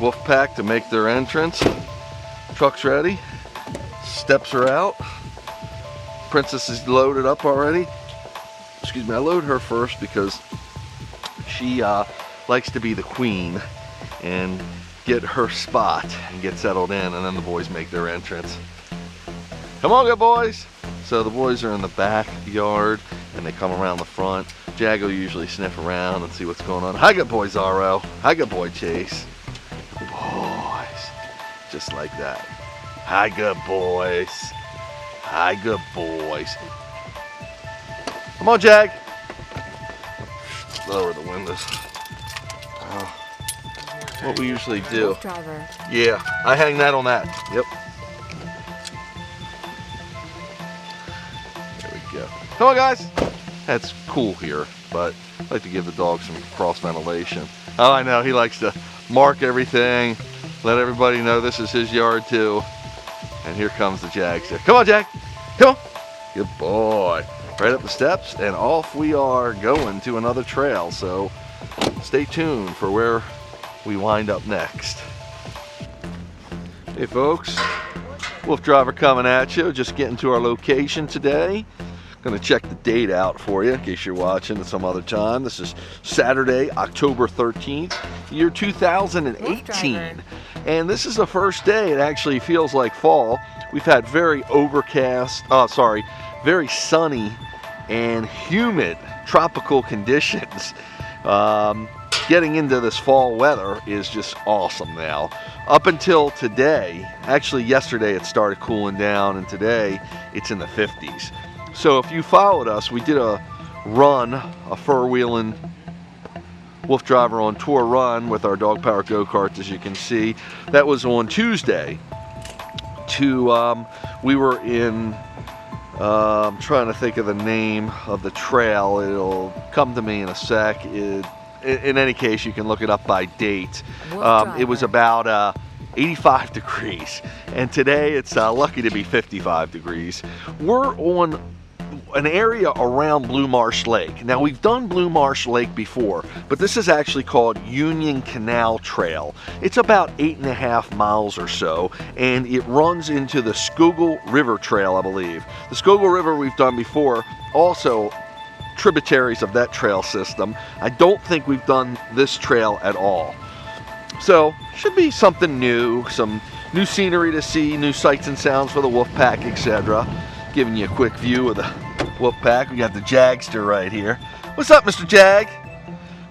wolf pack to make their entrance. Truck's ready. Steps are out. Princess is loaded up already. Excuse me, I load her first because she likes to be the queen and get her spot and get settled in, and then the boys make their entrance. Come on, good boys. So the boys are in the backyard and they come around the front. Jag will usually sniff around and see what's going on. Hi, good boy, Zorro. Hi, good boy, Chase. Boys, just like that. Hi, good boys. Hi, good boys. Come on, Jag. Lower the windows. What we usually do. WooFDriver. Yeah, I hang that on that. Yep. There we go. Come on, guys. That's cool here, but I like to give the dog some cross ventilation. Oh, I know, he likes to mark everything, let everybody know this is his yard too. And here comes the Jag. Come on, Jag. Come on. Good boy. Right up the steps, and off we are going to another trail. So stay tuned for where we wind up next. Hey folks, WooFDriver coming at you. Just getting to our location today. Gonna check the date out for you in case you're watching at some other time. This is Saturday, October 13th, year 2018. And this is the first day it actually feels like fall. We've had very very sunny and humid tropical conditions. Getting into this fall weather is just awesome now. Up until today, actually yesterday it started cooling down, and today it's in the 50s. So if you followed us, we did a run, a FurWheeling WooFDriver on tour run with our Dog Powered Gocarts, as you can see. That was on Tuesday. We were in, I'm trying to think of the name of the trail. It'll come to me in a sec. In any case, you can look it up by date. It was about 85 degrees, and today it's lucky to be 55 degrees. We're on an area around Blue Marsh Lake. Now, we've done Blue Marsh Lake before, but this is actually called Union Canal Trail. It's about 8.5 miles or so, and it runs into the Schuylkill River Trail, I believe. The Schuylkill River we've done before, also tributaries of that trail system. I don't think we've done this trail at all. So, should be something new, some new scenery to see, new sights and sounds for the wolf pack, etc. Giving you a quick view of the wolf pack. We got the Jagster right here. What's up, Mr. Jag?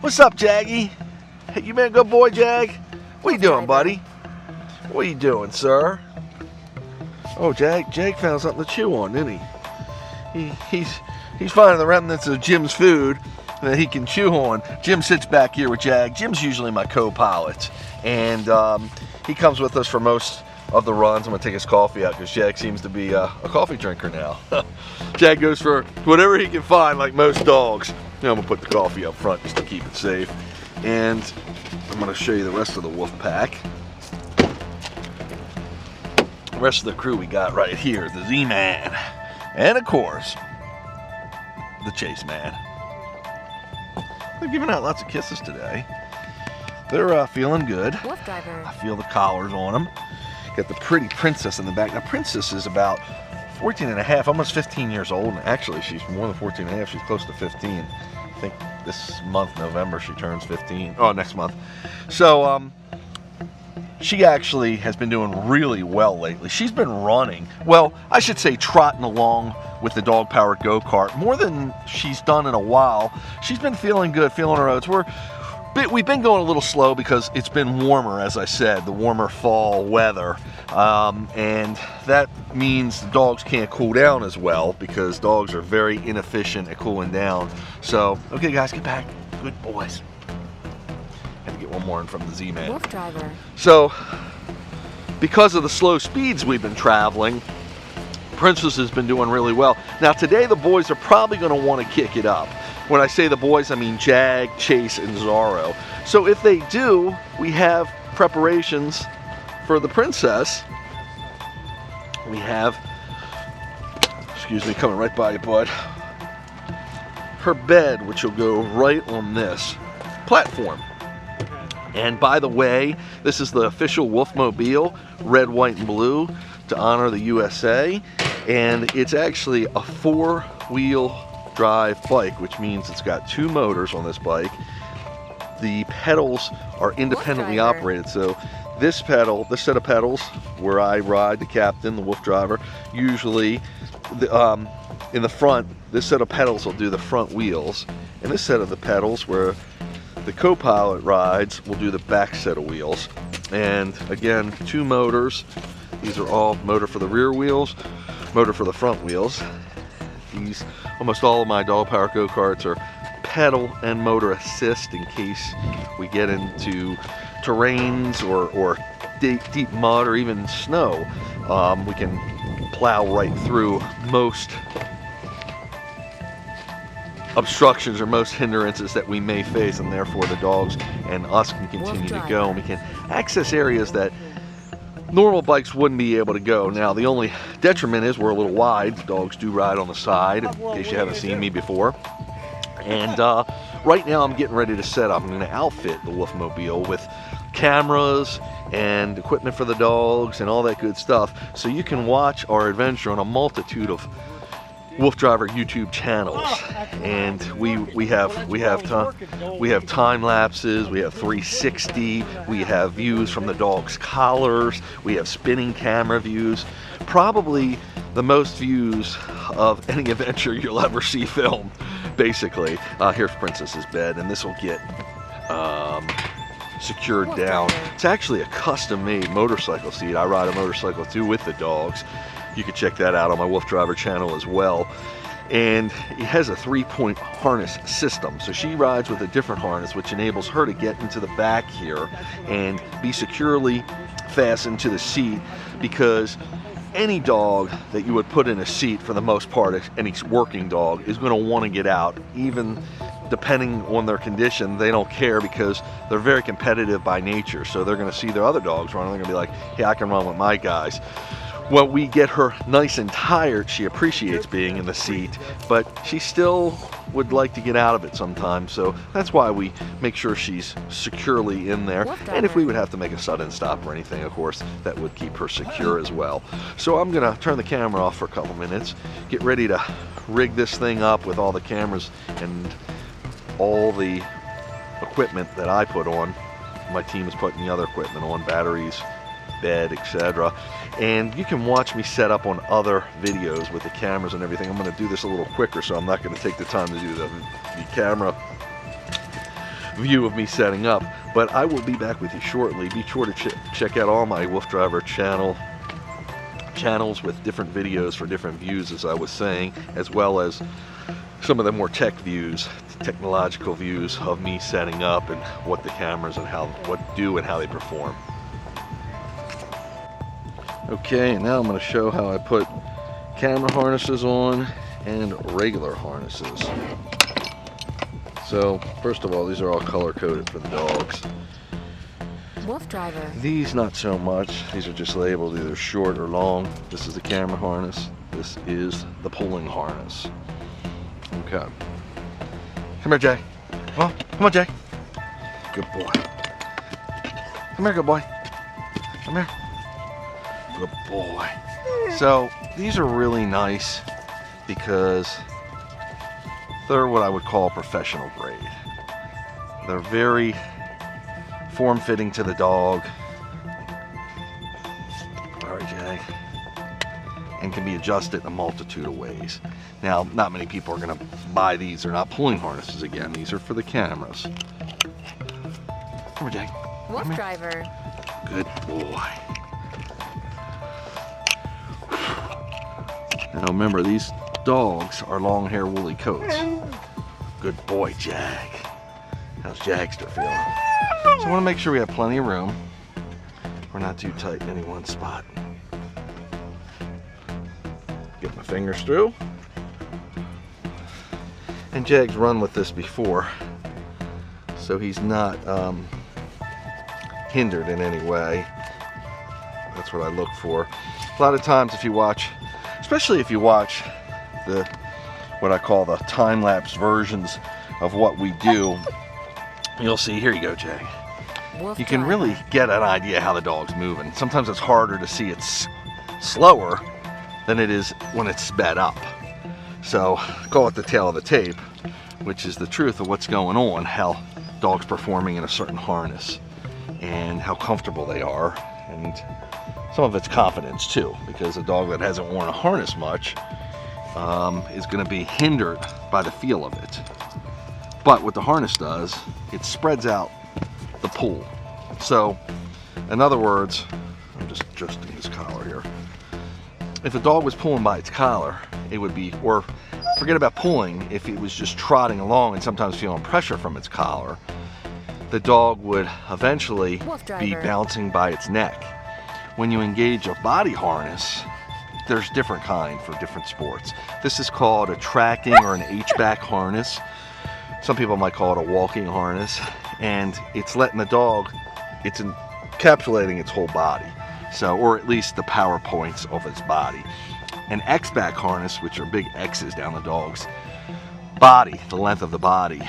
What's up, Jaggy? Hey, you been a good boy, Jag? What are you doing, buddy? What are you doing, sir? Oh, Jag found something to chew on, didn't he? He's finding the remnants of Jim's food that he can chew on. Jim sits back here with Jag. Jim's usually my co-pilot, and he comes with us for most of the runs. I'm gonna take his coffee out because Jag seems to be a coffee drinker now. Jag goes for whatever he can find, like most dogs. I'm gonna put the coffee up front just to keep it safe, and I'm gonna show you the rest of the wolf pack. The rest of the crew we got right here: the Z-Man, and of course the Chase Man. They're giving out lots of kisses today. They're feeling good. WooFDriver. I feel the collars on them. Got the pretty Princess in the back. Now, Princess is about 14 and a half, almost 15 years old. And actually, she's more than 14 and a half. She's close to 15. I think this month, November, she turns 15. Oh, next month. So, she actually has been doing really well lately. She's been running, well, I should say trotting along with the Dog Powered Go-Kart more than she's done in a while. She's been feeling good, feeling her oats. We've been going a little slow because it's been warmer, as I said, the warmer fall weather. And that means the dogs can't cool down as well because dogs are very inefficient at cooling down. So, okay guys, get back. Good boys. Have to get one more in from the Z-Man. WooFDriver. So, because of the slow speeds we've been traveling, Princess has been doing really well. Now today the boys are probably going to want to kick it up. When I say the boys, I mean Jag, Chase, and Zorro. So if they do, we have preparations for the Princess. We have, excuse me, coming right by you, bud, her bed, which will go right on this platform. And by the way, this is the official Wolfmobile, red, white, and blue, to honor the USA. And it's actually a 4-wheel drive bike, which means it's got 2 motors on this bike. The pedals are independently operated, so this set of pedals, where I ride the captain, the WooFDriver, usually in the front, this set of pedals will do the front wheels, and this set of the pedals, where the co-pilot rides, will do the back set of wheels. And again, 2 motors. These are all motor for the rear wheels, motor for the front wheels. Almost all of my Dog Powered Go-karts are pedal and motor assist in case we get into terrains or deep mud or even snow. We can plow right through most obstructions or most hindrances that we may face, and therefore the dogs and us can continue to go, and we can access areas that normal bikes wouldn't be able to go. Now, the only detriment is we're a little wide. The dogs do ride on the side, in case you haven't seen me before. And right now I'm getting ready to set up. I'm going to outfit the Wolfmobile with cameras and equipment for the dogs and all that good stuff, so you can watch our adventure on a multitude of WooFDriver YouTube channels. And we have time lapses, we have 360, we have views from the dog's collars, we have spinning camera views. Probably the most views of any adventure you'll ever see filmed, basically. Here's Princess's bed, and this will get secured down. It's actually a custom-made motorcycle seat. I ride a motorcycle too with the dogs. You can check that out on my WooFDriver channel as well. And it has a 3-point harness system, so she rides with a different harness, which enables her to get into the back here and be securely fastened to the seat, because any dog that you would put in a seat, for the most part, any working dog, is going to want to get out. Even depending on their condition, they don't care, because they're very competitive by nature. So they're going to see their other dogs running, they're going to be like, hey, I can run with my guys. When we get her nice and tired, she appreciates being in the seat, but she still would like to get out of it sometimes. So that's why we make sure she's securely in there. And if we would have to make a sudden stop or anything, of course, that would keep her secure as well. So I'm gonna turn the camera off for a couple minutes, get ready to rig this thing up with all the cameras and all the equipment that I put on. My team is putting the other equipment on, batteries, bed, etc. And you can watch me set up on other videos with the cameras and everything. I'm going to do this a little quicker, so I'm not going to take the time to do the camera view of me setting up. But I will be back with you shortly. Be sure to check out all my WooFDriver channels with different videos for different views, as I was saying, as well as some of the more technological views of me setting up and what the cameras and what do and how they perform. Okay, now I'm going to show how I put camera harnesses on and regular harnesses. So, first of all, these are all color-coded for the dogs. WooFDriver. These not so much. These are just labeled either short or long. This is the camera harness. This is the pulling harness. Okay. Come here, Jay. Come on, Jay. Good boy. Come here, good boy. Come here. Good boy. So these are really nice because they're what I would call professional grade. They're very form-fitting to the dog. All right, Jay. And can be adjusted in a multitude of ways. Now, not many people are going to buy these. They're not pulling harnesses again. These are for the cameras. Come here, Jay. WooFDriver. Good boy. Now remember, these dogs are long hair woolly coats. Good boy, Jag. How's Jagster feeling? So I want to make sure we have plenty of room. We're not too tight in any one spot. Get my fingers through. And Jag's run with this before, so he's not hindered in any way. That's what I look for. A lot of times if you watch, especially if you watch what I call the time-lapse versions of what we do, you'll see, here you go, Jag. you can really get an idea how the dog's moving. Sometimes it's harder to see it's slower than it is when it's sped up. So call it the tail of the tape, which is the truth of what's going on, how dogs performing in a certain harness and how comfortable they are, and some of it's confidence too, because a dog that hasn't worn a harness much is going to be hindered by the feel of it. But what the harness does, it spreads out the pull. So in other words, I'm just adjusting his collar here. If a dog was pulling by its collar, it would be, or forget about pulling, if it was just trotting along and sometimes feeling pressure from its collar, the dog would eventually be bouncing by its neck. When you engage a body harness, there's different kind for different sports. This is called a tracking or an H-back harness. Some people might call it a walking harness, and it's letting the dog, it's encapsulating its whole body. So, or at least the power points of its body. An X-back harness, which are big X's down the dog's body, the length of the body,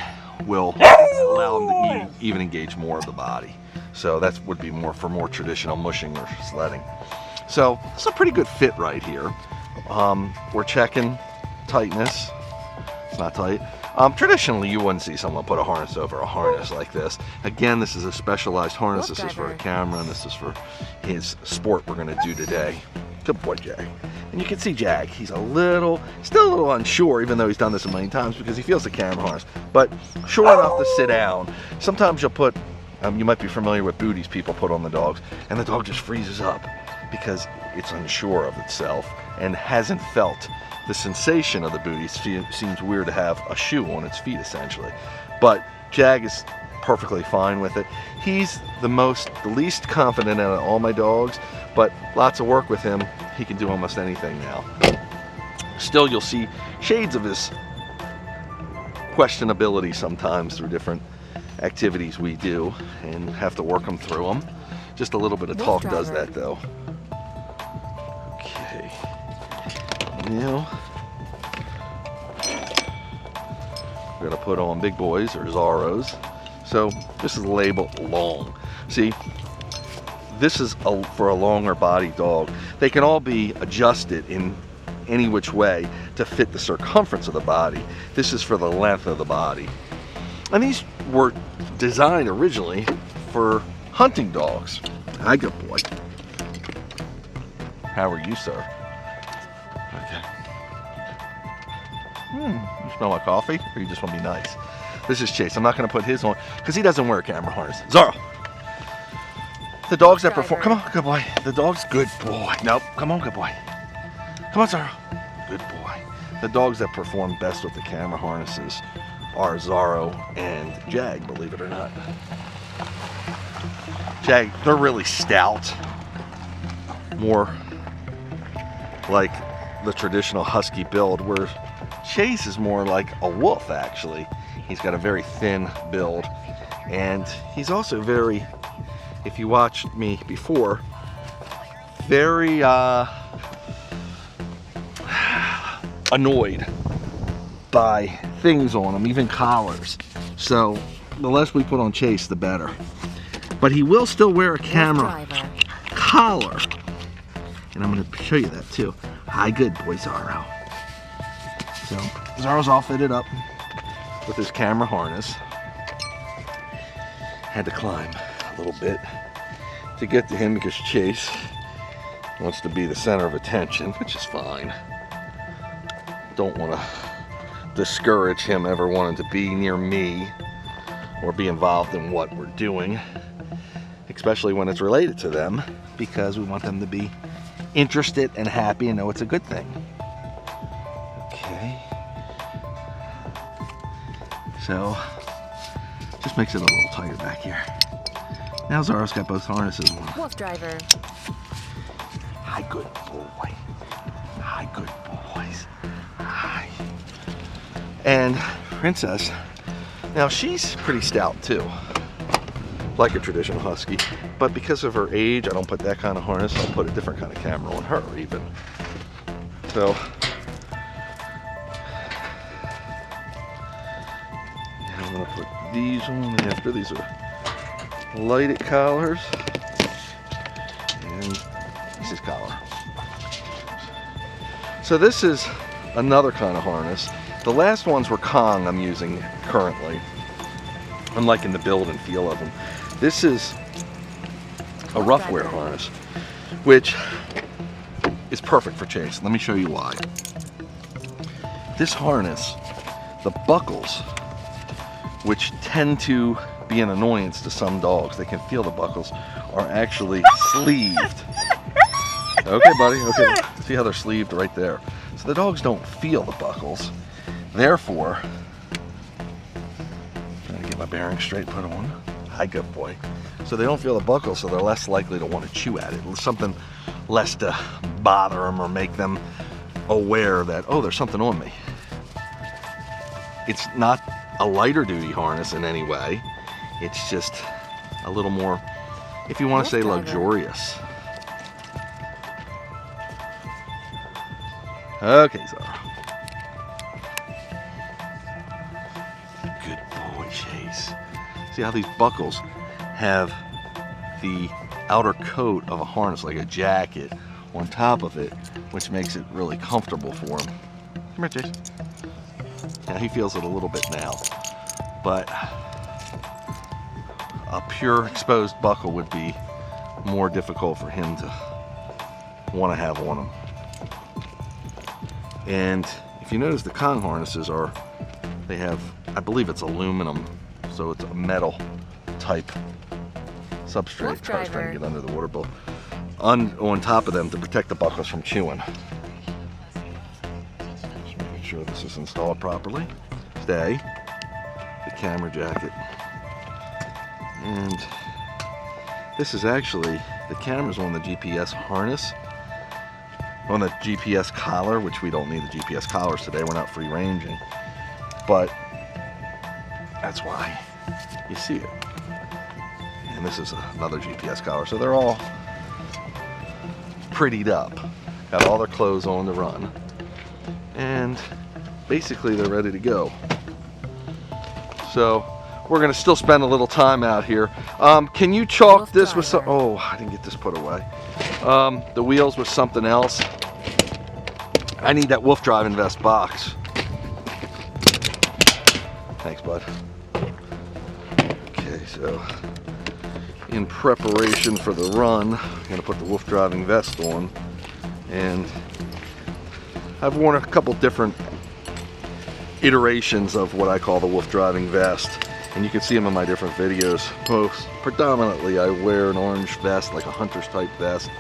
will allow them to even engage more of the body. So that would be more for more traditional mushing or sledding. So it's a pretty good fit right here. We're checking tightness. It's not tight. Traditionally, you wouldn't see someone put a harness over a harness like this. Again, this is a specialized harness. This is for a camera, and this is for his sport we're going to do today. Good boy, Jag. And you can see Jag, he's still a little unsure, even though he's done this a million times, because he feels the camera harness, but sure enough to sit down. Sometimes you'll put, you might be familiar with booties people put on the dogs, and the dog just freezes up because it's unsure of itself and hasn't felt the sensation of the booty. It seems weird to have a shoe on its feet, essentially. But Jag is perfectly fine with it. He's the least confident out of all my dogs, but lots of work with him. He can do almost anything now. Still, you'll see shades of his questionability sometimes through different activities we do, and have to work them through them. Just a little bit of talk does that, though. Okay. Now, we're gonna put on big boys or Zorros. So this is labeled long. See, this is for a longer body dog. They can all be adjusted in any which way to fit the circumference of the body. This is for the length of the body. And these were designed originally for hunting dogs. Hi, good boy. How are you, sir? Okay. You smell like coffee, or you just want to be nice? This is Chase. I'm not going to put his on because he doesn't wear a camera harness. Zorro. The dogs that perform. Come on, good boy. The dog's good boy. Nope. Come on, good boy. Come on, Zorro. Good boy. The dogs that perform best with the camera harnesses are Zorro and Jag, believe it or not. Jag, they're really stout. More like the traditional Husky build, where Chase is more like a wolf, actually. He's got a very thin build, and he's also very, if you watched me before, very annoyed by things on him, even collars. So the less we put on Chase, the better. But he will still wear a camera collar, and I'm going to show you that too. Hi, good boy, Zorro. So Zorro's all fitted up with his camera harness. Had to climb a little bit to get to him because Chase wants to be the center of attention, which is fine. Don't want to discourage him ever wanting to be near me or be involved in what we're doing, especially when it's related to them, because we want them to be interested and happy and know it's a good thing. Okay. So, just makes it a little tighter back here. Now Zorro's got both harnesses on. WooFDriver. Hi, good boy. Hi, good boys. Hi. And Princess, now she's pretty stout too, like a traditional Husky, but because of her age, I don't put that kind of harness. I'll put a different kind of camera on her even. So, I'm gonna put these on after. These are lighted collars, and this is collar. So this is another kind of harness. The last ones were Kong I'm using currently. I'm liking the build and feel of them. This is a rough wear harness, which is perfect for chase. Let me show you why. This harness, the buckles, which tend to be an annoyance to some dogs, they can feel the buckles, are actually sleeved. Okay, buddy, okay. See how they're sleeved right there? So the dogs don't feel the buckles. Therefore, trying to get my bearings straight, put on. Hi, good boy. So they don't feel the buckle, so they're less likely to want to chew at it. Something less to bother them or make them aware that, oh, there's something on me. It's not a lighter duty harness in any way. It's just a little more, if you want to say, luxurious. Okay, Zara. Good boy, Chase. See how these buckles have the outer coat of a harness, like a jacket, on top of it, which makes it really comfortable for him. Come here, Chase. Yeah, he feels it a little bit now, but a pure exposed buckle would be more difficult for him to want to have on him. And if you notice, the Kong harnesses are, they have, I believe it's aluminum, so it's a metal type substrate. Trying to get under the water bowl on top of them to protect the buckles from chewing. Just making sure this is installed properly. Stay. The camera jacket. And this is actually, the camera's on the GPS harness, on the GPS collar, which we don't need the GPS collars today. We're not free ranging, but that's why you see it. And this is another GPS collar. So they're all prettied up, got all their clothes on to run, and basically they're ready to go. So we're gonna still spend a little time out here. Can you chalk this with some, oh, I didn't get this put away. The wheels with something else. I need that WooFDriver vest box. Thanks, bud. Okay, so in preparation for the run, I'm gonna put the WooFDriver vest on, and I've worn a couple different iterations of what I call the WooFDriver vest, and you can see them in my different videos. Most predominantly I wear an orange vest, like a hunter's type vest,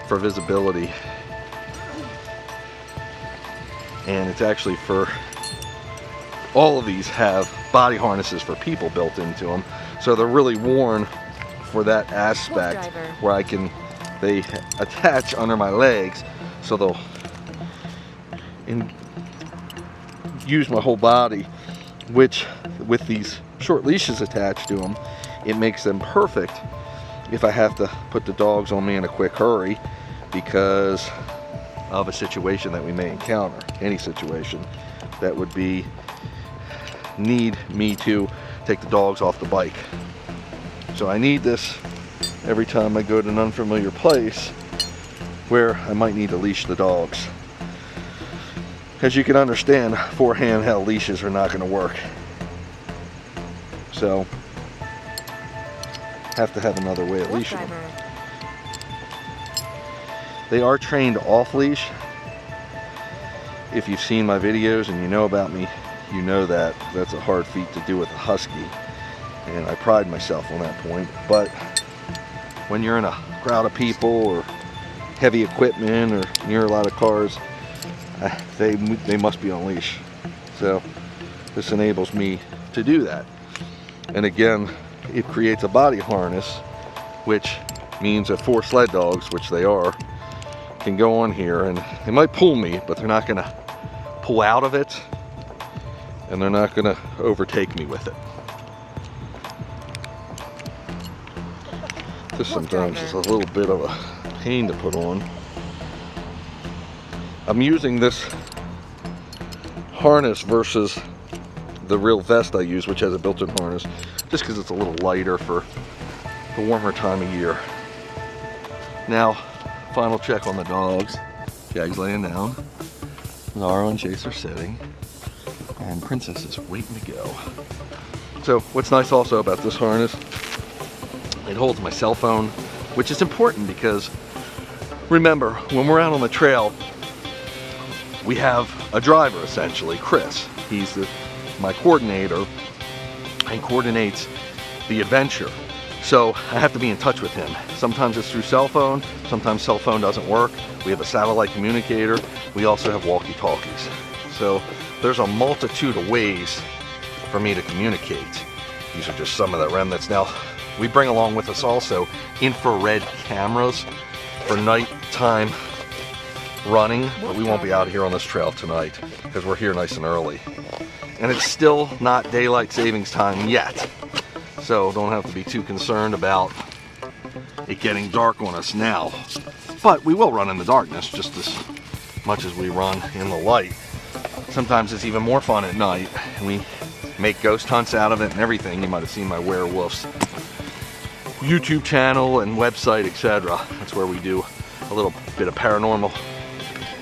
for visibility, and it's actually for, all of these have body harnesses for people built into them, so they're really worn for that aspect where they attach under my legs, so they'll use my whole body, which with these short leashes attached to them, it makes them perfect if I have to put the dogs on me in a quick hurry because of a situation that we may encounter, any situation that would need me to take the dogs off the bike. So I need this every time I go to an unfamiliar place where I might need to leash the dogs. As you can understand, 4 handheld leashes are not going to work. So have to have another way of leashing them. They are trained off leash. If you've seen my videos and you know about me, you know that that's a hard feat to do with a Husky, and I pride myself on that point. But when you're in a crowd of people or heavy equipment or near a lot of cars, they must be on leash. So this enables me to do that. And again, it creates a body harness, which means that 4 sled dogs, which they are, can go on here, and they might pull me, but they're not going to pull out of it, and they're not going to overtake me with it. This sometimes is a little bit of a pain to put on. I'm using this harness versus the real vest I use, which has a built-in harness, just because it's a little lighter for the warmer time of year. Now, final check on the dogs. Jag's laying down. Zara and Chase are sitting. And Princess is waiting to go. So what's nice also about this harness, it holds my cell phone, which is important because remember, when we're out on the trail, we have a driver essentially, Chris. He's my coordinator and coordinates the adventure. So I have to be in touch with him. Sometimes it's through cell phone, sometimes cell phone doesn't work. We have a satellite communicator. We also have walkie-talkies. So there's a multitude of ways for me to communicate. These are just some of the remnants. Now, we bring along with us also infrared cameras for nighttime running, but we won't be out here on this trail tonight because we're here nice and early. And it's still not daylight savings time yet. So don't have to be too concerned about it getting dark on us now. But we will run in the darkness just as much as we run in the light. Sometimes it's even more fun at night. And we make ghost hunts out of it and everything. You might have seen my werewolves YouTube channel and website, etc. That's where we do a little bit of paranormal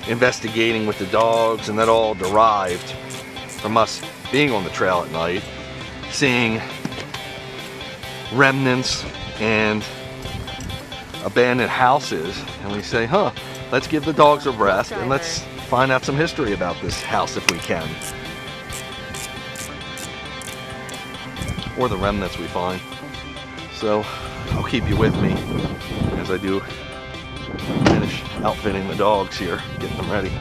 investigating with the dogs, and that all derived from us being on the trail at night, seeing remnants and abandoned houses, and we say, huh, let's give the dogs a rest and let's find out some history about this house if we can. Or the remnants we find. So I'll keep you with me as I do finish outfitting the dogs here, getting them ready.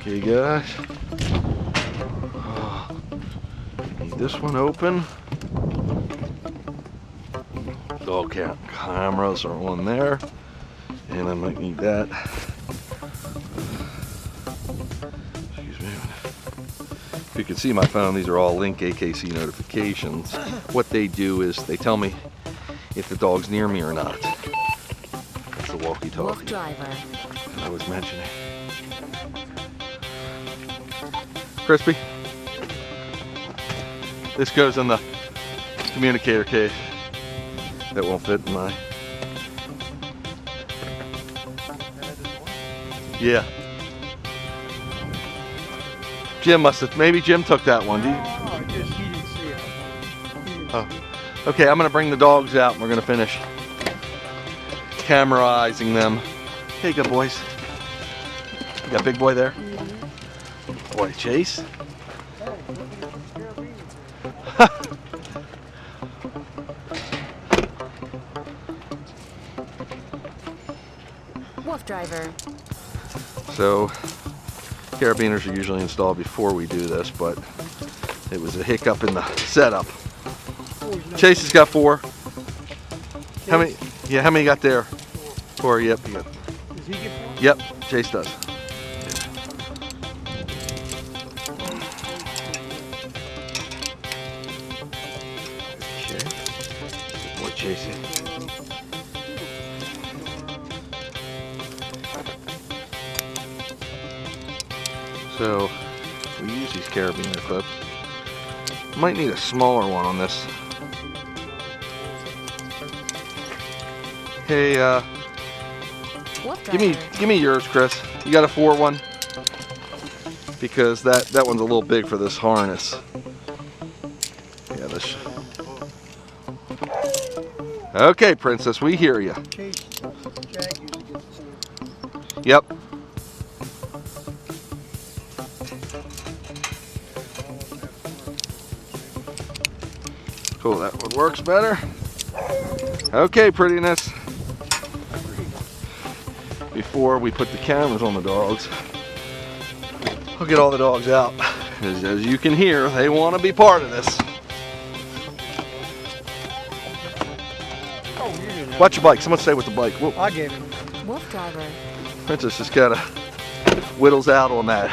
Okay guys, need this one open. Dog cameras are on there, and I might need that. Excuse me. If you can see my phone, these are all Link AKC notifications. What they do is they tell me if the dog's near me or not. That's the walkie-talkie WooFDriver I was mentioning. Crispy, this goes in the communicator case. That won't fit in my... Yeah. Jim must have, maybe Jim took that one. No, just he didn't see it. Oh. Okay, I'm gonna bring the dogs out and we're gonna finish camerizing them. Hey, good boys. You got big boy there? Boy, Chase. WooFDriver. So, carabiners are usually installed before we do this, but it was a hiccup in the setup. Chase has got 4. How many? Yeah, how many you got there? 4. Yep. You got. Does he get 4? Yep. Chase does. Okay. Good boy, Chase. So we use these carabiner clips. Might need a smaller one on this. Hey, give me yours, Chris. You got a 4 one? Because that one's a little big for this harness. Yeah, this. Okay, Princess, we hear you. Chase, Jag usually gets the 2. Yep. Cool, that one works better. Okay, prettiness. Before we put the cameras on the dogs, I'll get all the dogs out. As you can hear, they want to be part of this. Oh, you didn't have Watch your bike. Someone stay with the bike. Whoa. I gave him. WooFDriver. Princess just kind of whittles out on that.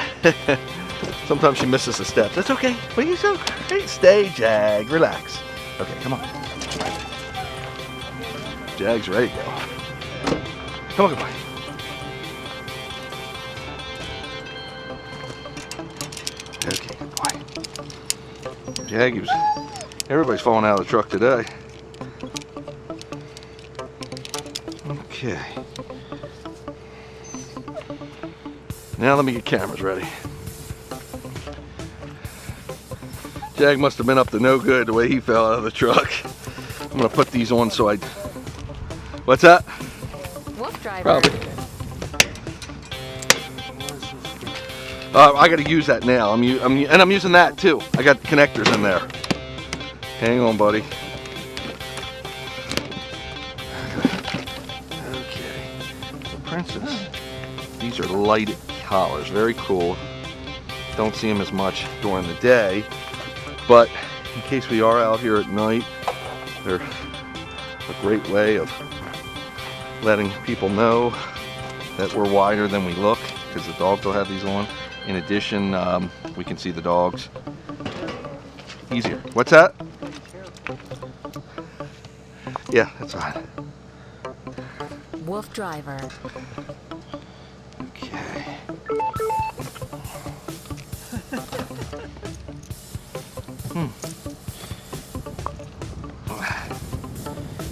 Sometimes she misses a step. That's okay. Well, you so great. Stay, Jag. Relax. Okay, come on. Jag's ready to go. Come on, goodbye. Okay, good boy. Jag, Everybody's falling out of the truck today. Okay. Now let me get cameras ready. Jag must have been up to no good the way he fell out of the truck. I'm gonna put these on so I... What's that? WooFDriver. Probably. I gotta use that now. I'm using that too. I got connectors in there. Hang on, buddy. Okay. The Princess. These are lighted collars. Very cool. Don't see them as much during the day, but in case we are out here at night, they're a great way of letting people know that we're wider than we look, because the dogs will have these on. In addition, we can see the dogs easier. What's that? Yeah, that's fine. WooFDriver. Okay.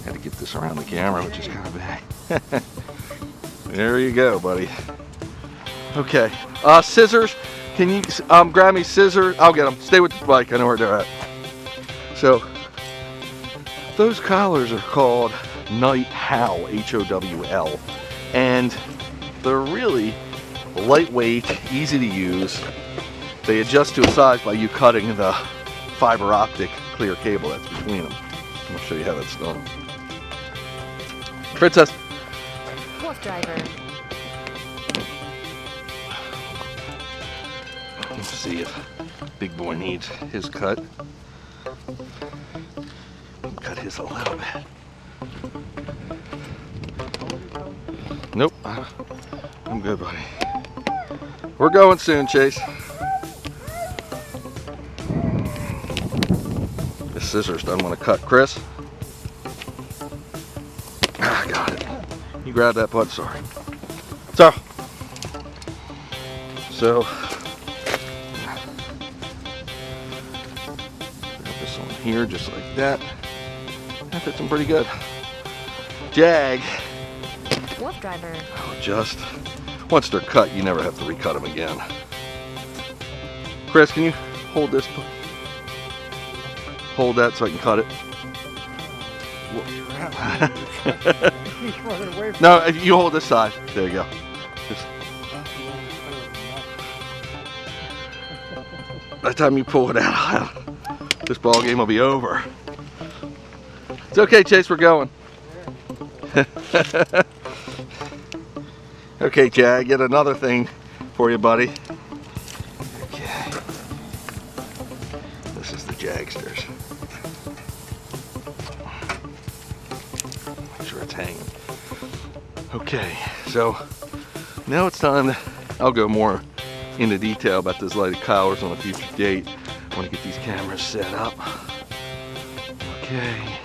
Had to get this around the camera, which is kind of big. There you go, buddy. Okay. Scissors. Can you grab me scissors? I'll get them. Stay with the bike. I know where they're at. So, those collars are called Night Howl, H-O-W-L. And they're really lightweight, easy to use. They adjust to a size by you cutting the fiber optic clear cable that's between them. I'll show you how that's done. Princess. WooFDriver. Let's see if Big Boy needs his cut. Cut his a little bit. Nope. I'm good, buddy. We're going soon, Chase. This scissors doesn't want to cut. Chris? I got it. You grab that butt, sorry. So, grab this on here just like that. That fits them pretty good. Jag. WooFDriver. Oh, just once they're cut, you never have to recut them again. Chris, can you hold this? Hold that so I can cut it. No, if you hold this side. There you go. Just, by the time you pull it out, this ball game will be over. It's okay, Chase, we're going. Okay, Jag, get another thing for you, buddy. Okay. This is the Jagsters. Make sure it's hanging. Okay, so now it's time to, I'll go more into detail about those lighted collars on a future date. I want to get these cameras set up. Okay.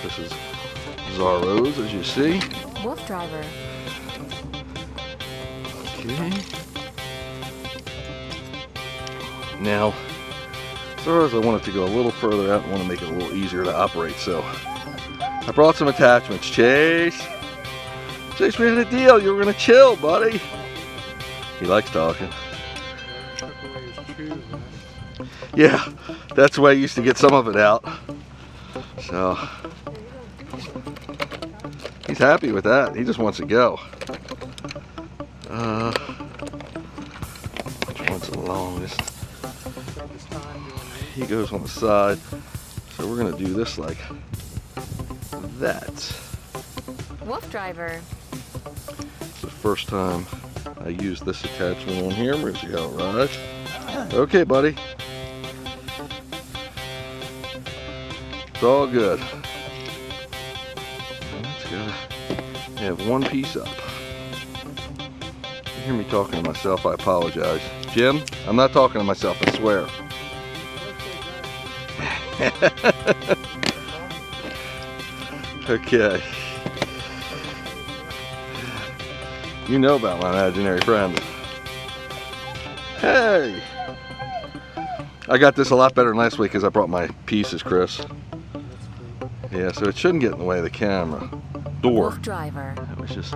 This is Zorro's, as you see. WooFDriver. Okay. Now, Zorro's, I want it to go a little further out. I want to make it a little easier to operate, so I brought some attachments. Chase, we had a deal. You were going to chill, buddy. He likes talking. Yeah, that's the way I used to get some of it out. So, he's happy with that. He just wants to go. Which one's the longest? He goes on the side. So we're going to do this like that. WooFDriver. It's the first time I used this attachment on here. We'll see how it rides. Okay, buddy. It's all good. Let's go. I have one piece up. You hear me talking to myself, I apologize. Jim, I'm not talking to myself, I swear. Okay. You know about my imaginary friend. Hey! I got this a lot better than last week because I brought my pieces, Chris. Yeah, so it shouldn't get in the way of the camera. Door. WooFDriver. It was just...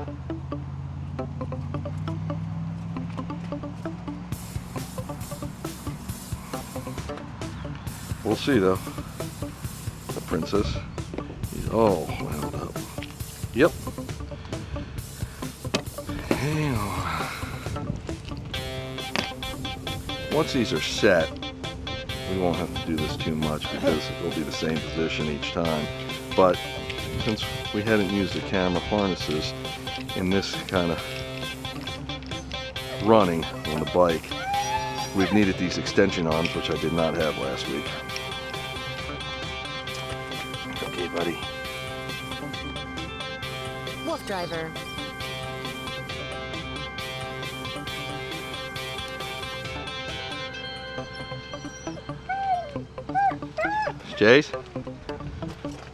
We'll see though. The princess. He's all wound up. Yep. Hang on. Once these are set, we won't have to do this too much because it will be the same position each time. But since we hadn't used the camera harnesses in this kind of running on the bike, we've needed these extension arms, which I did not have last week. Okay, buddy. WooFDriver. Chase?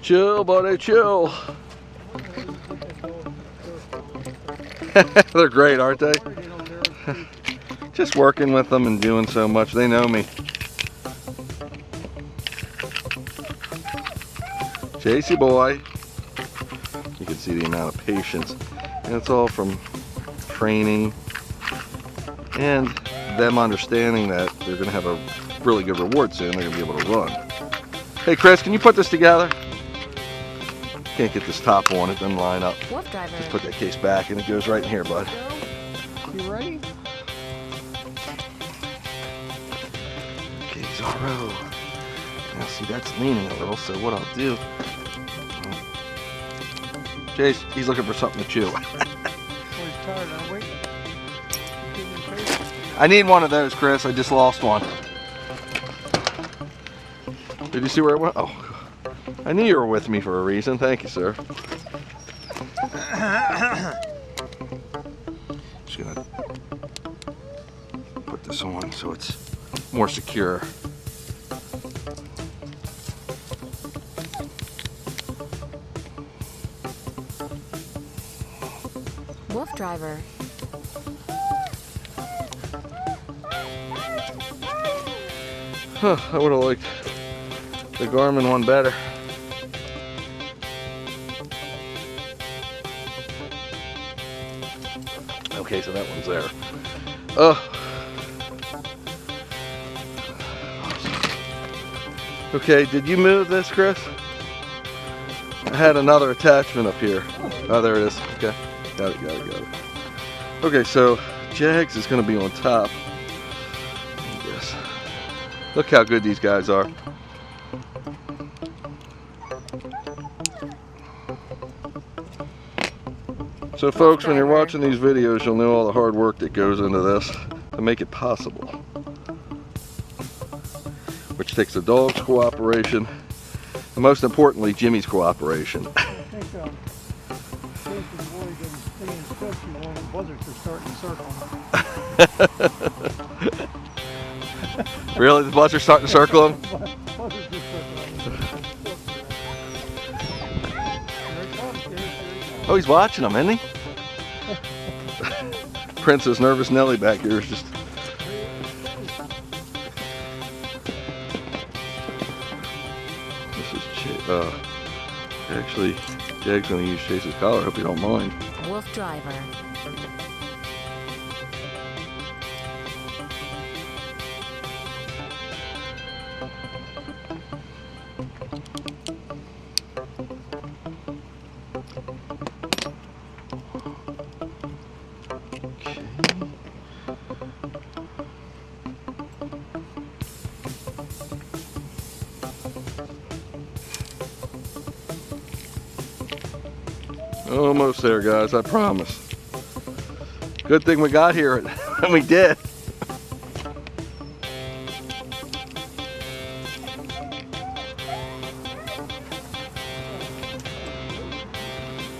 Chill, buddy, chill. They're great, aren't they? Just working with them and doing so much. They know me. Chasey boy. You can see the amount of patience. And it's all from training and them understanding that they're going to have a really good reward soon. They're going to be able to run. Hey Chris, can you put this together? Can't get this top on, it doesn't line up. WooFDriver. Just put that case back and it goes right in here, bud. You ready? Okay, Zorro. Now see, that's leaning a little, so what I'll do... Chase, he's looking for something to chew. Well, he's tired. I'm waiting. I need one of those, Chris. I just lost one. Did you see where it went? Oh, I knew you were with me for a reason. Thank you, sir. Just gonna put this on so it's more secure. WooFDriver. Huh, I would have liked the Garmin one better. Okay, so that one's there. Okay, did you move this, Chris? I had another attachment up here. Oh, there it is. Okay, got it. Okay, so Jags is going to be on top. Yes. Look how good these guys are. So folks, when you're watching these videos, you'll know all the hard work that goes into this to make it possible. Which takes the dog's cooperation, and most importantly, Jimmy's cooperation. I think Jason's boy didn't stay in touch when the buzzards are starting to circle him. Really? The buzzards starting to circle him? Buzzards are circling him. Oh, he's watching them, isn't he? Princess Nervous Nelly back here is just... This is actually, Jag's going to use Chase's collar. I hope you don't mind. WooFDriver. Almost there, guys, I promise. Good thing we got here when we did.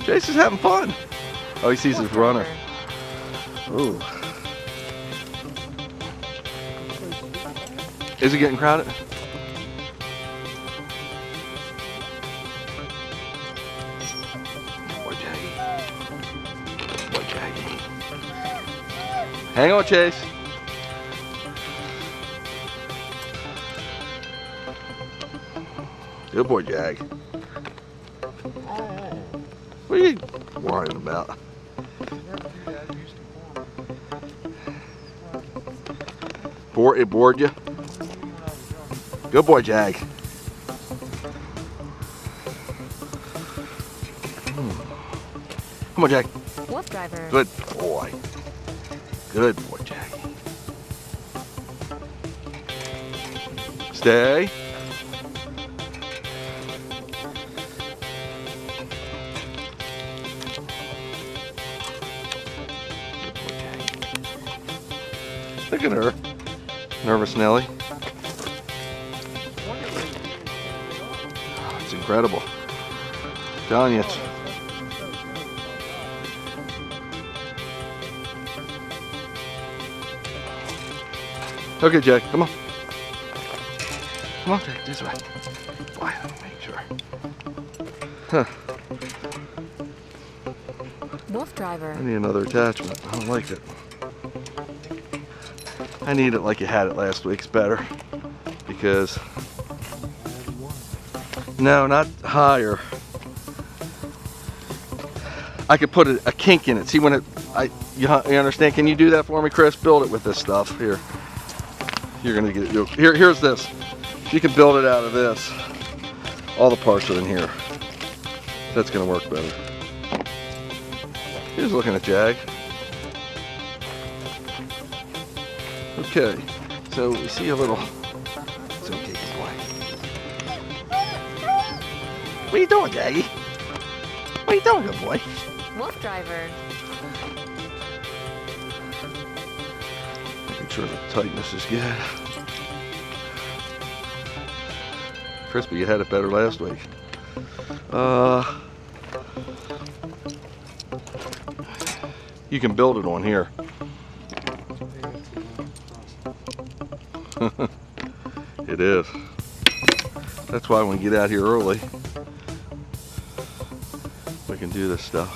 Chase is having fun. Oh, he sees his runner. Ooh. Is it getting crowded? Hang on, Chase. Good boy, Jag. What are you worrying about? It bored you? Good boy, Jag. Come on, Jag. WooFDriver. Good boy. Good boy, Jag. Stay. Look at her. Nervous Nelly. It's incredible. I'm telling you, it's okay, Jack, come on. Come on, Jack, this way. Boy, let me make sure. Huh. I WooFDriver. need another attachment. I don't like it. I need it like you had it last week. It's better. Because... No, not higher. I could put a kink in it. See when it... You understand? Can you do that for me, Chris? Build it with this stuff. Here. You're going to get it. Here's this. You can build it out of this. All the parts are in here. That's going to work better. Here's looking at Jag. Okay, so we see a little. It's okay, good boy. What are you doing, Jaggy? What are you doing, good boy? WooFDriver. Making sure the tightness is good. Crispy, you had it better last week. You can build it on here. It is. That's why when we get out here early, we can do this stuff.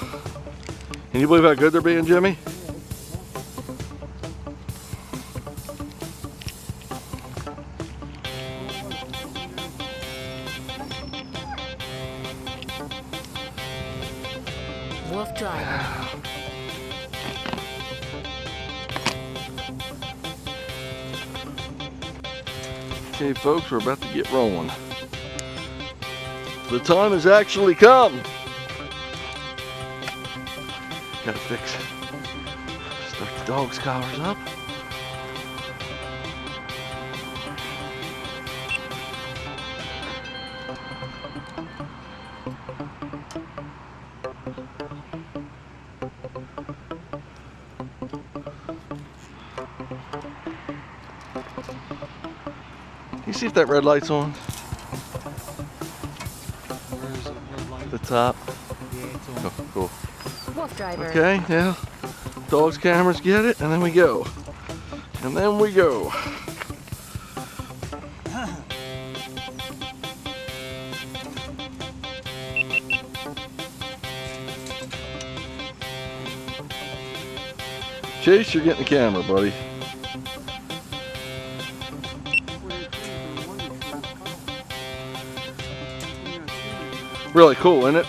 Can you believe how good they're being, Jimmy? WooFDriver. Okay, folks, we're about to get rolling. The time has actually come. Gotta start the dog's collars up. You see if that red light's on? Where is it? Red light? The top. Yeah, it's on. Oh, cool. WooFDriver. Okay, yeah. Dog's cameras get it, and then we go. And then we go. Chase, you're getting the camera, buddy. Really cool, isn't it?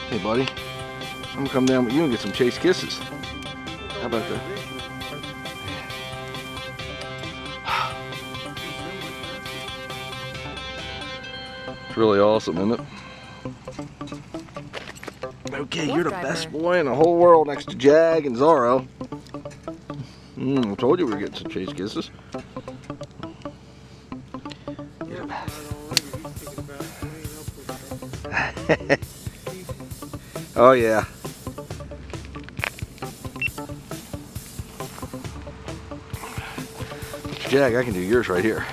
Hey, buddy. I'm gonna come down with you and get some Chase kisses. How about that? It's really awesome, isn't it? Okay, you're the best boy in the whole world next to Jag and Zorro. I told you we were getting some Chase kisses. You're the best. Oh yeah. Jag, I can do yours right here.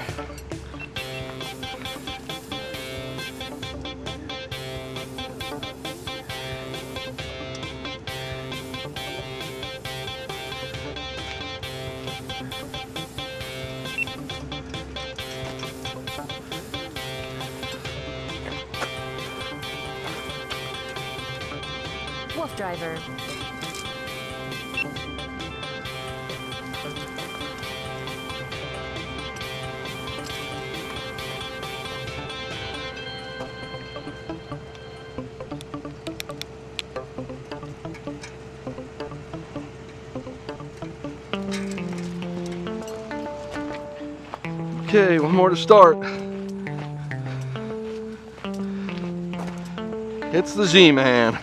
WooFDriver. Okay, one more to start. It's the Z-Man.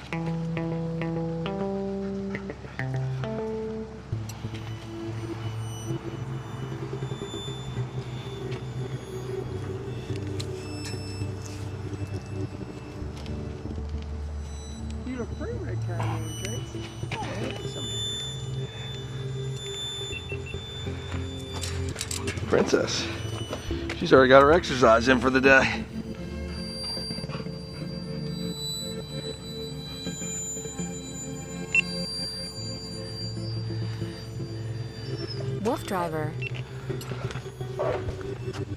You look pretty with that camera, Trace. Oh, handsome. Princess. She's already got her exercise in for the day. WooFDriver.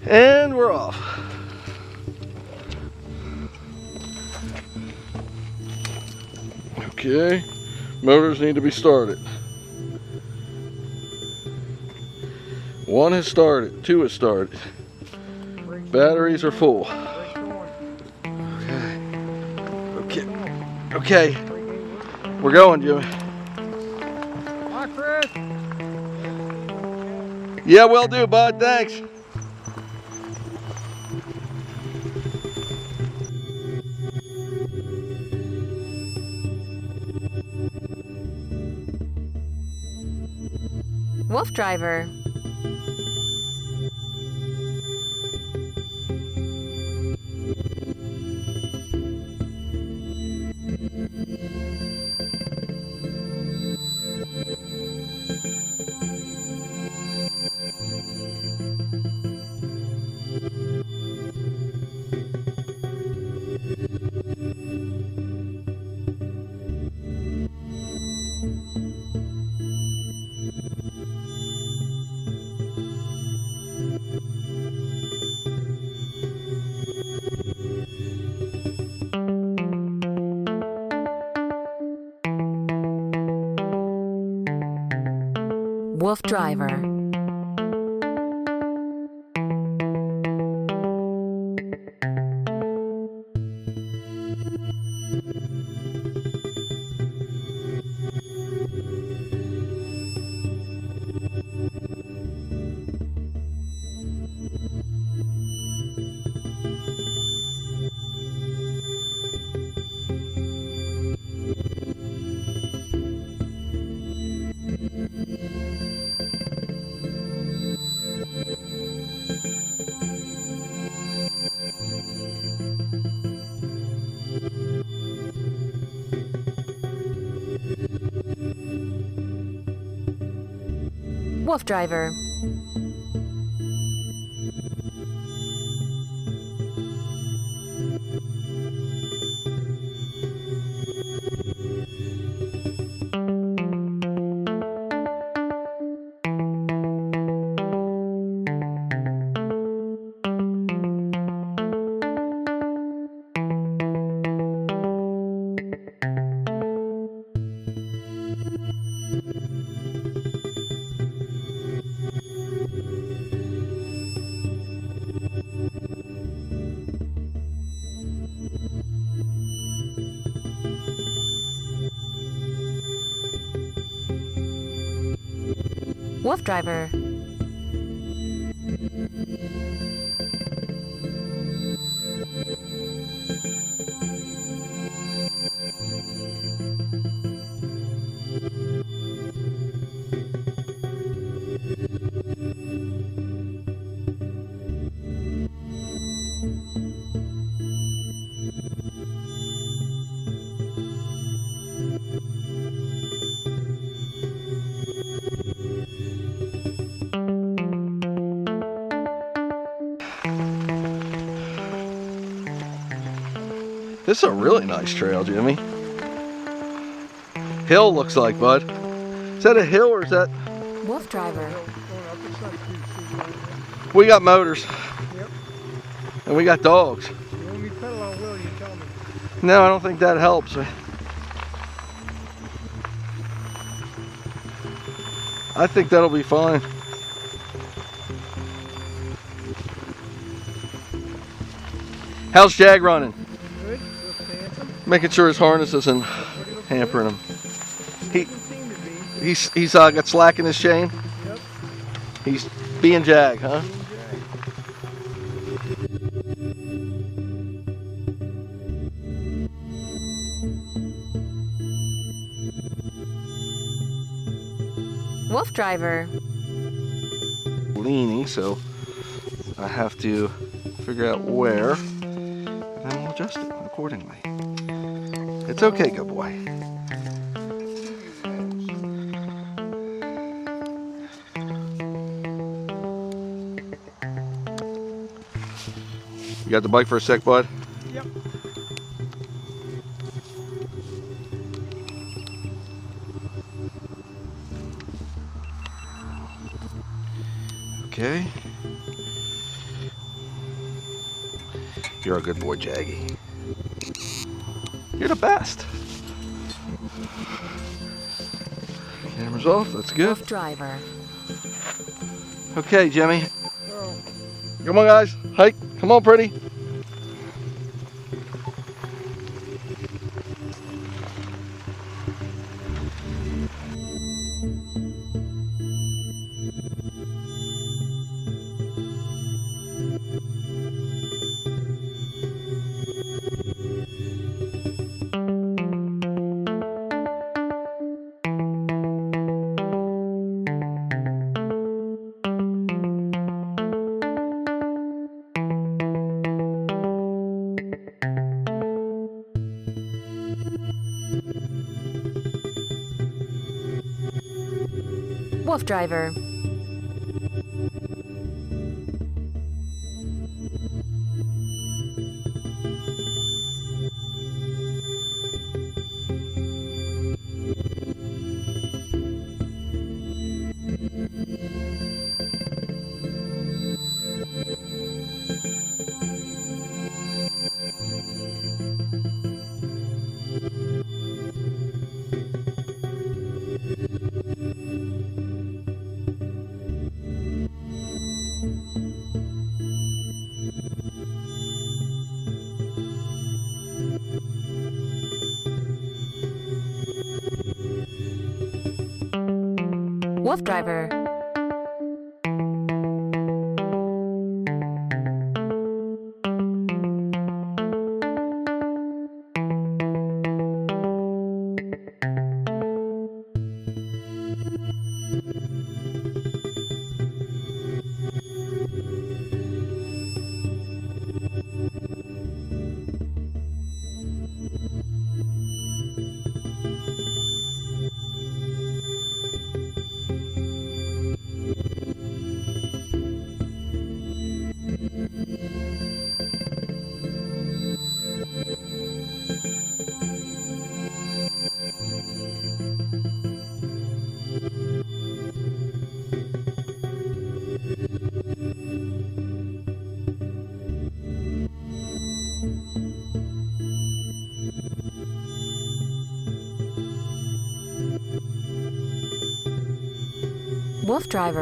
And we're off. Okay, motors need to be started. One has started, two has started. Batteries are full. Okay, okay, we're going, Jimmy. Hi, Chris. Yeah, will do, bud, thanks. WooFDriver. WooFDriver. WooFDriver. WooFDriver. This is a really nice trail, Jimmy. Hill looks like, bud. Is that a hill or is that? WooFDriver. We got motors. Yep. And we got dogs. You want me to pedal on wheel, you tell me. No, I don't think that helps. I think that'll be fine. How's Jag running? Good. Looks handsome. Making sure his harness isn't hampering him. He's got slack in his chain. Yep. He's being Jag, huh? Jag. WooFDriver. Leaning, so I have to figure out where, and then we'll adjust it accordingly. It's okay, good boy. You got the bike for a sec, bud? Yep. Okay. You're a good boy, Jaggy. You're the best. Camera's off, that's good. WooFDriver. Okay, Jimmy. So, Come on, guys. Hike. Come on, pretty. WooFDriver. WooFDriver. WooFDriver.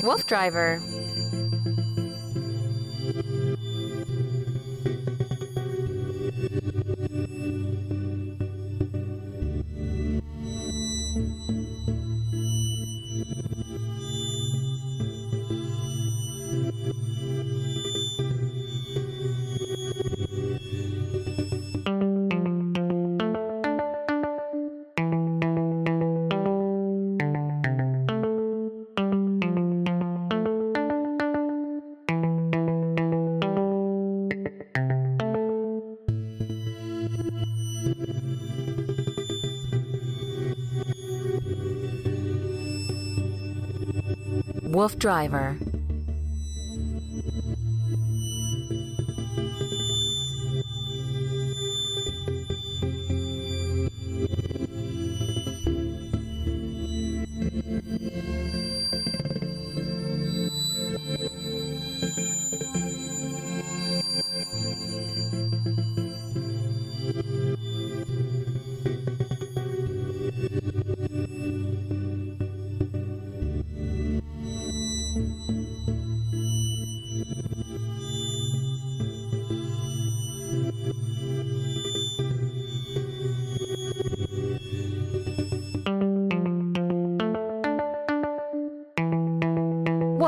WooFDriver. WooFDriver.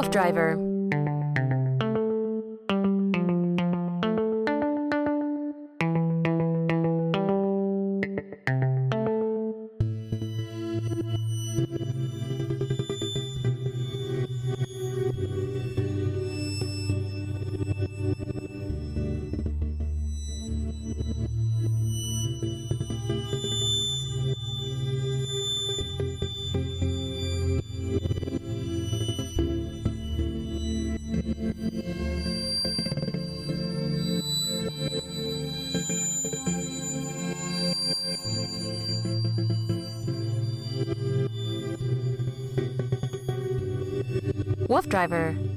WooFDriver. WooFDriver.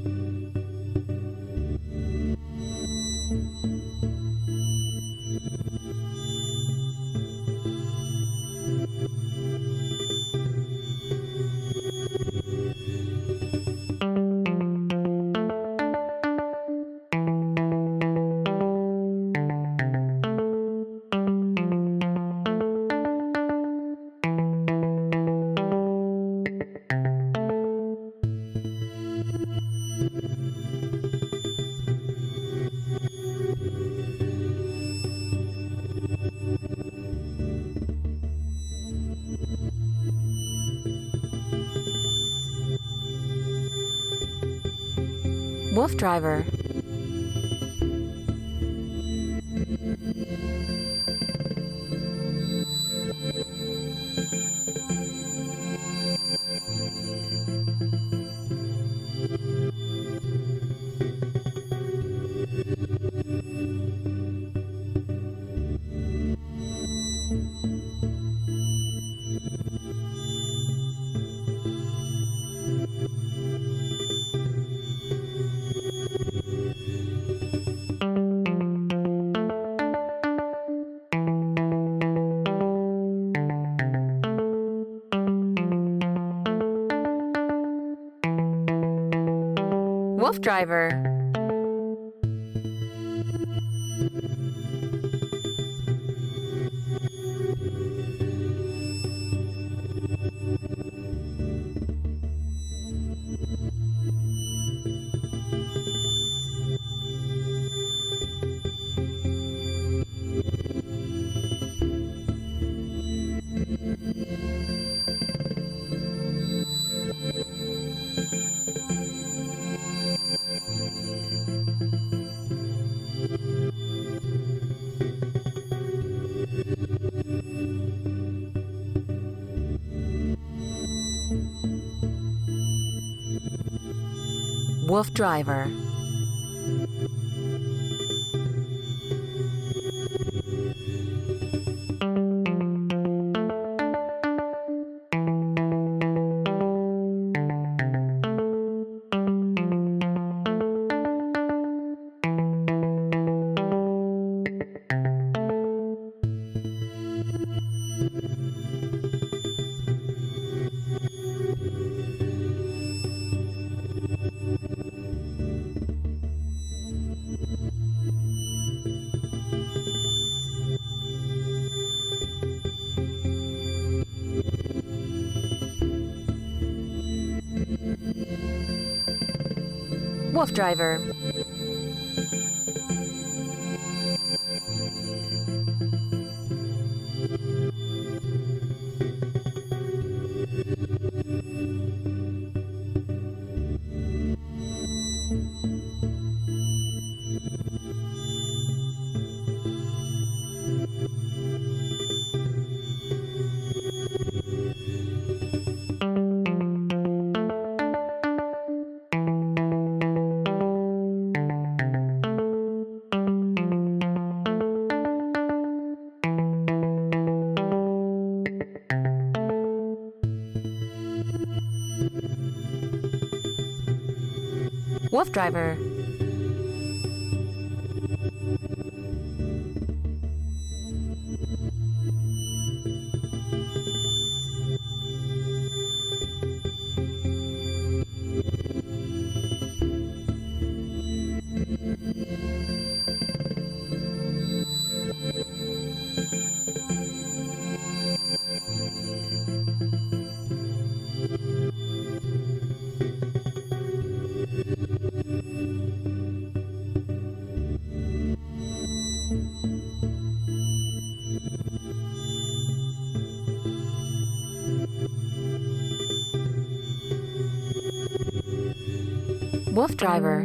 WooFDriver. WooFDriver. WooFDriver. WooFDriver. WooFDriver. WooFDriver.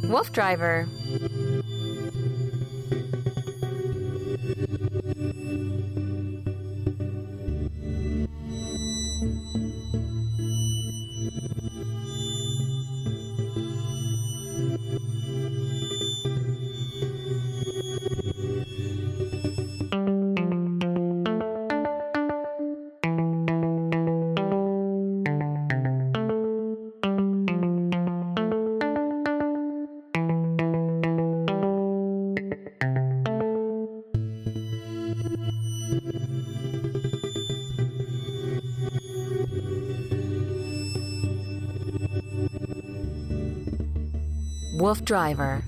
WooFDriver. WooFDriver.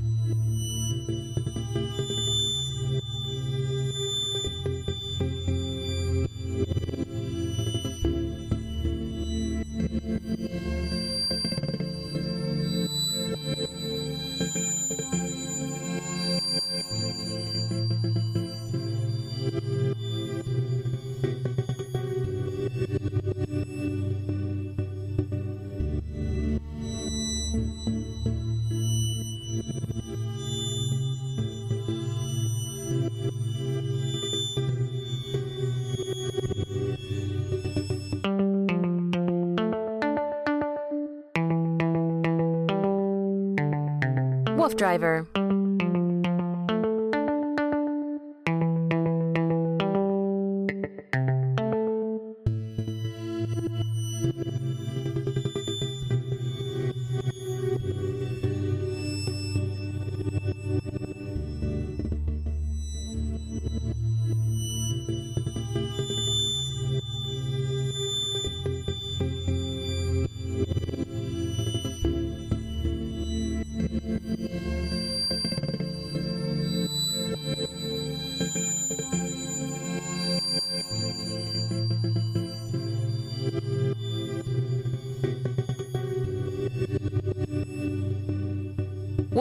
WooFDriver.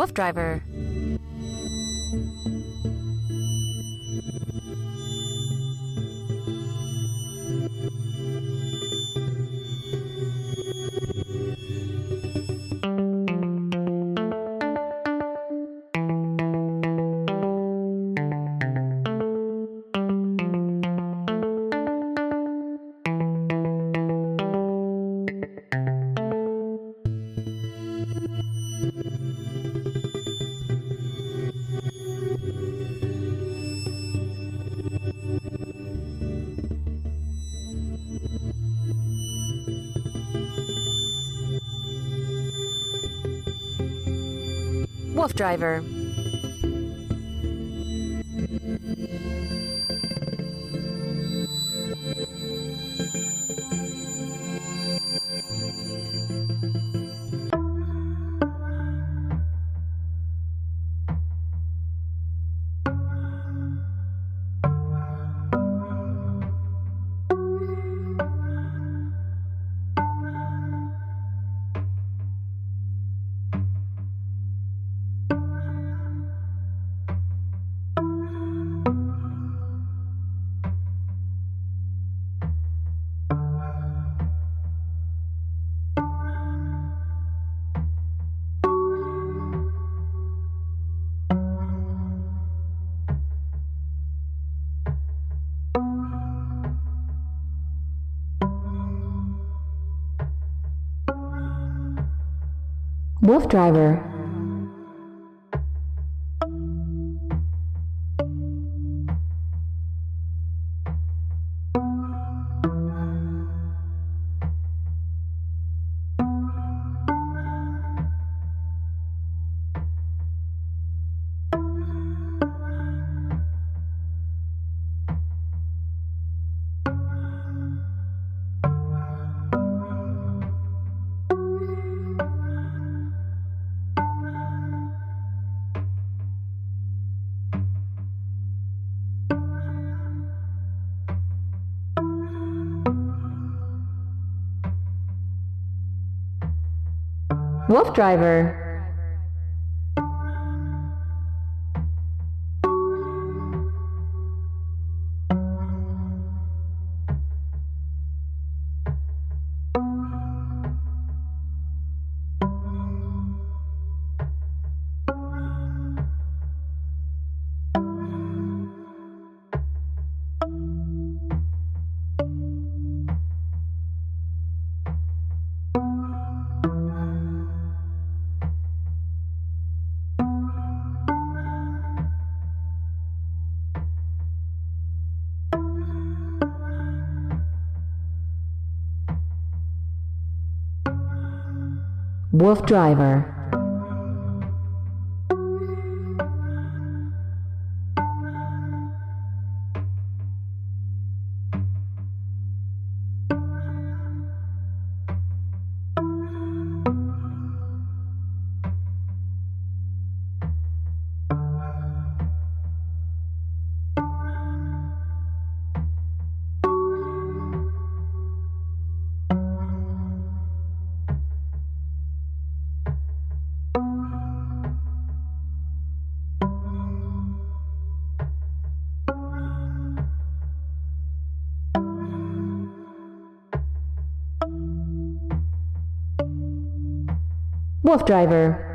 WooFDriver. WooFDriver. WooFDriver. WooFDriver. WooFDriver. WooFDriver.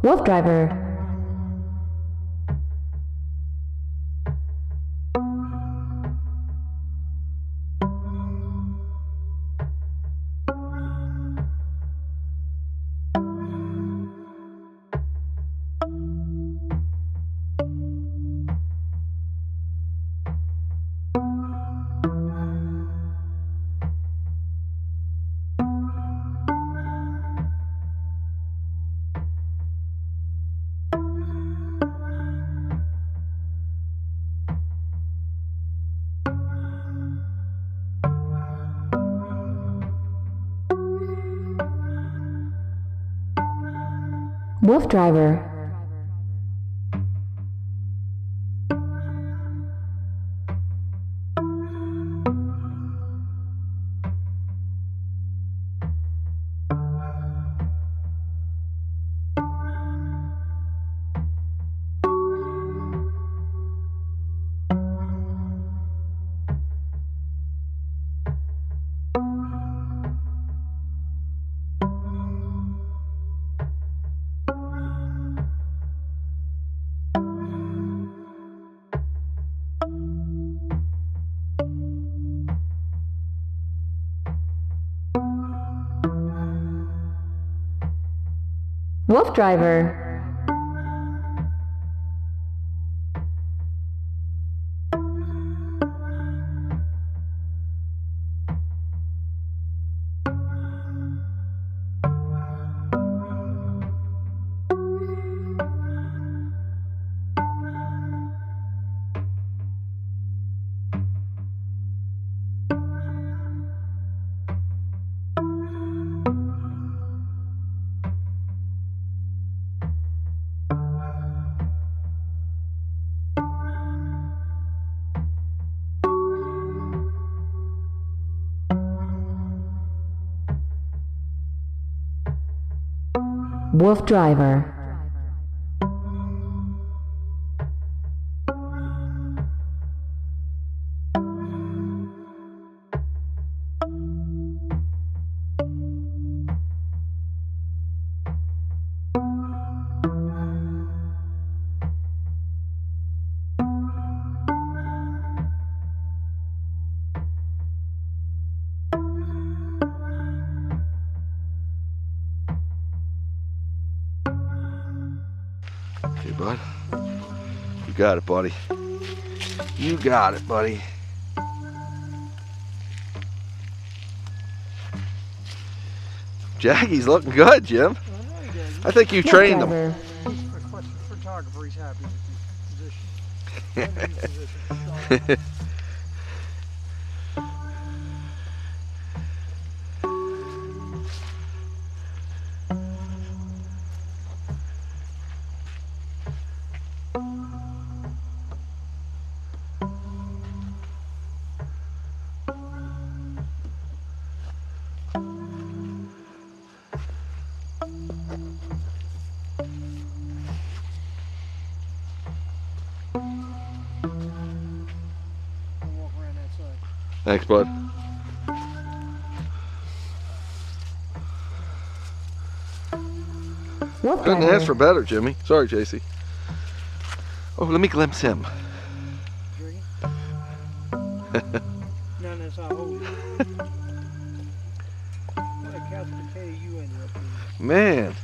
WooFDriver. WooFDriver. WooFDriver. WooFDriver. Okay, bud. You got it, buddy. You got it, buddy. Jackie's looking good, Jim. I know he does. I think you trained him. WooFDriver. He's a photographer. He's happy with his position. His position. Thanks, bud. Couldn't ask for WooFDriver. better, Jimmy. Sorry, JC. Oh, let me glimpse him. Drinking? No, that's not holy. What a couch potato you ended up being. Man.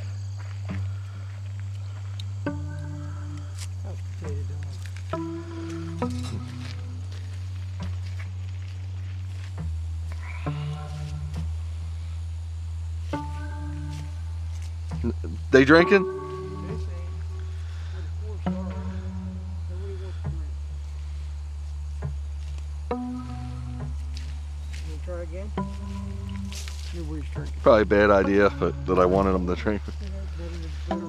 Couch potato dog. They drinking? This ain't with a 4-star. Nobody wants to drink. You try again? Nobody's drinking. Probably a bad idea, but that I wanted them to drink. Better.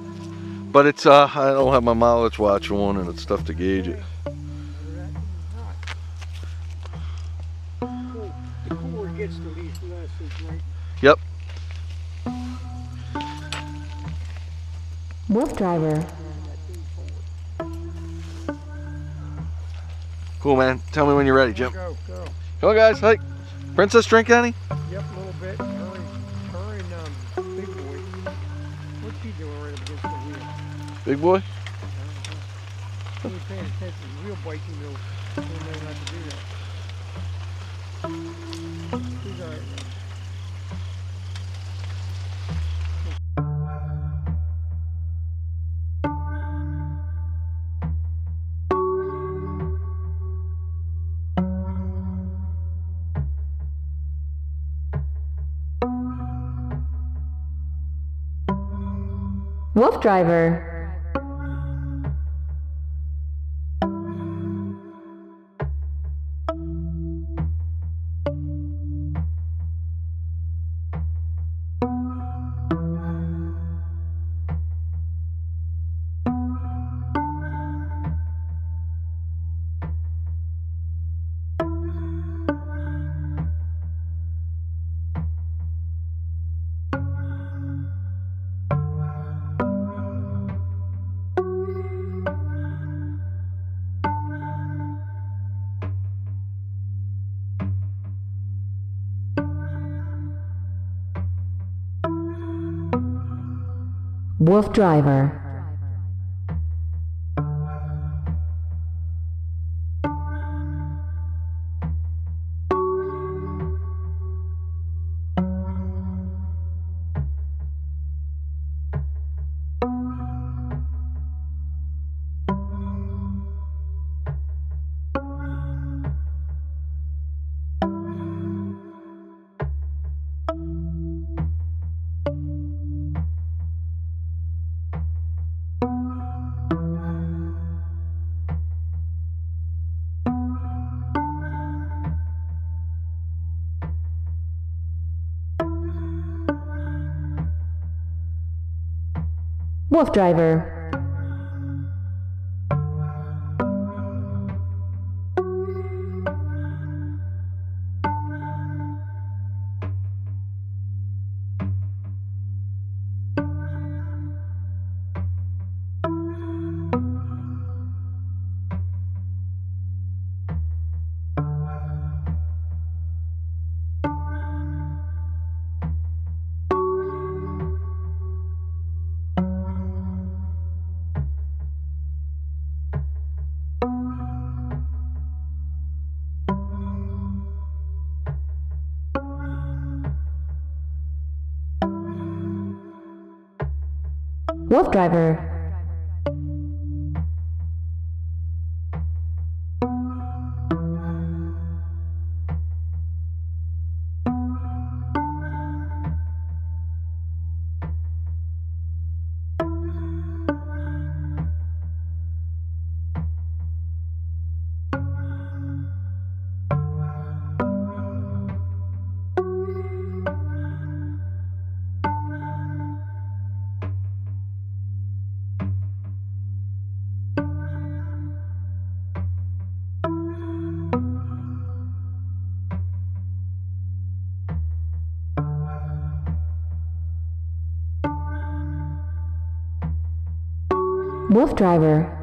But it's I don't have my mileage watch on, and it's tough to gauge it. The cooler it gets, the least less is right. Yep. WooFDriver. Cool, man. Tell me when you're ready, Jim. Go. Come on, guys. Hey, Princess, drink any? Yep, a little bit. Hurry, big boy. What's he doing right up against the wheel? Big boy. He ain't paying attention. The wheel bites him, he'll know not to do that. He's alright now. WooFDriver. WooFDriver. WooFDriver. WooFDriver. WooFDriver.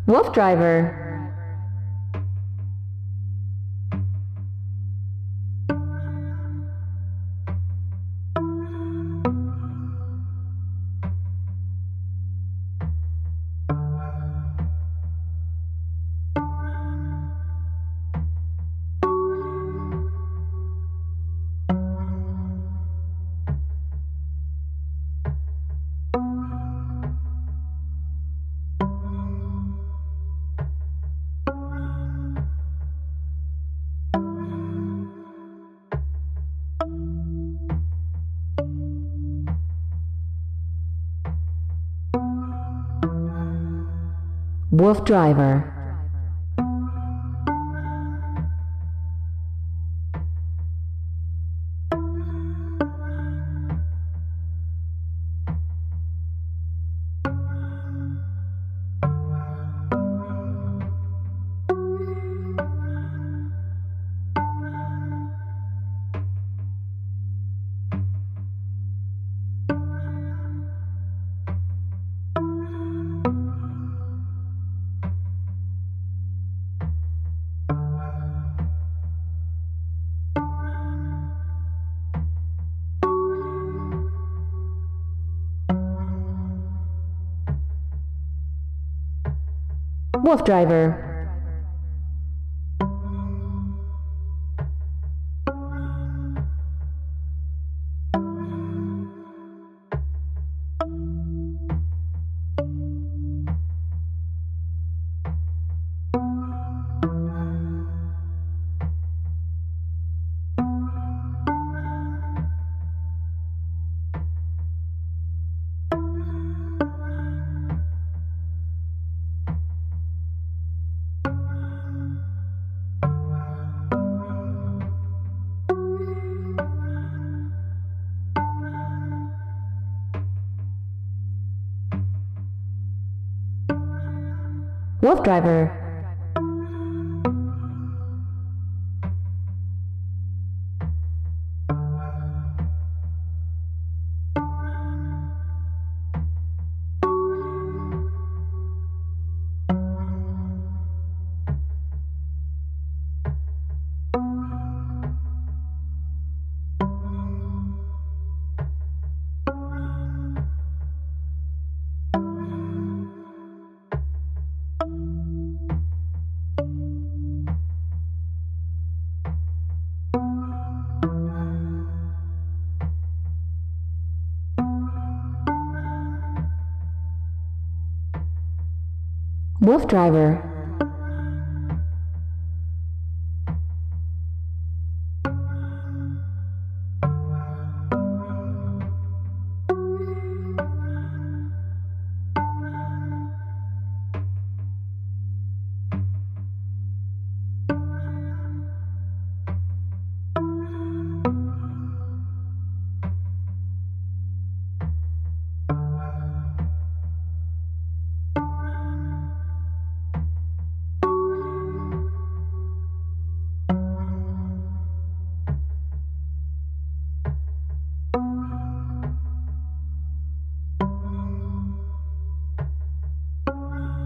WooFDriver. WooFDriver. WooFDriver. WooFDriver. WooFDriver.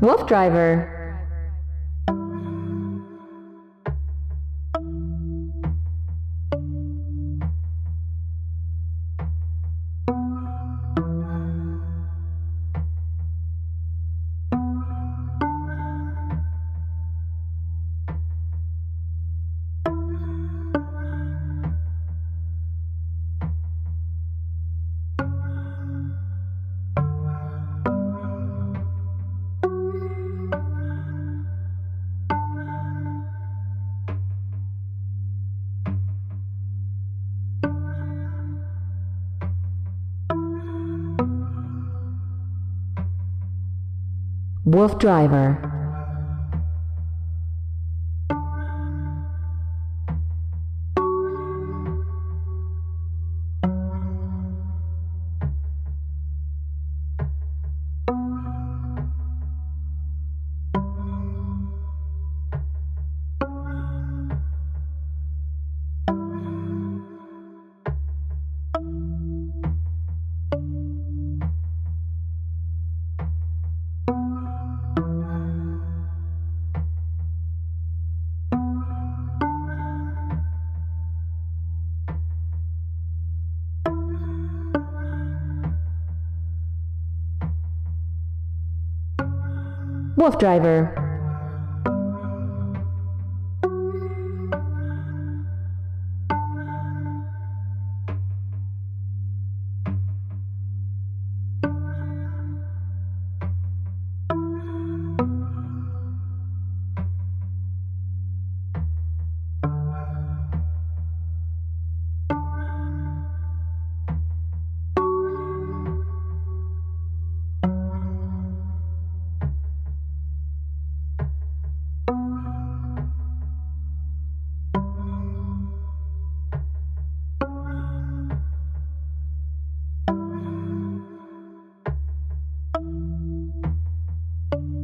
WooFDriver. WooFDriver. WooFDriver.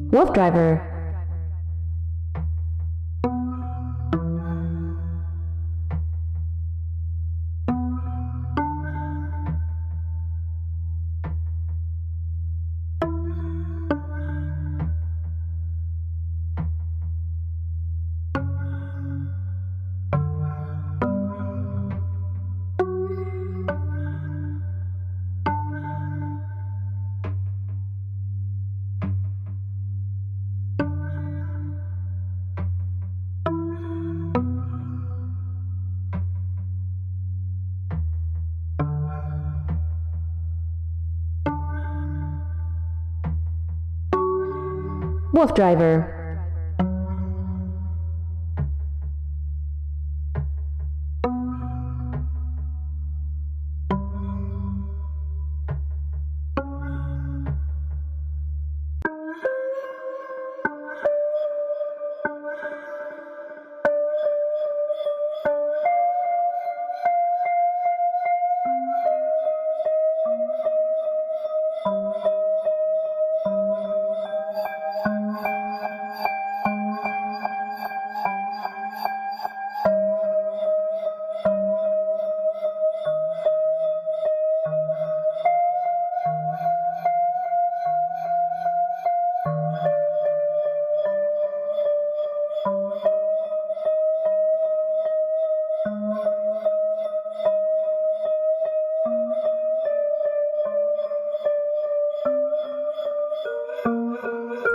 WooFDriver. WooFDriver.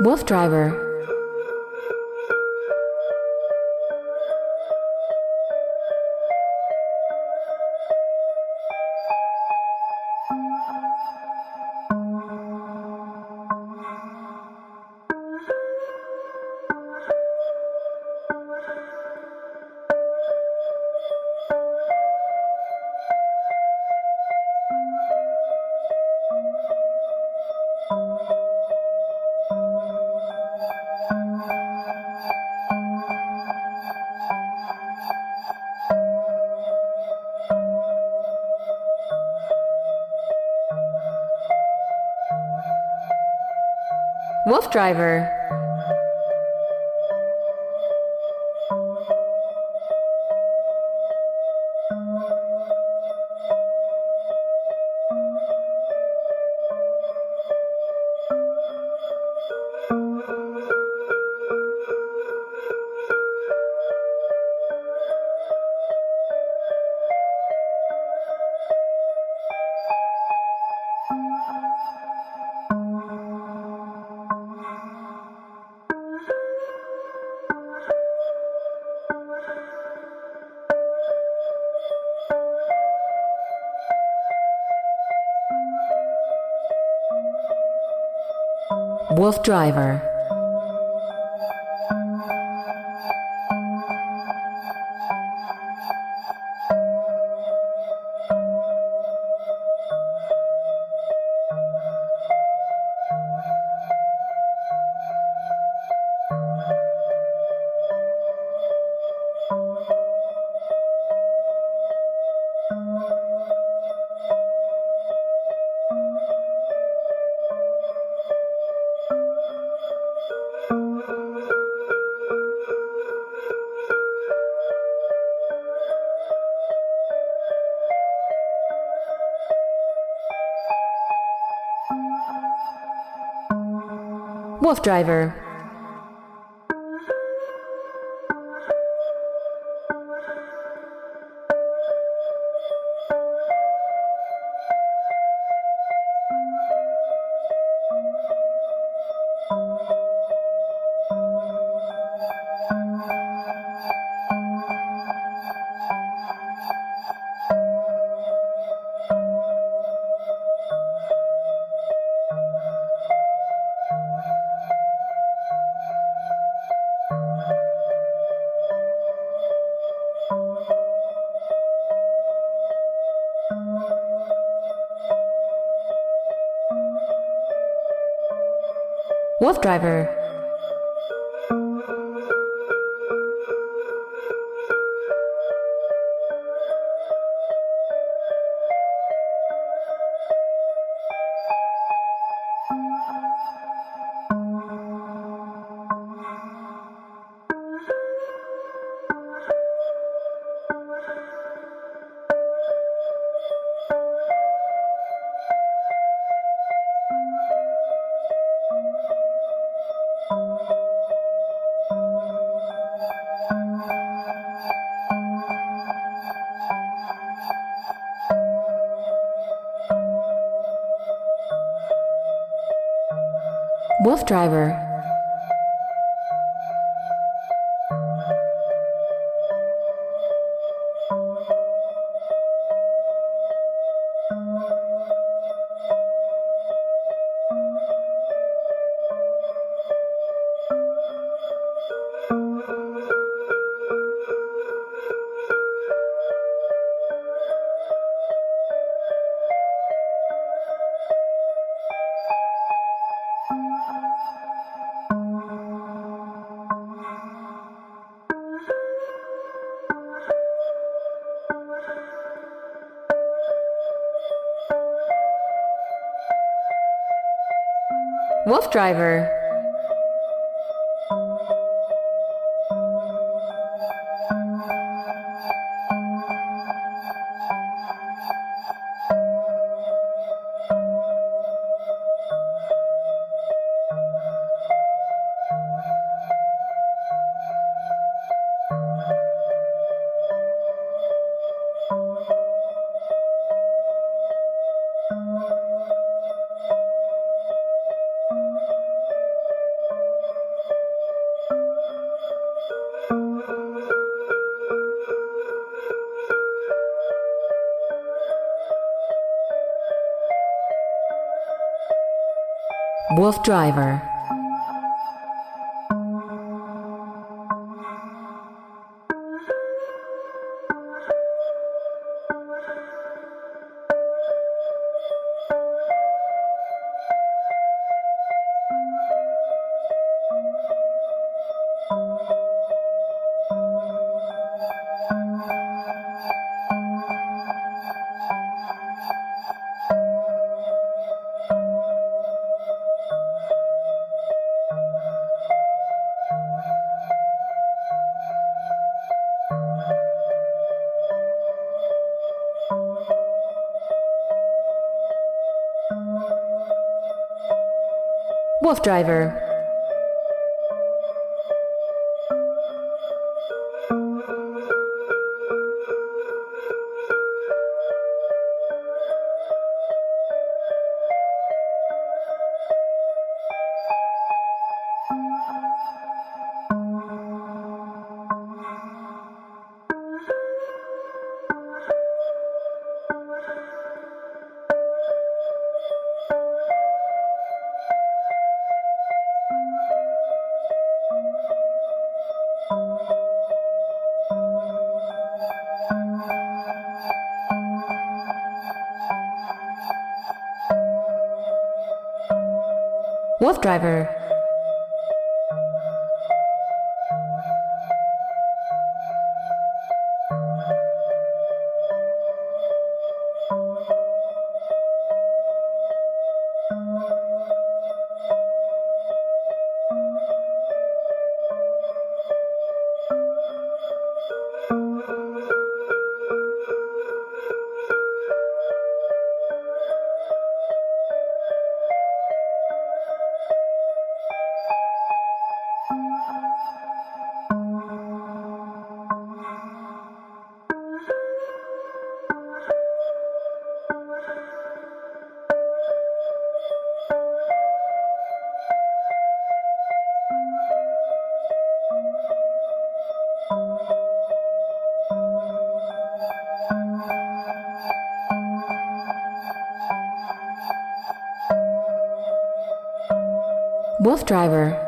WooFDriver. WooFDriver. WooFDriver. WooFDriver. WooFDriver. WooFDriver. WooFDriver. WooFDriver. WooFDriver. WooFDriver. WooFDriver.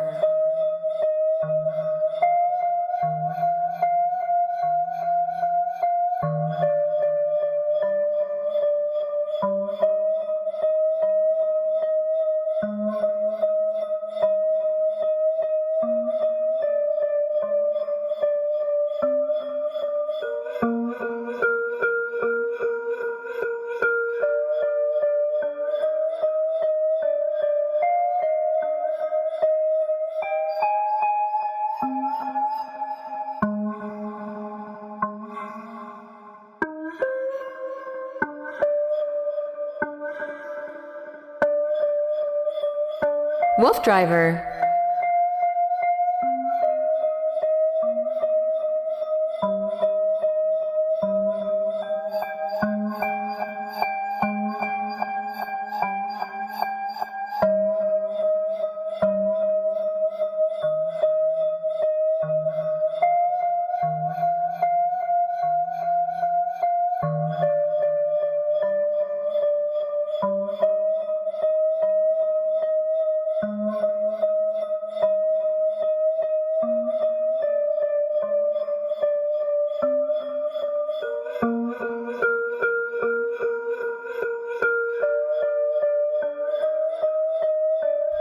WooFDriver.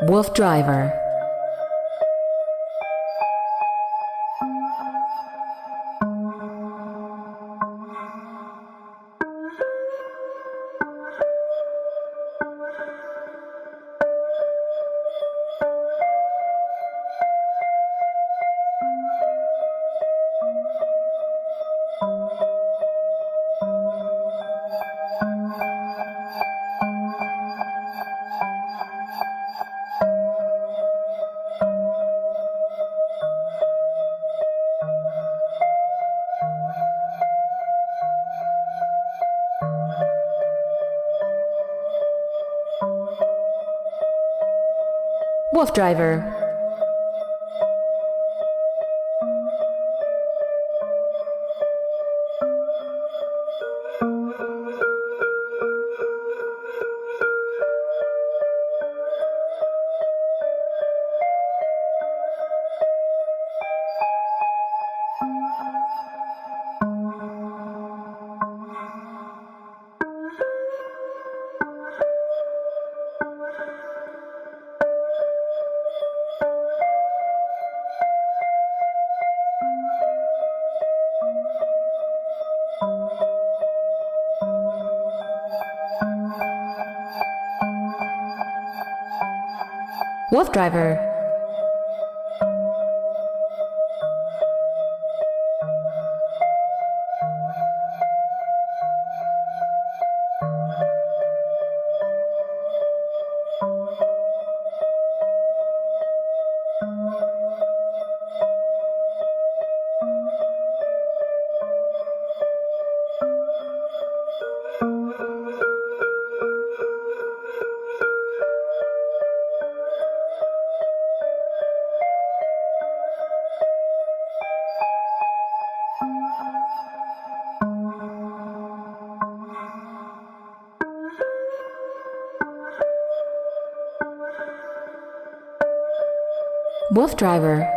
WooFDriver. WooFDriver. WooFDriver. WooFDriver.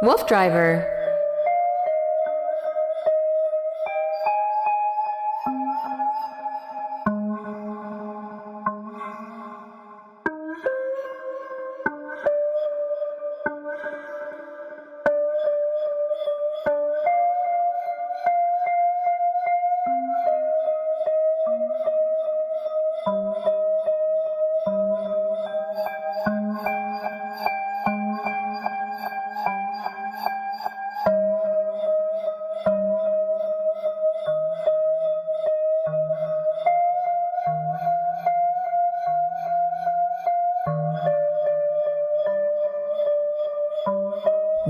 WooFDriver.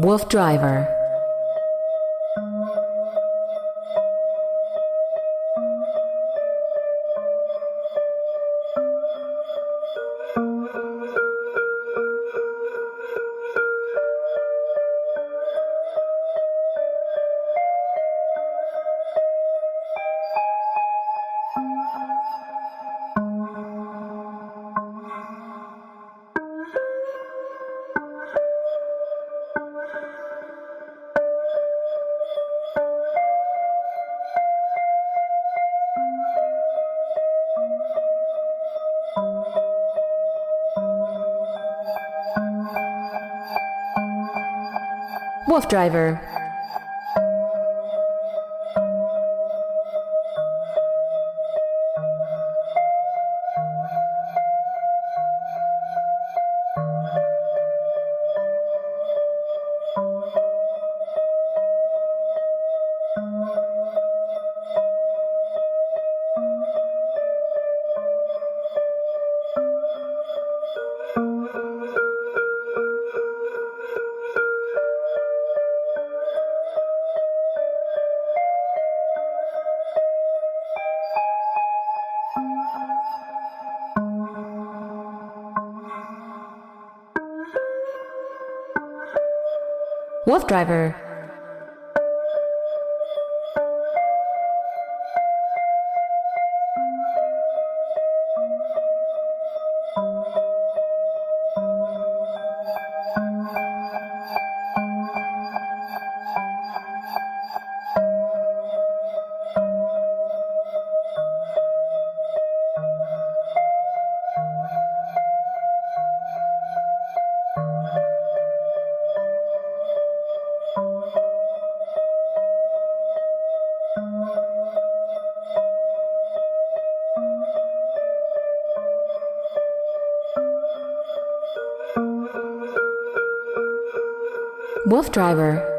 WooFDriver. WooFDriver. WooFDriver. WooFDriver.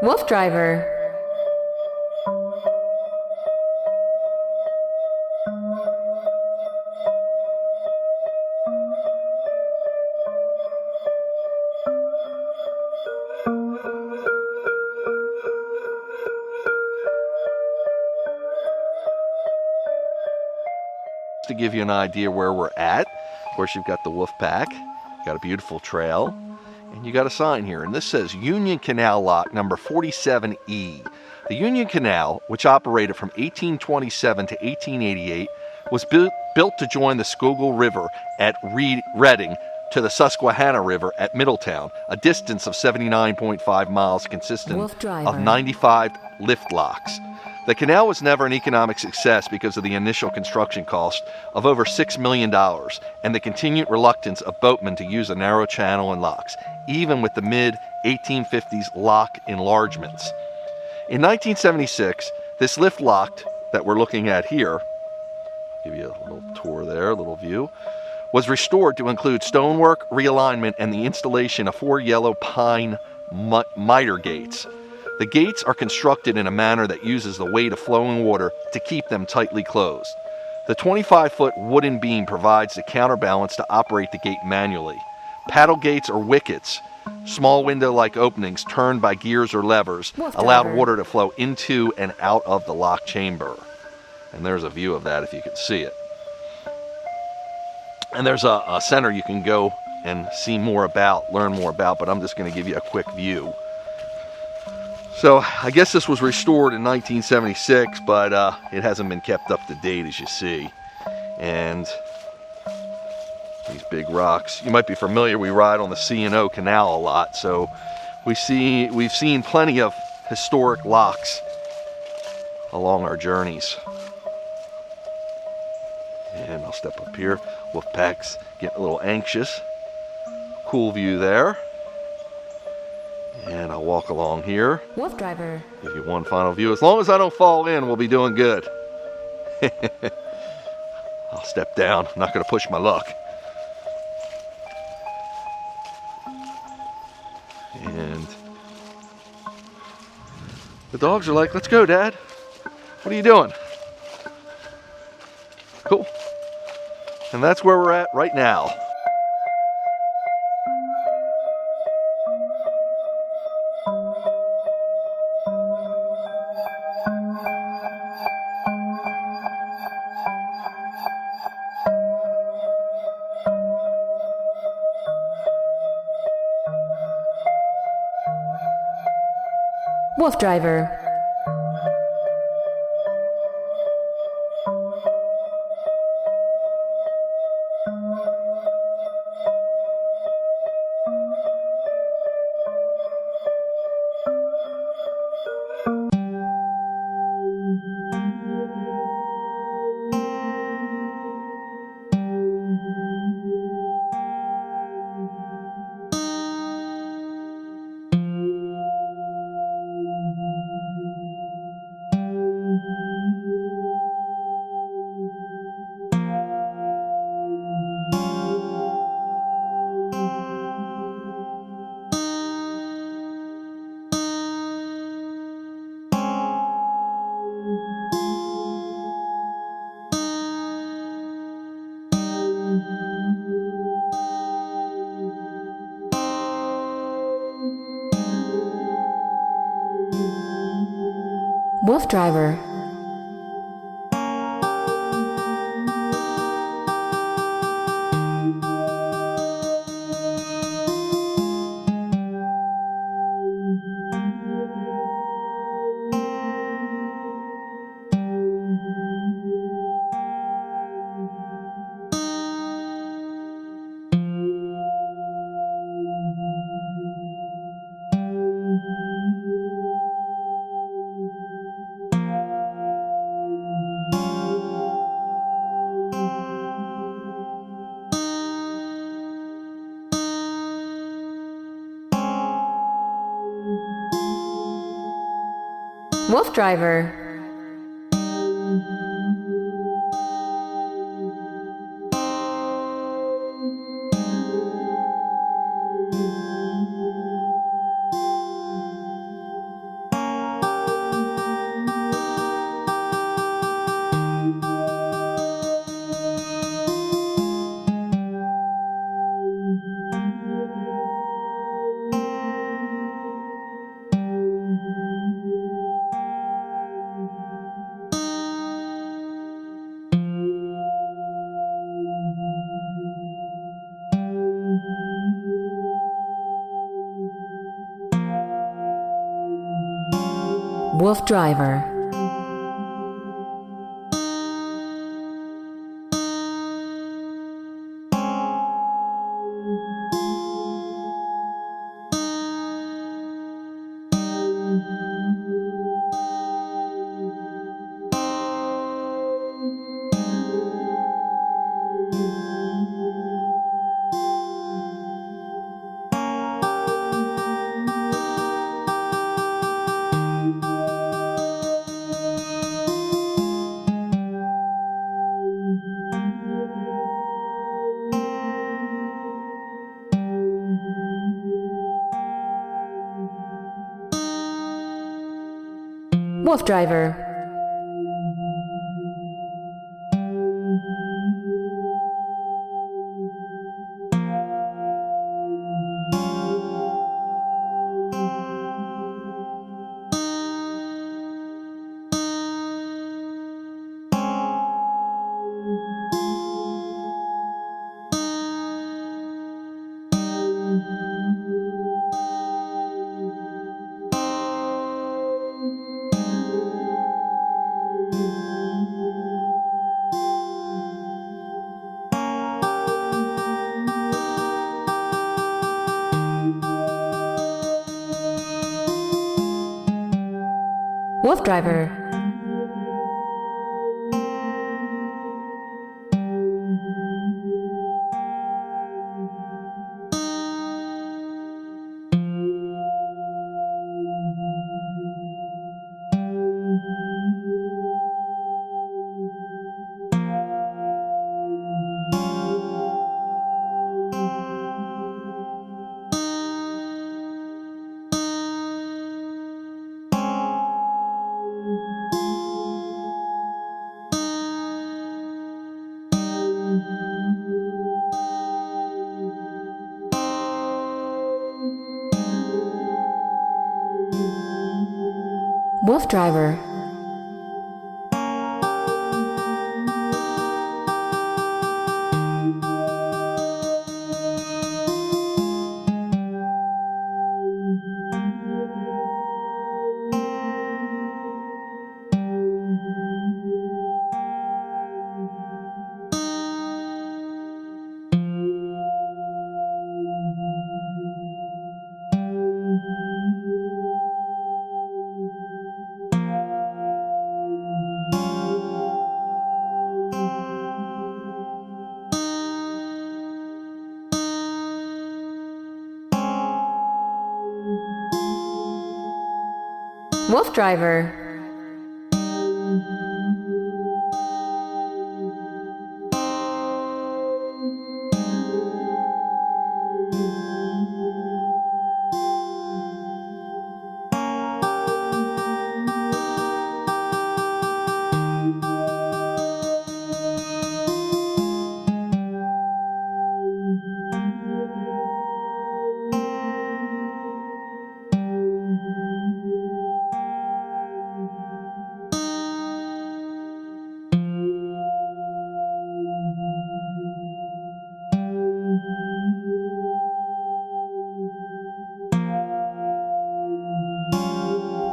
WooFDriver. To give you an idea where we're at, of course you've got the wolf pack, got a beautiful trail, and you got a sign here, and this says Union Canal Lock number 47E. The Union Canal, which operated from 1827 to 1888, was built to join the Schuylkill River at Reading to the Susquehanna River at Middletown, a distance of 79.5 miles consisting of 95 lift locks. The canal was never an economic success because of the initial construction cost of over $6 million and the continued reluctance of boatmen to use a narrow channel and locks, even with the mid-1850s lock enlargements. In 1976, this lift lock that we're looking at here, give you a little tour there, a little view, was restored to include stonework, realignment, and the installation of 4 yellow pine miter gates. The gates are constructed in a manner that uses the weight of flowing water to keep them tightly closed. The 25-foot wooden beam provides the counterbalance to operate the gate manually. Paddle gates or wickets, small window-like openings turned by gears or levers, allowed water to flow into and out of the lock chamber. And there's a view of that if you can see it. And there's a center you can go and see more about, learn more about, but I'm just going to give you a quick view. So I guess this was restored in 1976, but it hasn't been kept up to date, as you see. And these big rocks, you might be familiar, we ride on the C&O Canal a lot, so we've seen plenty of historic locks along our journeys. And I'll step up here. Wolfpack's getting a little anxious. Cool view there. And I'll walk along here. WooFDriver. Give you one final view. As long as I don't fall in, we'll be doing good. I'll step down. I'm not going to push my luck. And the dogs are like, let's go, Dad. What are you doing? Cool. And that's where we're at right now. WooFDriver. WooFDriver. WooFDriver. WooFDriver. WooFDriver. WooFDriver. WooFDriver. WooFDriver.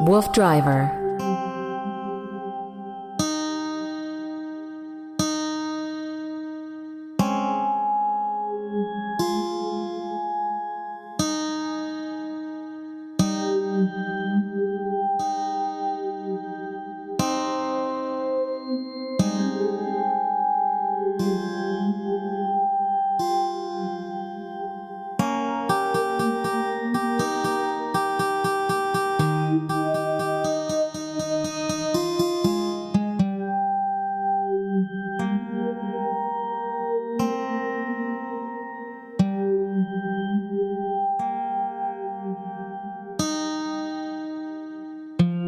WooFDriver.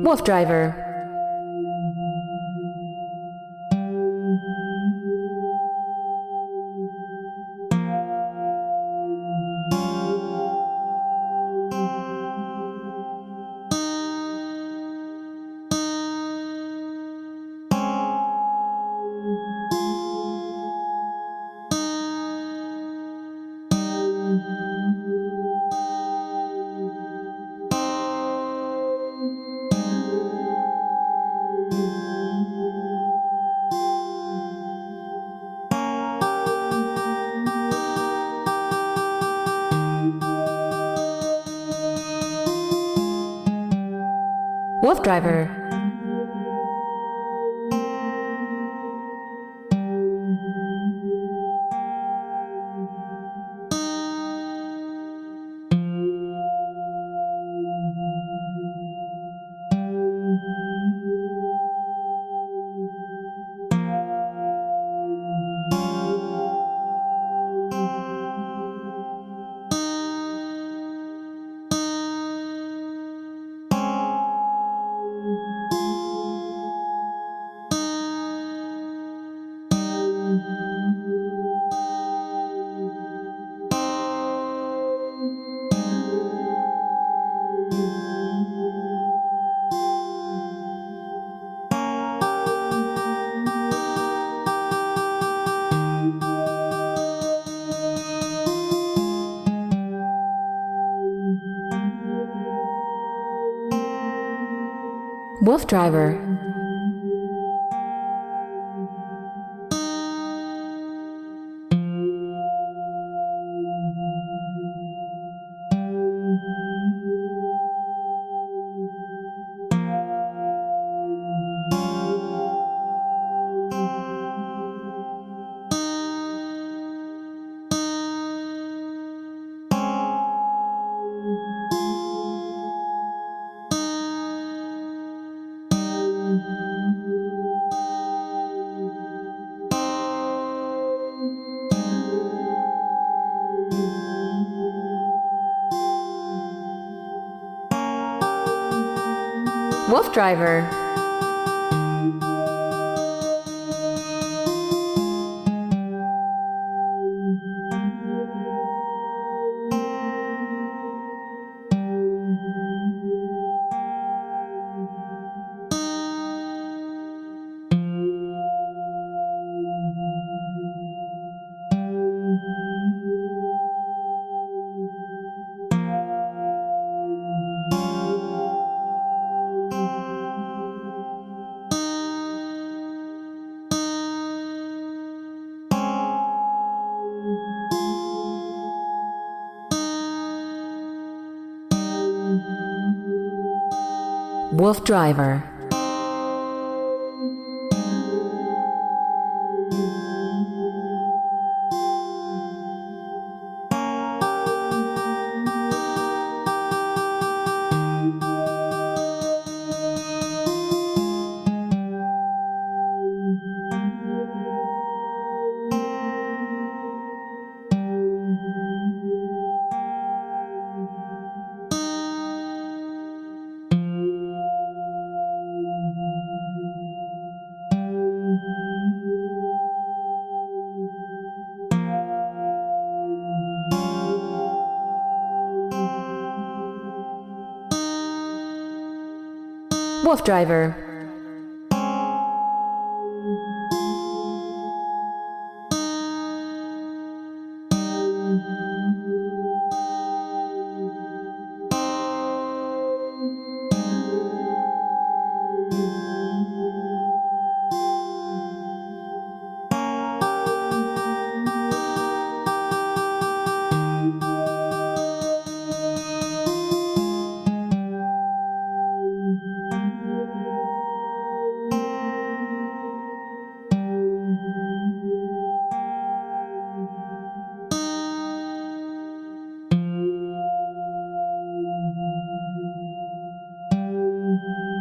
WooFDriver. WooFDriver. WooFDriver. WooFDriver. WooFDriver.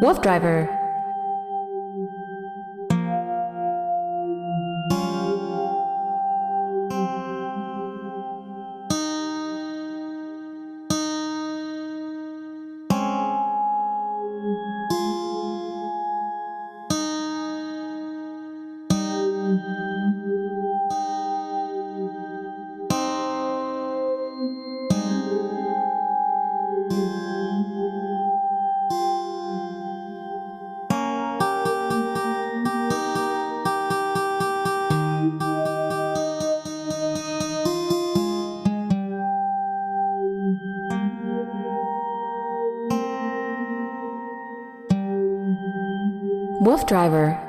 WooFDriver. WooFDriver. WooFDriver.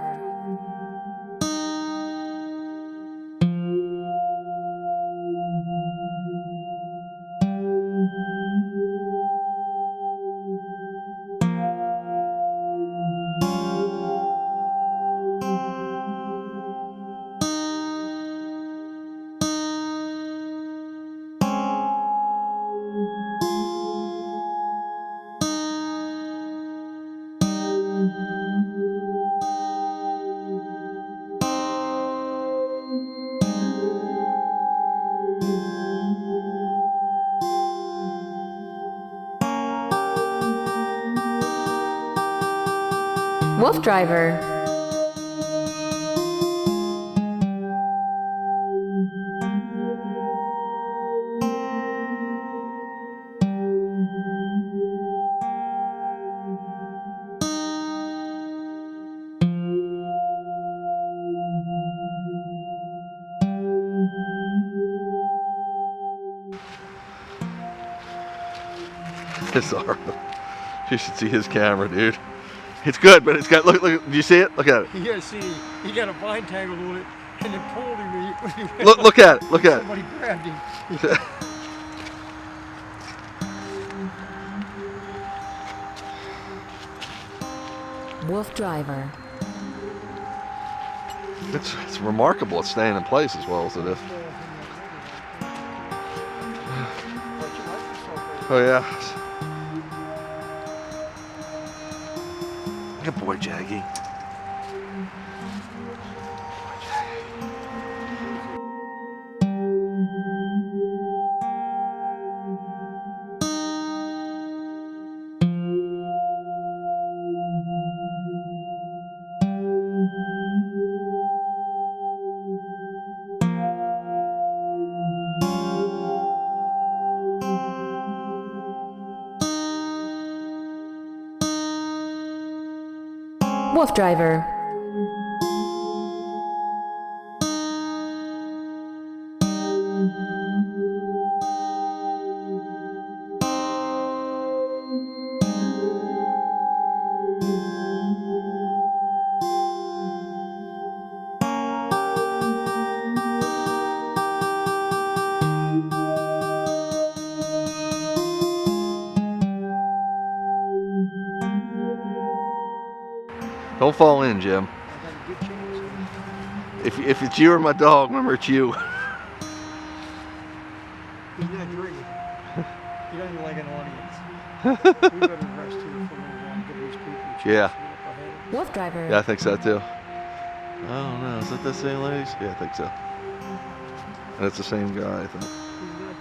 WooFDriver. This is horrible. You should see his camera, dude. It's good, but it's got, look, do you see it? Look at it. You gotta see, he got a vine tangle on it and it pulled him. When he went Look at it, look at it. Somebody grabbed him. WooFDriver. It's remarkable it's staying in place as well as it is. Oh yeah. Good boy, Jaggy. WooFDriver. Don't fall in, Jim. I got a good chance. If it's you or my dog, remember it's you. He's not drinking. He doesn't like an audience. We better rest here for a little while. Give these people a chance Yeah. to look ahead. WooFDriver. Yeah, I think so too. I don't know. Is that the same ladies? Yeah, I think so. And it's the same guy, I think. He's not,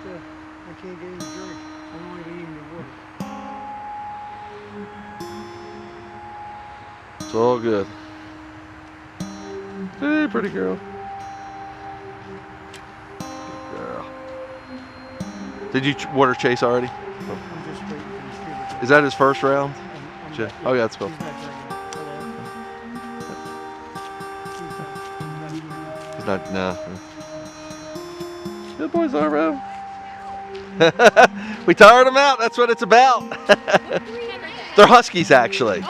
I can't get him to drink. I'm only eating the water. It's all good. Hey, pretty girl. Good girl. Did you water chase already? I'm just waiting for these people to Is that his first round? I'm Sure. not- Oh, yeah, that's cool. He's not drinking. Hello. He's not, no. Good boys, Arvo. We tired them out. That's what it's about. They're Huskies, actually.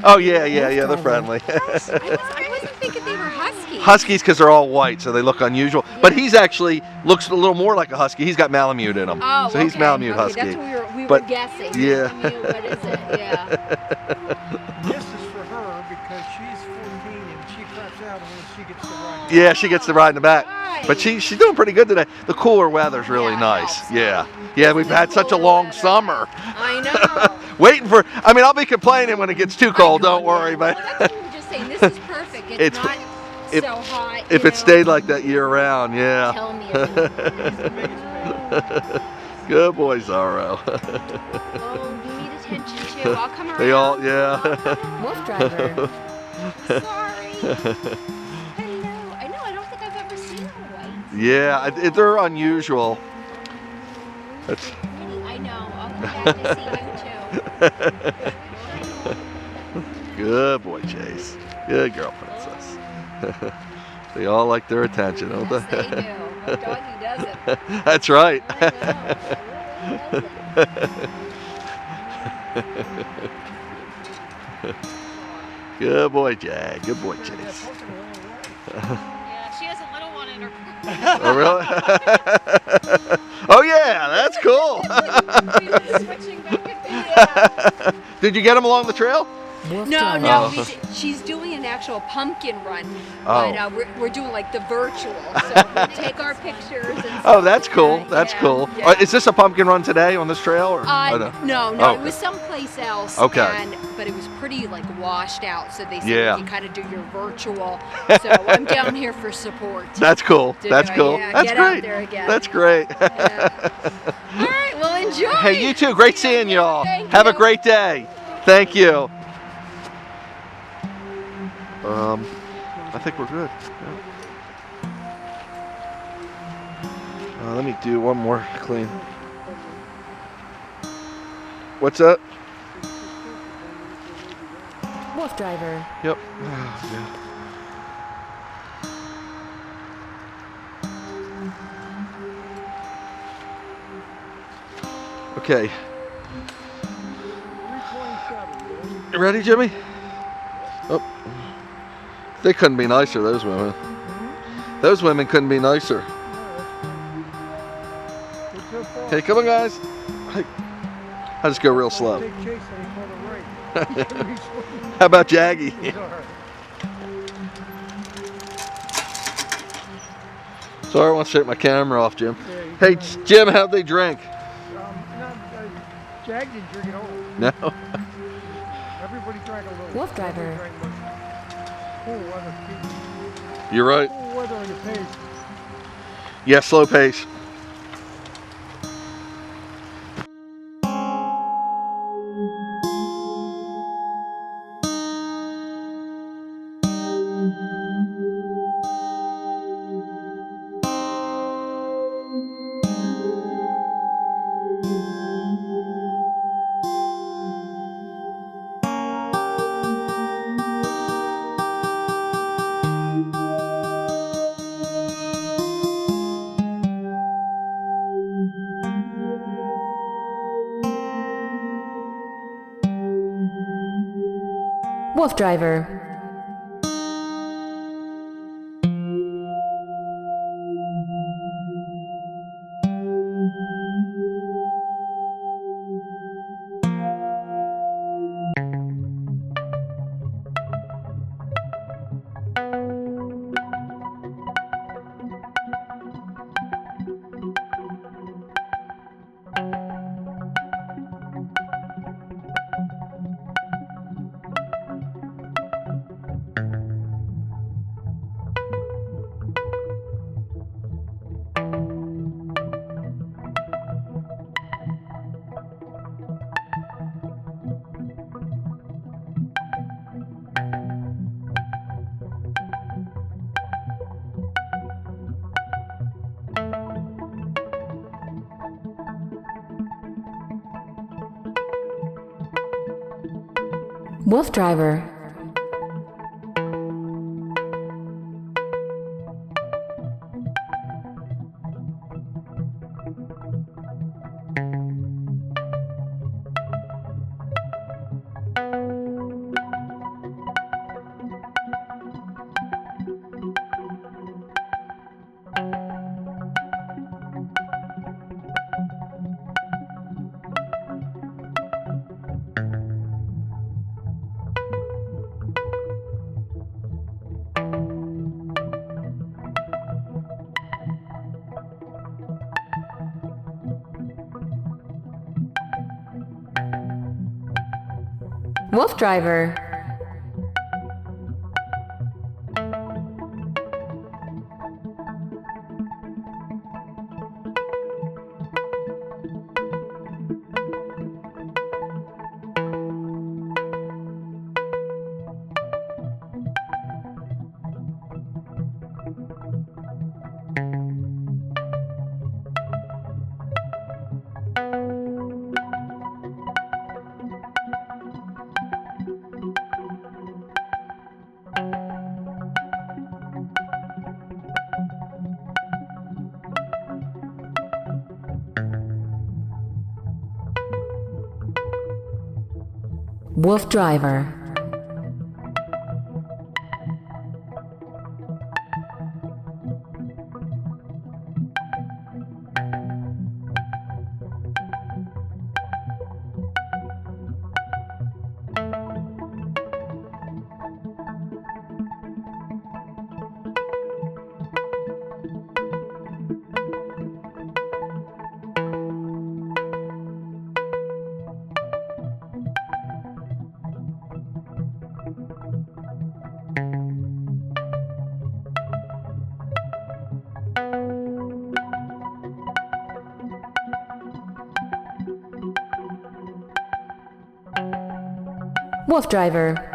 Oh, yeah, they're friendly. I wasn't thinking they were huskies. Huskies because they're all white, so they look unusual. But he's actually looks a little more like a husky. He's got Malamute in him. Oh, so he's okay. Malamute Okay, Husky. That's what we were But- guessing. yeah. Malamute, what is it? Yeah. This is for her because she's 14 and she craps out when she gets the ride. Yeah, she gets to ride in the back. Right. But she's doing pretty good today. The cooler weather's really Yeah, it nice. helps. Yeah. Yeah, we've had such a Cooler long weather. summer. I know. Waiting for, I mean, I'll be complaining when it gets too cold, don't worry. But Well, that's what we were just saying. This is perfect. It's, It's- not if- so hot. if you it know. stayed like that year round, yeah. Tell me about it. He's the biggest man. Good boy, Zorro. Oh, you need attention too. I'll come around. They all, yeah. WooFDriver. Sorry. Hello. I know. I don't think I've ever seen a white. Yeah, they're unusual. That's, I know. I'll come back to see you too. good boy, Chase. Good girl, princess. They all like their attention, don't Yes, they? they do. What doggy doesn't? That's right. I know. Good boy, Jag. Good boy, Chase. Yeah, she has a little one in her. Oh, really? Oh, yeah, that's cool. We were switching back and forth. Did you get him along the trail? No, WooFDriver. no, Oh. she's doing an actual pumpkin run, Oh. but we're doing like the virtual, so we take our pictures and stuff. Oh, that's cool. like that. That's Yeah, cool. yeah. Is this a pumpkin run today on this trail? Or? No, Oh, it was someplace else. Okay. But it was pretty like washed out, so they said Yeah. you kind of do your virtual. So I'm down here for support. That's cool. To That's go, cool. yeah, That's get out great. there again. That's great. Yeah. All right, well enjoy. Hey, you too. Great seeing y'all. Thank Have a you. great day. Thank you. I think we're good. Yeah. Let me do one more clean. What's that? WooFDriver. Yep. Yeah. Okay. 327. You ready, Jimmy? Oh. They couldn't be nicer, those women. Those women couldn't be nicer. Okay, come on, guys. Hey. I'll just go real slow. Take chase and he called it right. How about Jaggy? He's all right. Sorry, I want to shake my camera off, Jim. Yeah, he's Hey, fine. Jim, how'd they drink? Jag didn't drink at all. No. Everybody drank a little. WooFDriver. Nobody drank much. Cool weather. You're right. Cool weather on your pace. Yeah, slow pace. WooFDriver. WooFDriver. WooFDriver. WooFDriver. WooFDriver.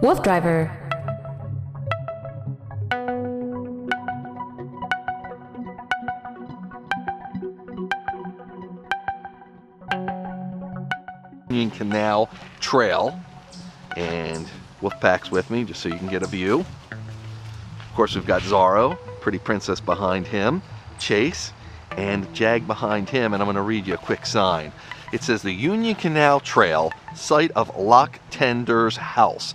WooFDriver. Union Canal Trail, and Wolfpack's with me just so you can get a view. Of course, we've got Zorro, pretty princess behind him, Chase, and Jag behind him, and I'm going to read you a quick sign. It says the Union Canal Trail, site of Lock Tender's house.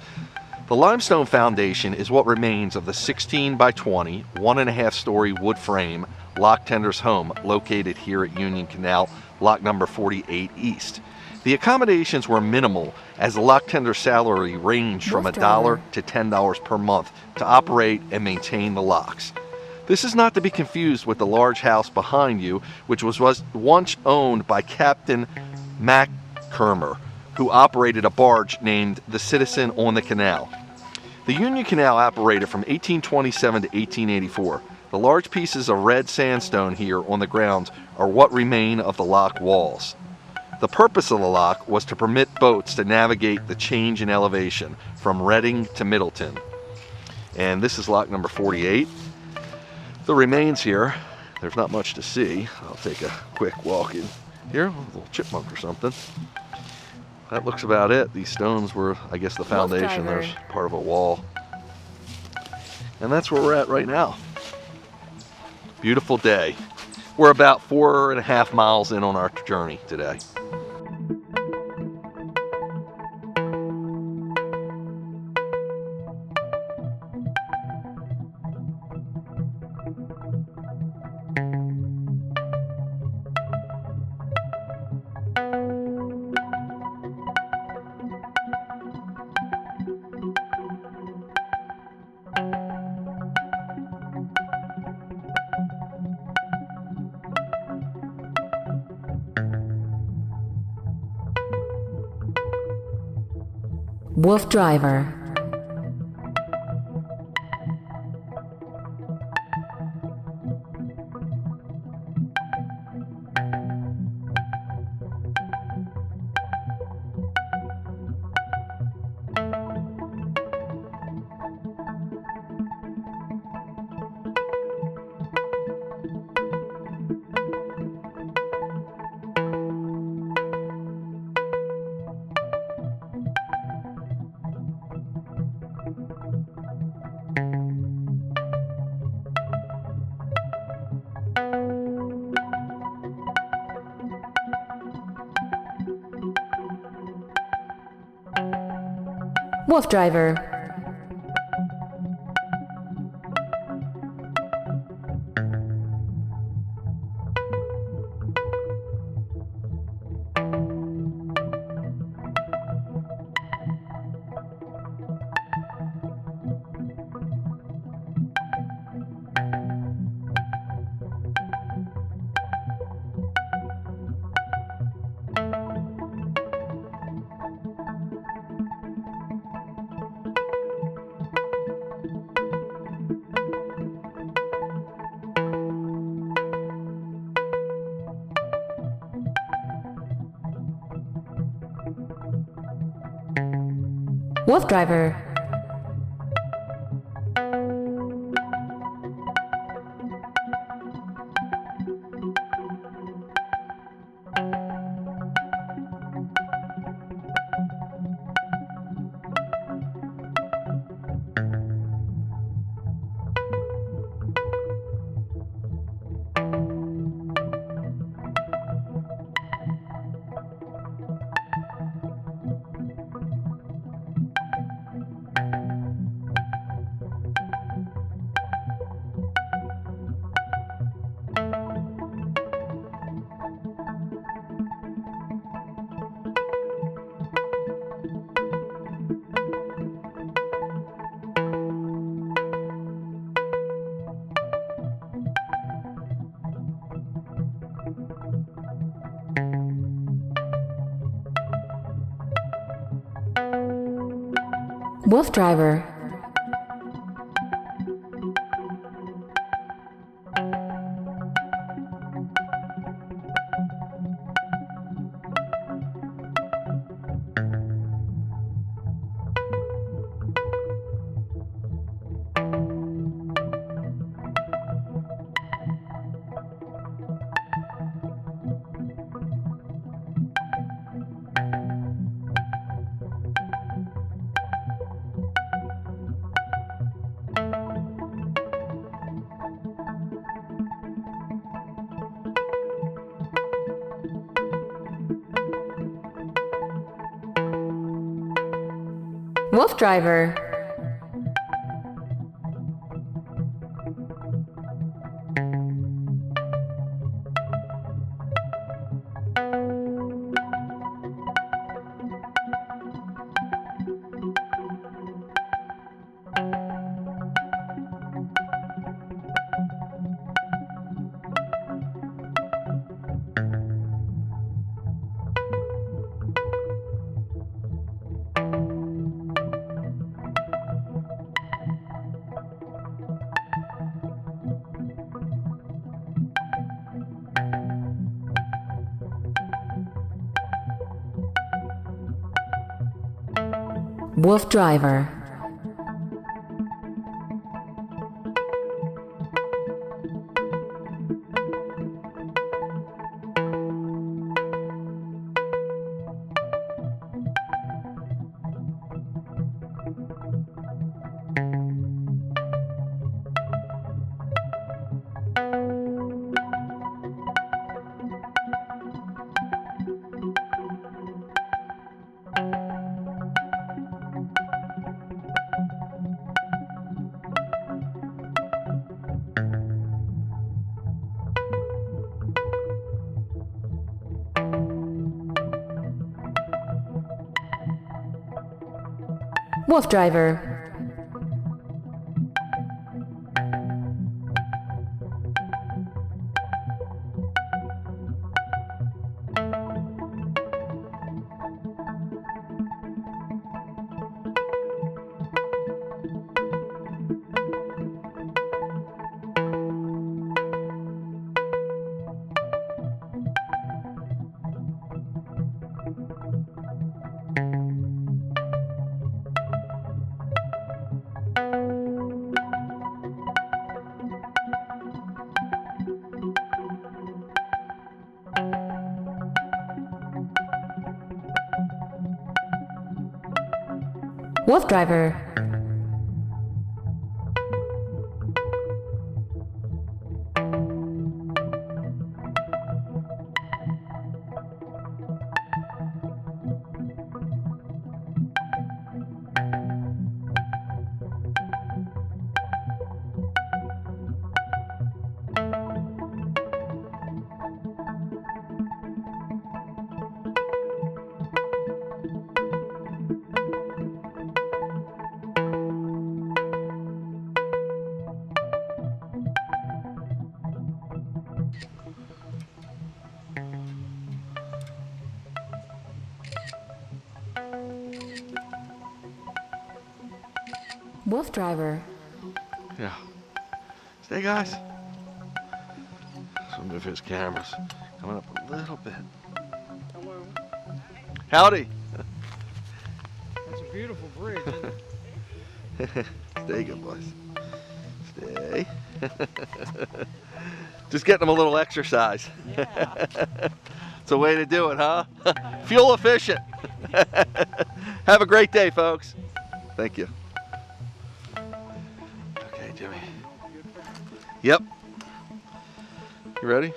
The limestone foundation is what remains of the 16 by 20, 1.5 story wood frame Lock Tender's home located here at Union Canal, lock number 48 East. The accommodations were minimal as the lock tender salary ranged from $1 to $10 per month to operate and maintain the locks. This is not to be confused with the large house behind you, which was once owned by Captain Mac Kermer, who operated a barge named the Citizen on the canal. The Union Canal operated from 1827 to 1884. The large pieces of red sandstone here on the grounds are what remain of the lock walls. The purpose of the lock was to permit boats to navigate the change in elevation from Reading to Middleton. And this is lock number 48. The remains here, there's not much to see. I'll take a quick walk in here, a little chipmunk or something. That looks about it. These stones were, I guess, the foundation. WooFDriver. There's part of a wall. And that's where we're at right now. Beautiful day. We're about 4.5 miles in on our journey today. WooFDriver. WooFDriver. WooFDriver. WooFDriver. WooFDriver. WooFDriver. WooFDriver. WooFDriver. WooFDriver. Yeah. Stay, guys. Some of his cameras coming up a little bit. Hello. Howdy. That's a beautiful bridge, isn't it? Stay, good boys. Stay. Just getting them a little exercise. Yeah. It's a way to do it, huh? Fuel efficient. Have a great day, folks. Thank you. Okay, Jimmy. Yep. You ready?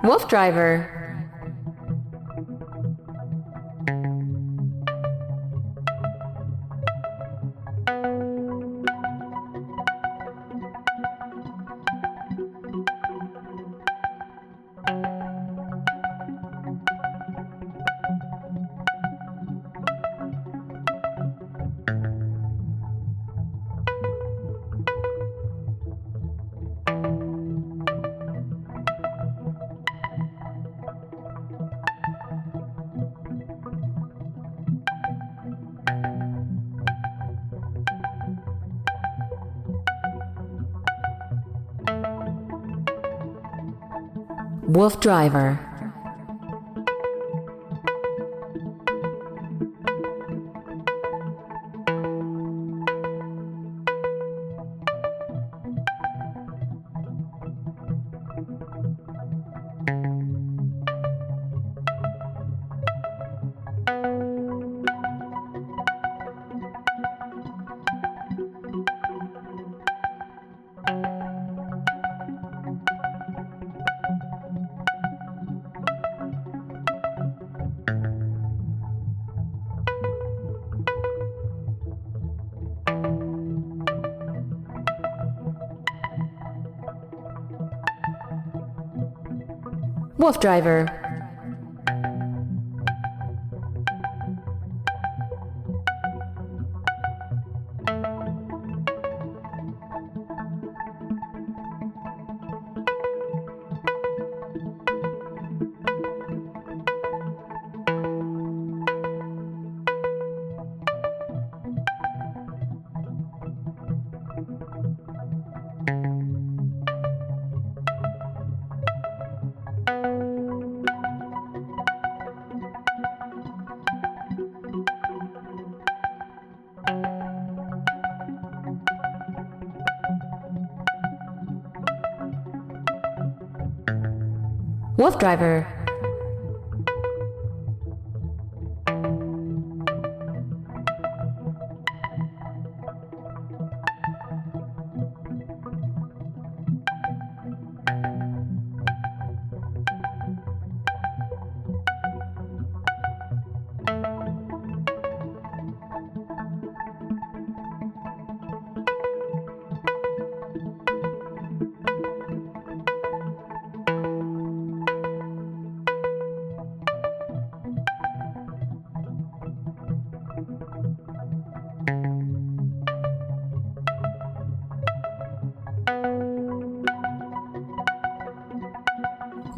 WooFDriver. WooFDriver. WooFDriver. WooFDriver.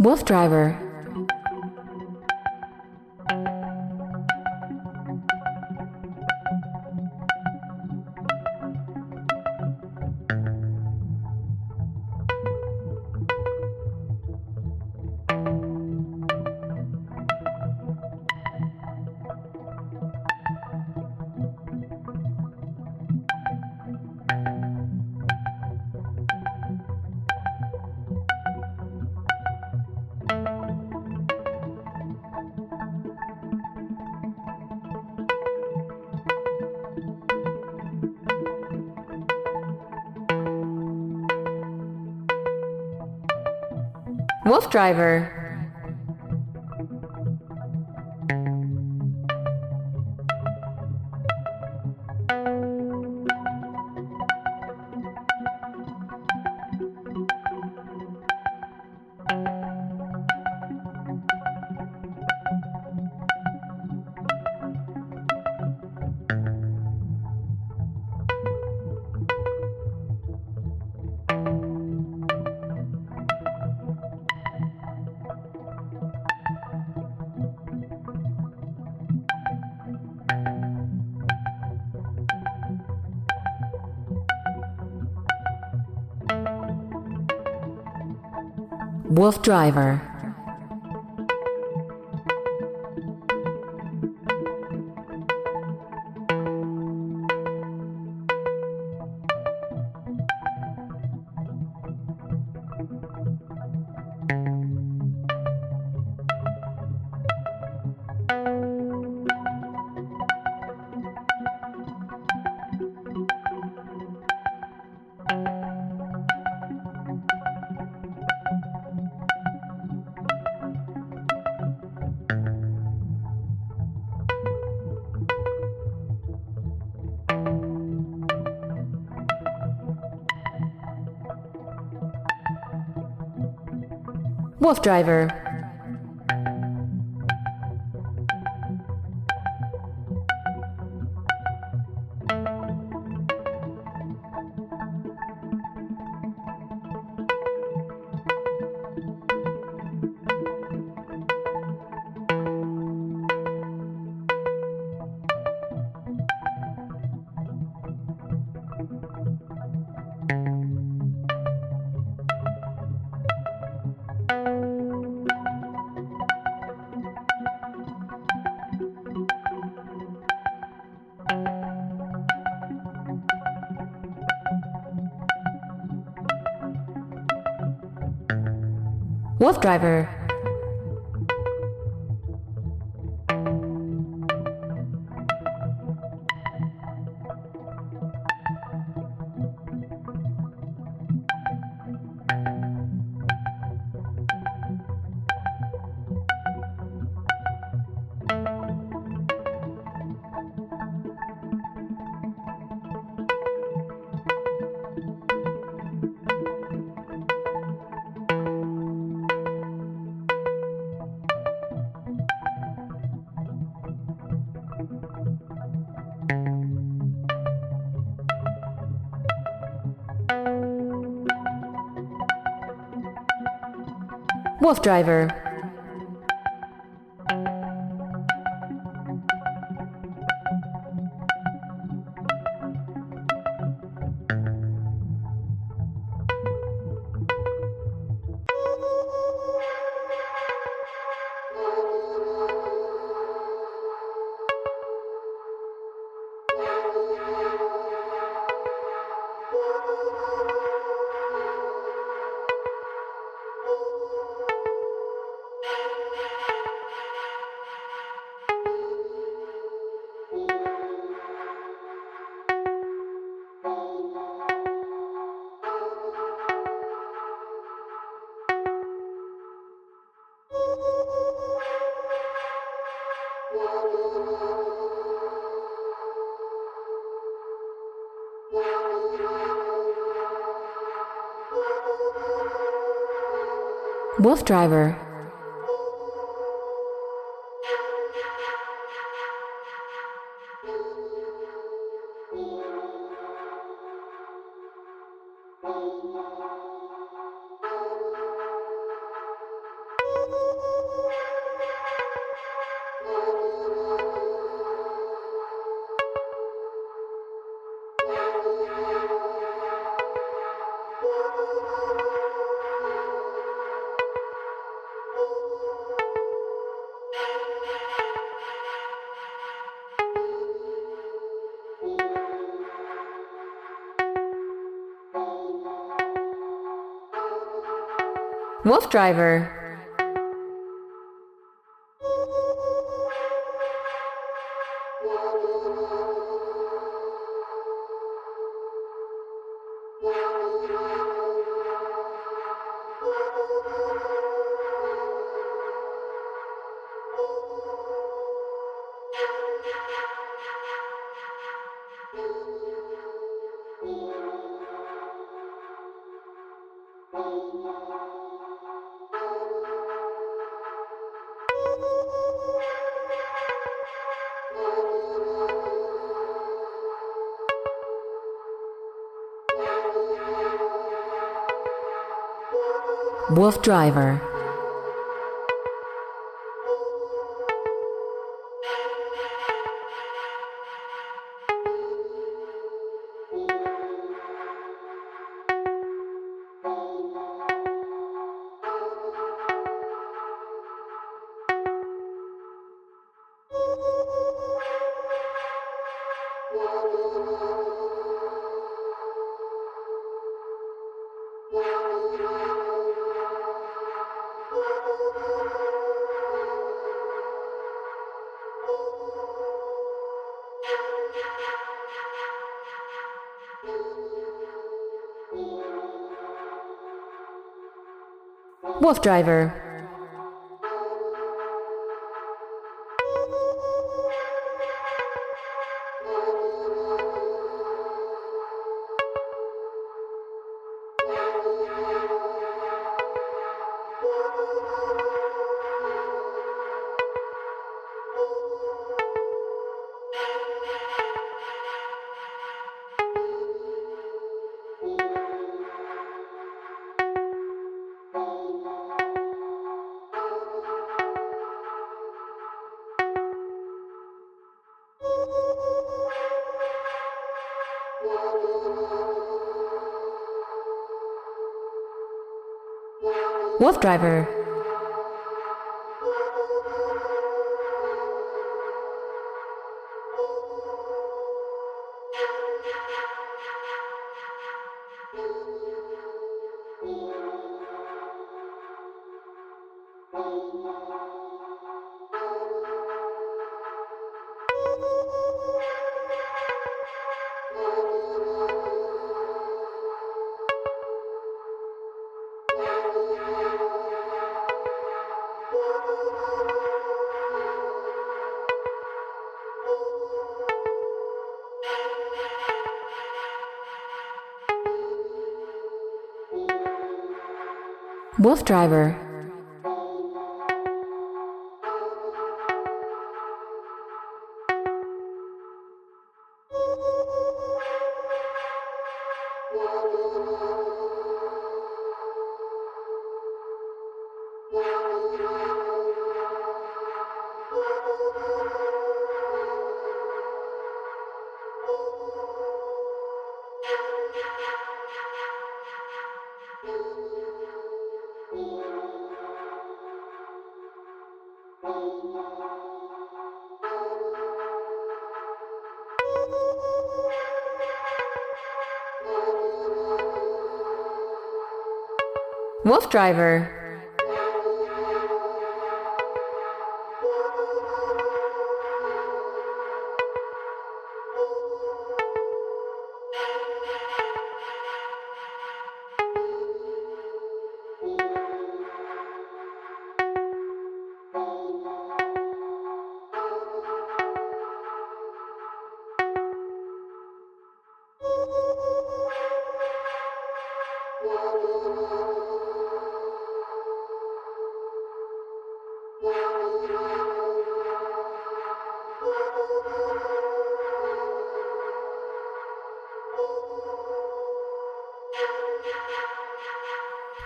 WooFDriver. WooFDriver. WooFDriver. WooFDriver. WooFDriver. WooFDriver. WooFDriver. WooFDriver. WooFDriver. WooFDriver. WooFDriver. WooFDriver. WooFDriver.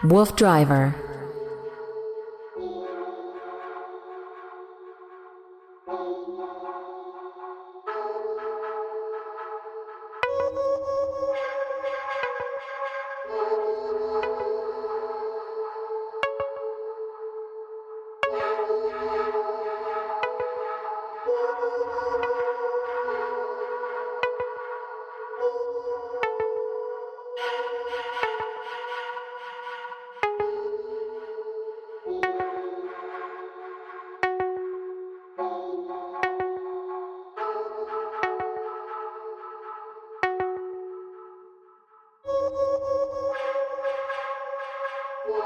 WooFDriver.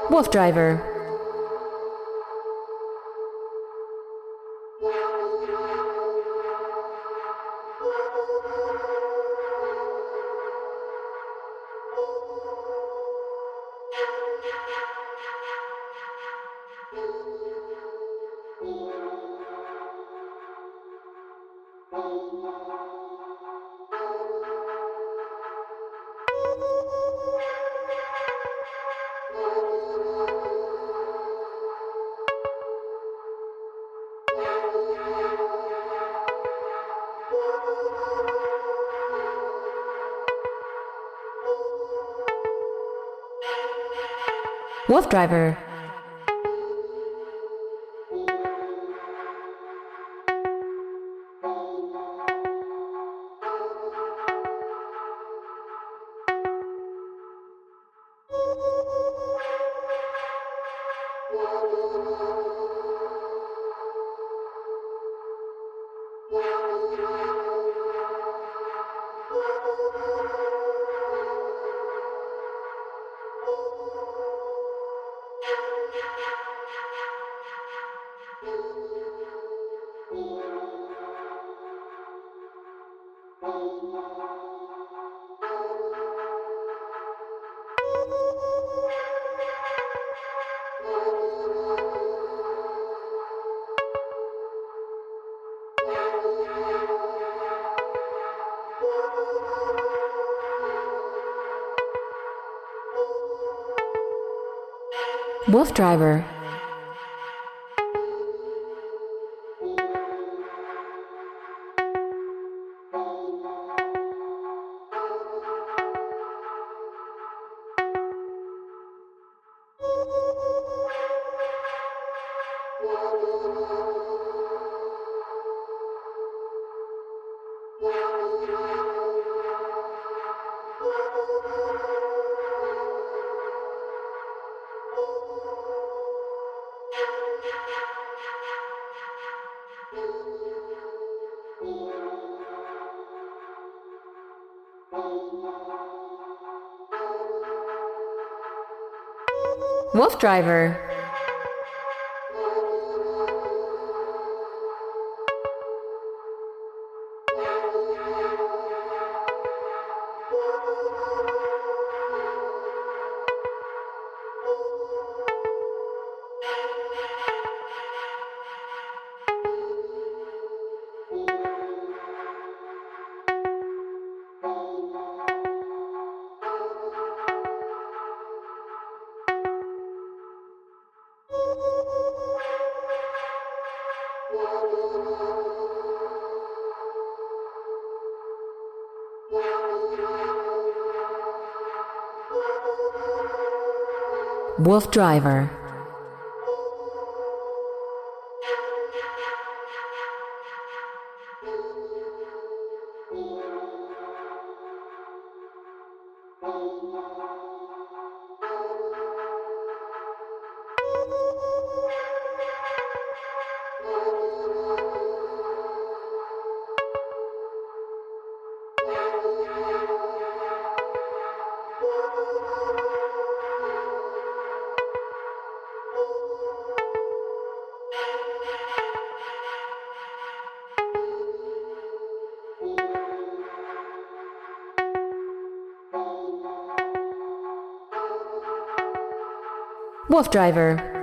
WooFDriver. WooFDriver. WooFDriver. WooFDriver. WooFDriver. WooFDriver.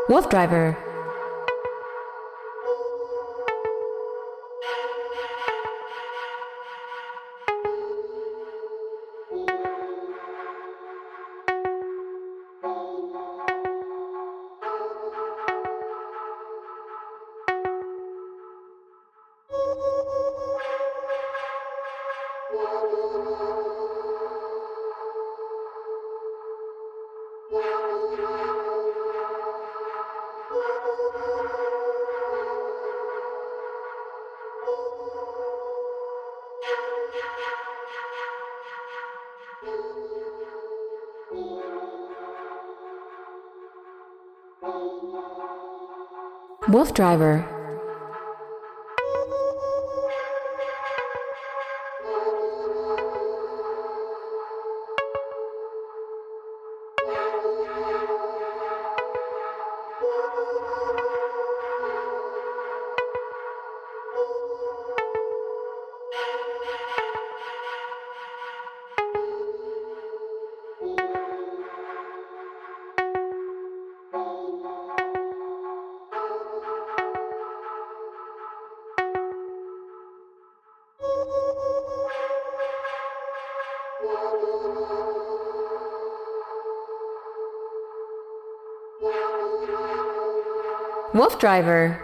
WooFDriver. WooFDriver. WooFDriver.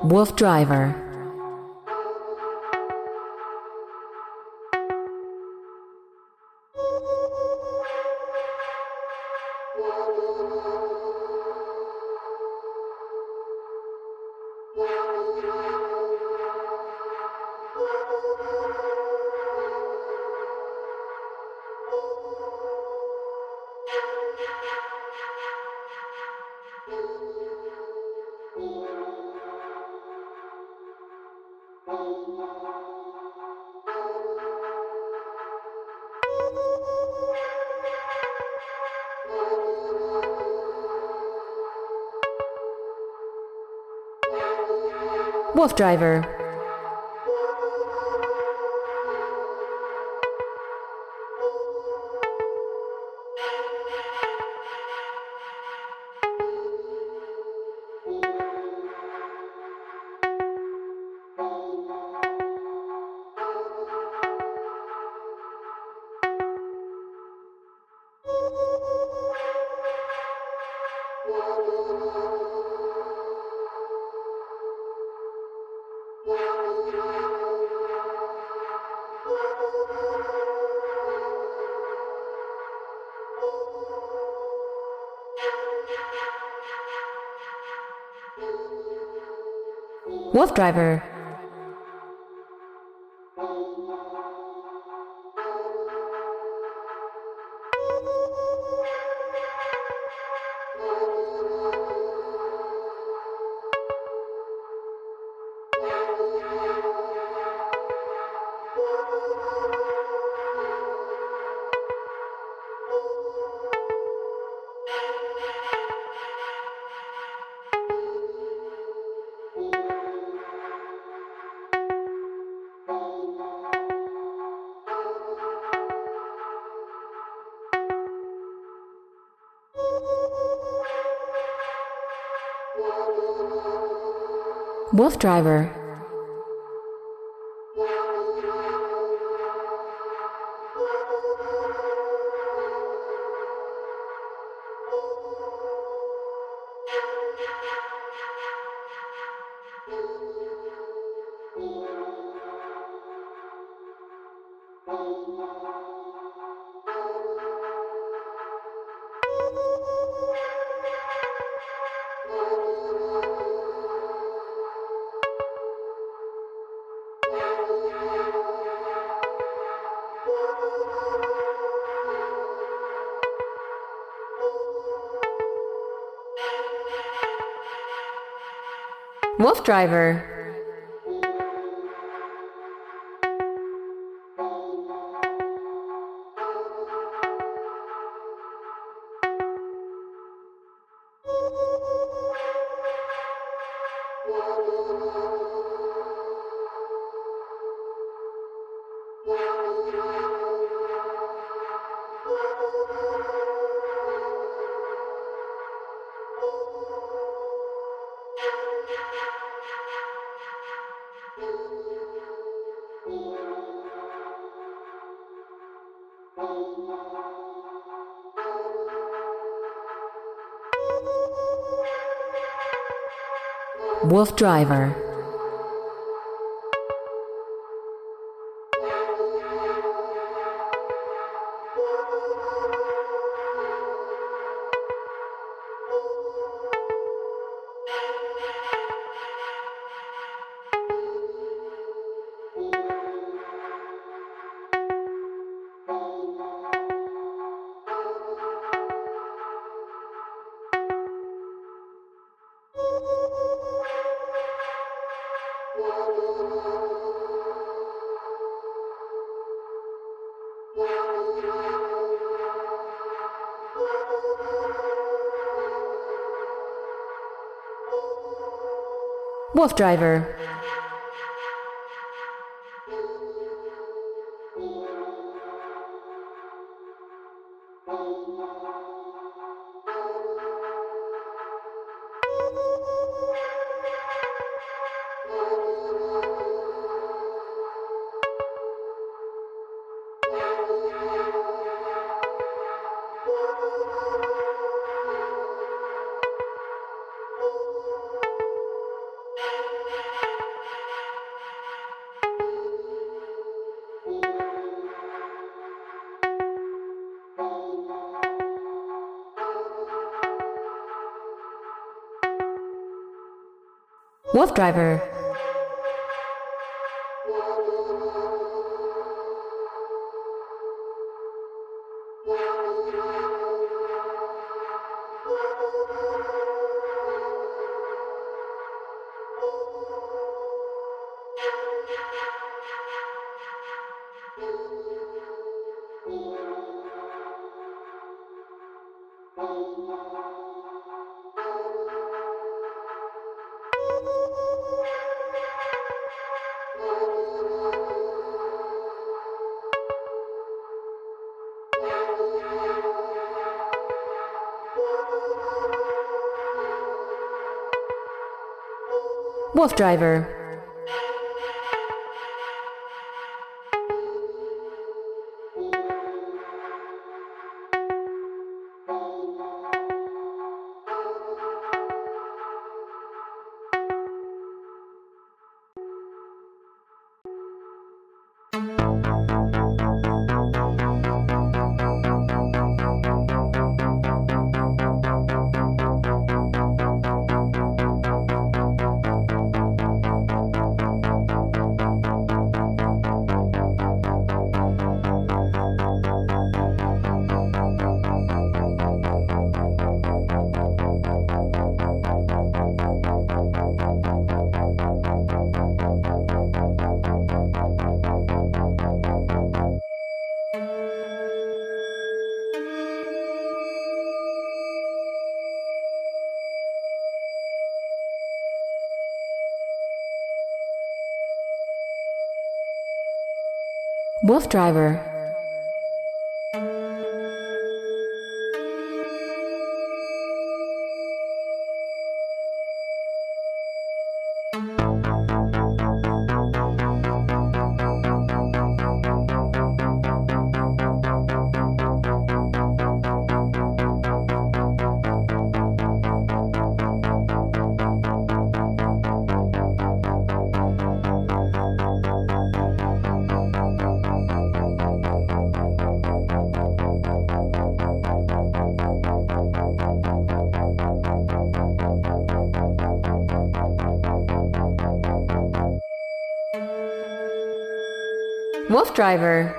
WooFDriver. WooFDriver. WooFDriver. WooFDriver. WooFDriver. WooFDriver. WooFDriver. WooFDriver. WooFDriver. WooFDriver. WooFDriver.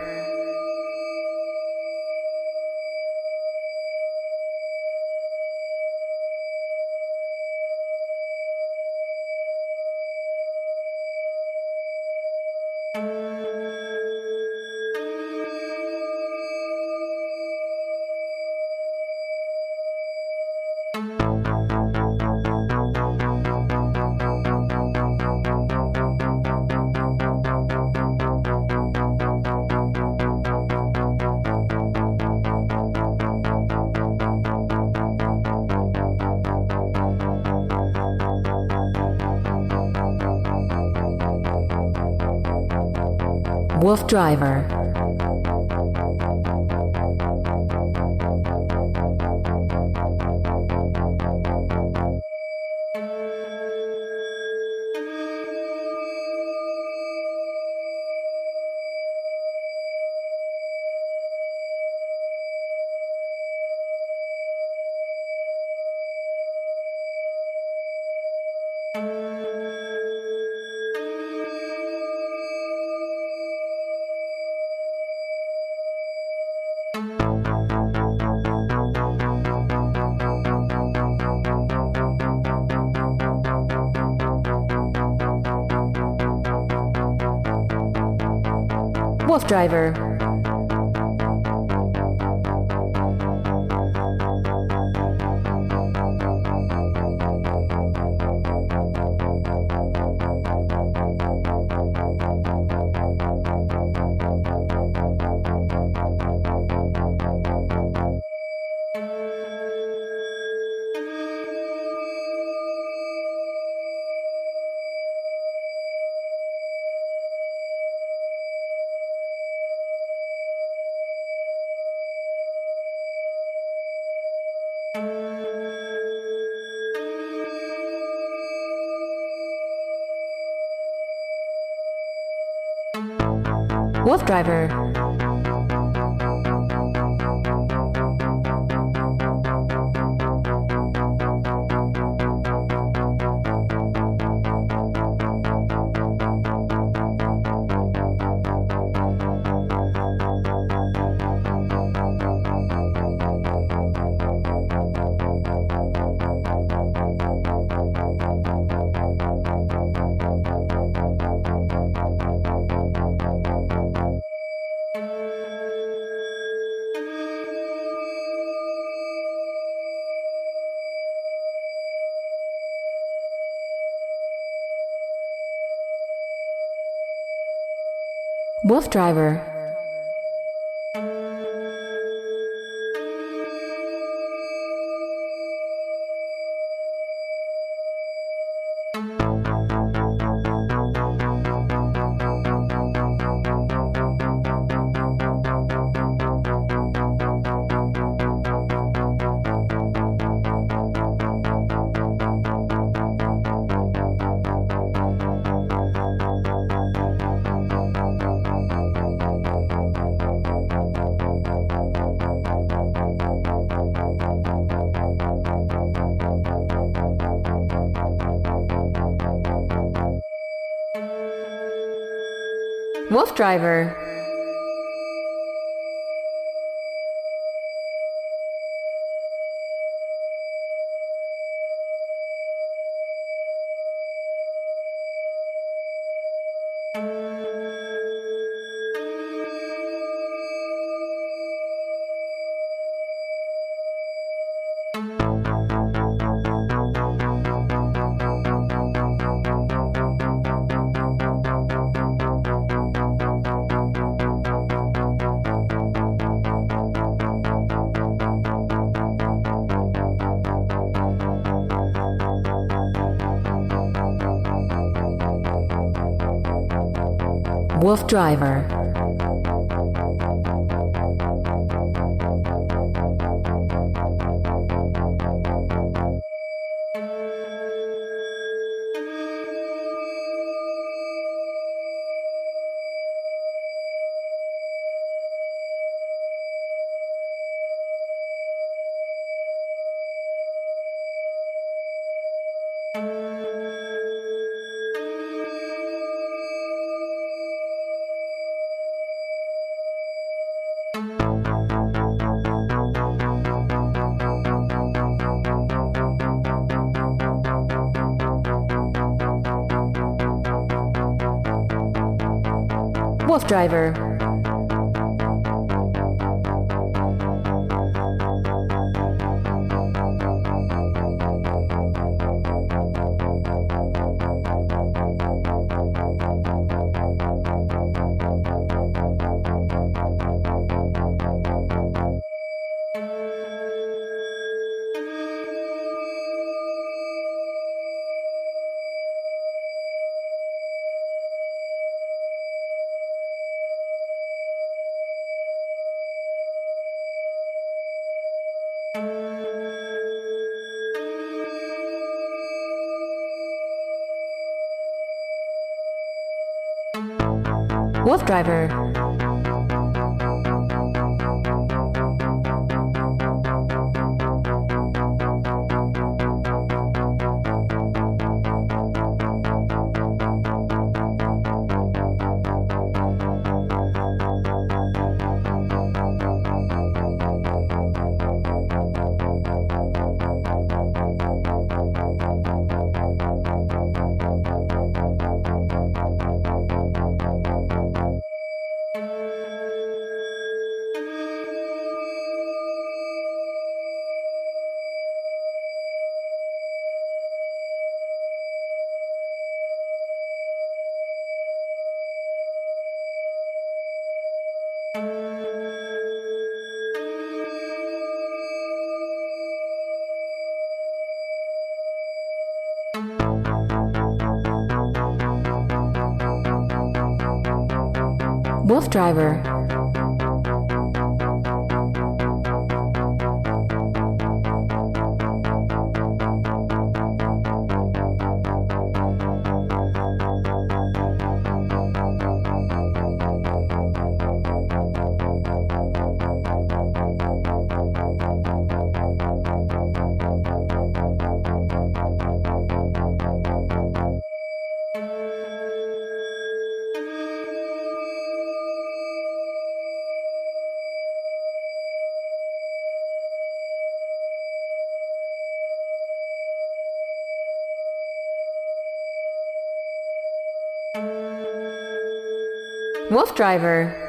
WooFDriver. WooFDriver. WooFDriver. WooFDriver. WooFDriver. WooFDriver. WooFDriver. WooFDriver. WooFDriver. WooFDriver.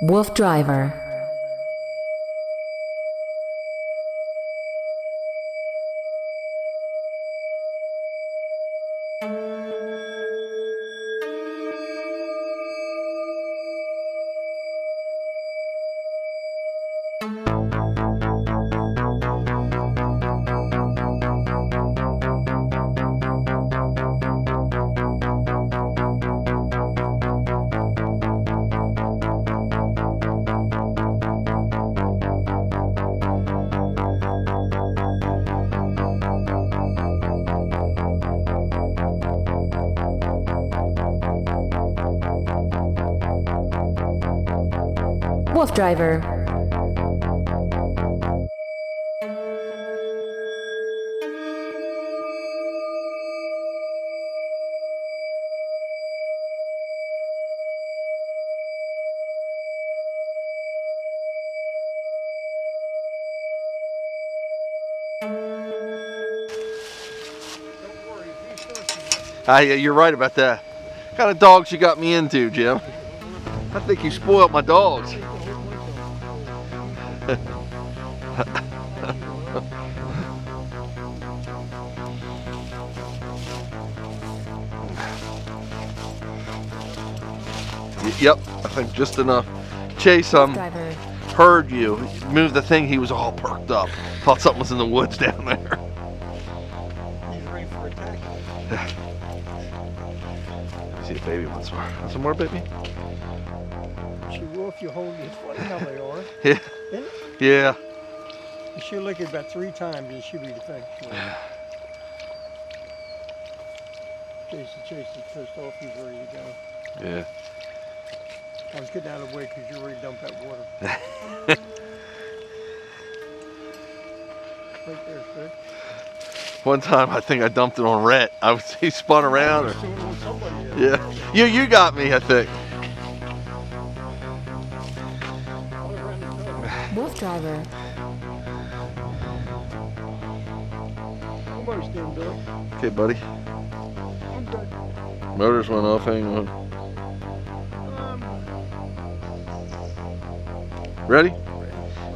WooFDriver. WooFDriver. You're right about that. What kind of dogs you got me into, Jim? I think you spoiled my dogs. Yep, I think just enough. Chase, WooFDriver. heard you move the thing, he was all perked up. Thought something was in the woods down there. He's ready for attack. See if baby wants more. Want some more, baby? She will if you hold it. It's funny how they are. Yeah. Isn't it? Yeah. She'll lick it about 3 times and she'll be the thing. Chase it, pissed off, he's ready to go. Yeah. I was getting out of the way because you're ready to dump that water. Right there, Sid. One time I think I dumped it on Rhett. He spun around. Doing it with somebody else. Yeah. You got me, I think. All around the truck. WooFDriver. Almost in, Billy. Okay, buddy. I'm good. Motors went off. Hang on. Ready?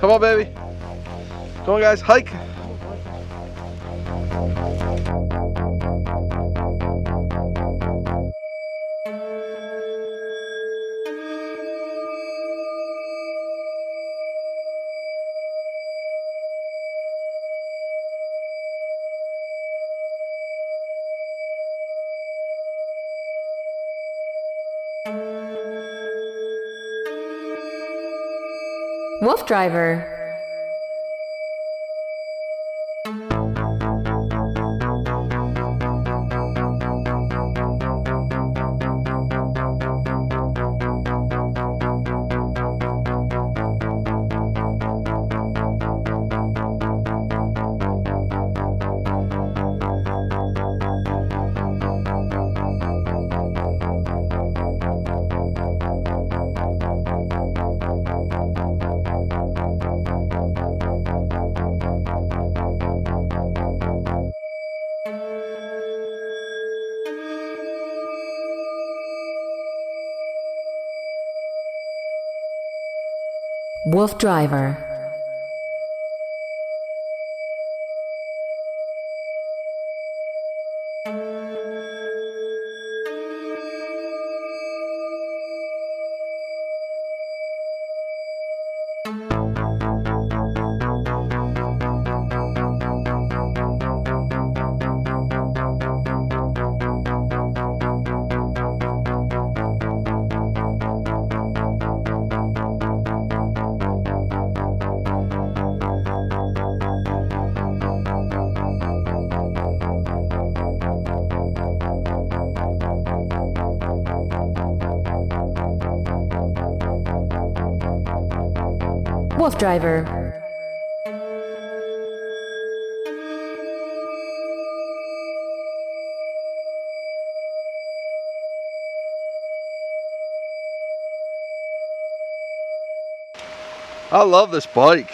Come on, baby. Come on, guys. Hike. WooFDriver. WooFDriver. WooFDriver. I love this bike.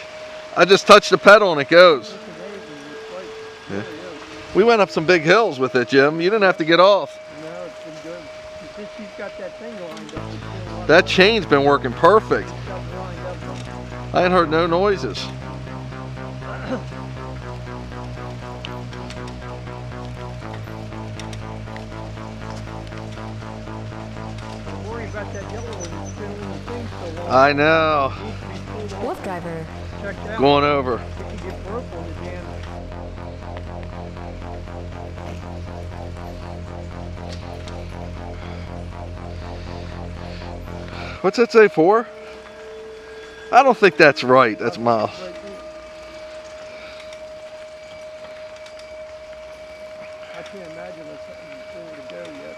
I just touch the pedal and it goes. It's amazing, this bike. Yeah. It really is. We went up some big hills with it, Jim. You didn't have to get off. No, it's been good. Since she's got that thing lined up, it's been a lot That of chain's been working perfect. stuff lined up. I ain't heard no noises. Don't worry about that yellow one. It's been in the thing so long. I know. It needs to be pulled off. WooFDriver. Checked out. Going over. It can get broke on the jam. What's that say for? I don't think that's right. That's miles. Right there. I can't imagine there's something forward to go yet.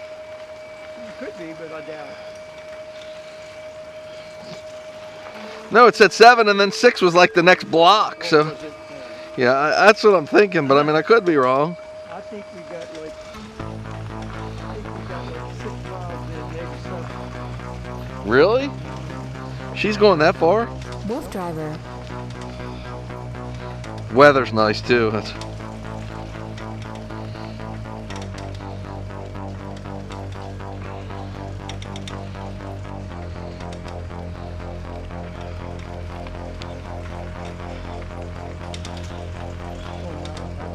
It could be, but I doubt it. No, it said 7 and then 6 was like the next block. So, Was it, yeah, that's what I'm thinking. But I mean, I could be wrong. I think we got like 6 miles in, maybe 7. Really? She's going that far? WooFDriver. Weather's nice too. That's...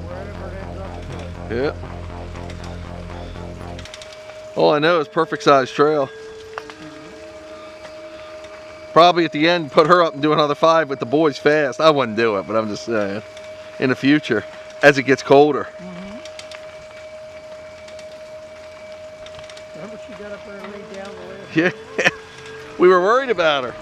Wherever it ends up, it's good. Yeah. All I know is perfect size trail. Probably at the end, put her up and do another 5 with the boys fast. I wouldn't do it, but I'm just saying. In the future, as it gets colder. Remember she got up there and laid down the last Yeah, we were worried about her.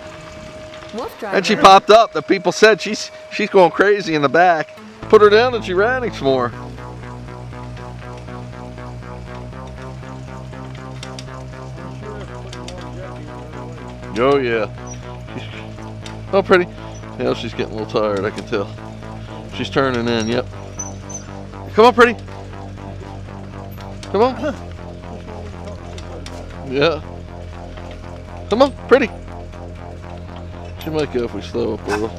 WooFDriver. And she popped up. The people said she's going crazy in the back. Put her down and she ran some more. I'm sure that's putting longevity on her. Oh yeah. Oh, pretty. Yeah, she's getting a little tired, I can tell. She's turning in, yep. Come on, pretty. Come on. Yeah. Come on, pretty. She might go if we slow up a little.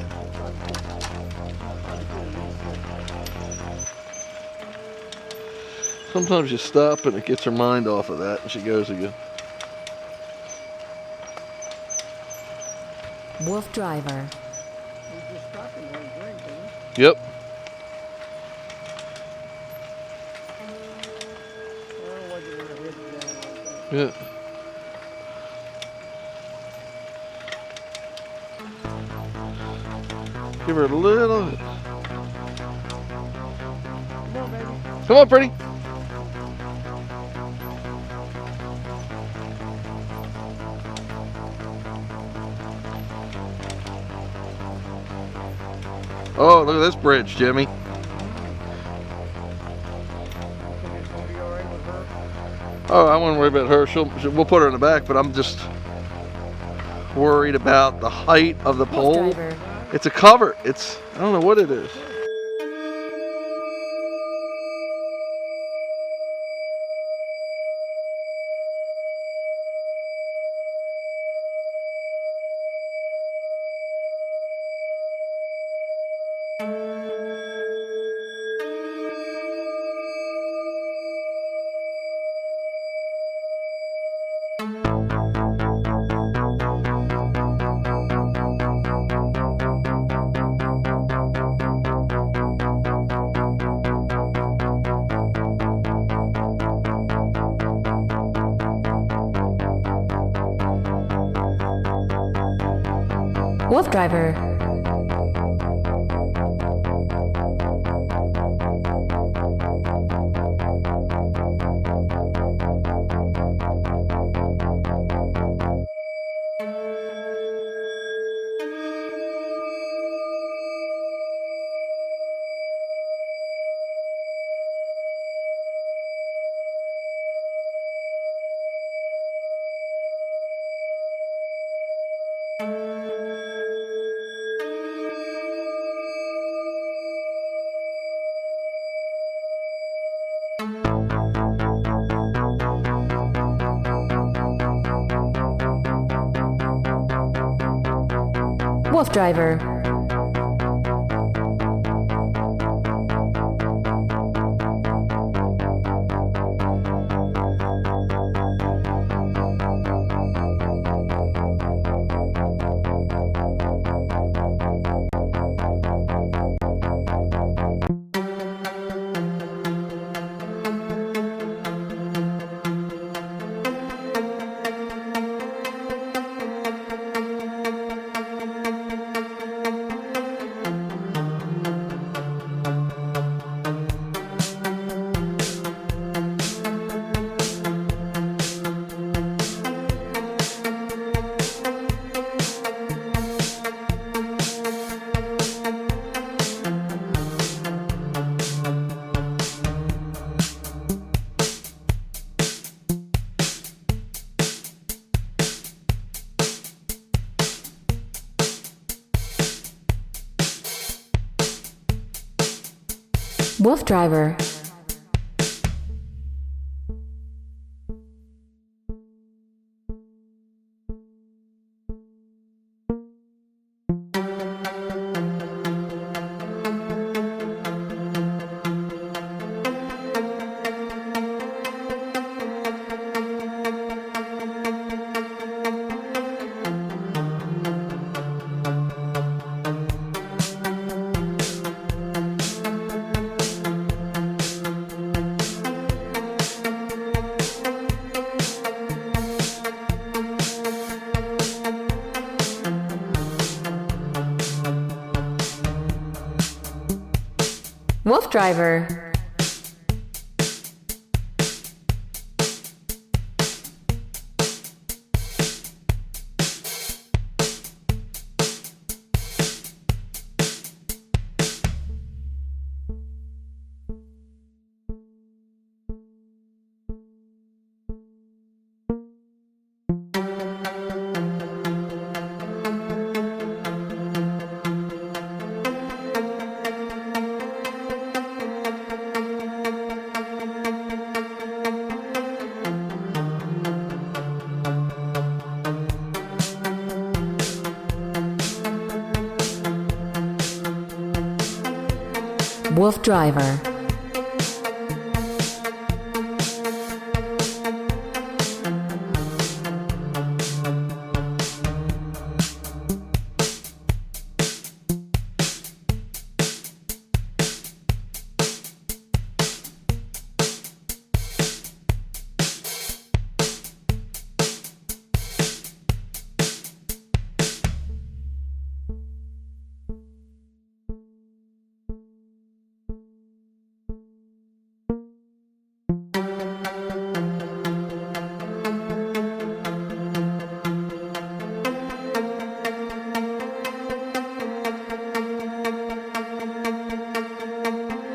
Sometimes you stop and it gets her mind off of that and she goes again. WooFDriver. We just stopped and had a drink, didn't we? Yep. Well, I wasn't gonna hit it down like that. Yeah. Give her a little. Come on, baby. Come on, pretty. Oh, look at this bridge, Jimmy. You think it's gonna be all right with her? Oh, I wouldn't worry about her. We'll put her in the back, but I'm just worried about the height of the pole. WooFDriver. It's a cover. I don't know what it is. WooFDriver. WooFDriver. WooFDriver. WooFDriver. WooFDriver.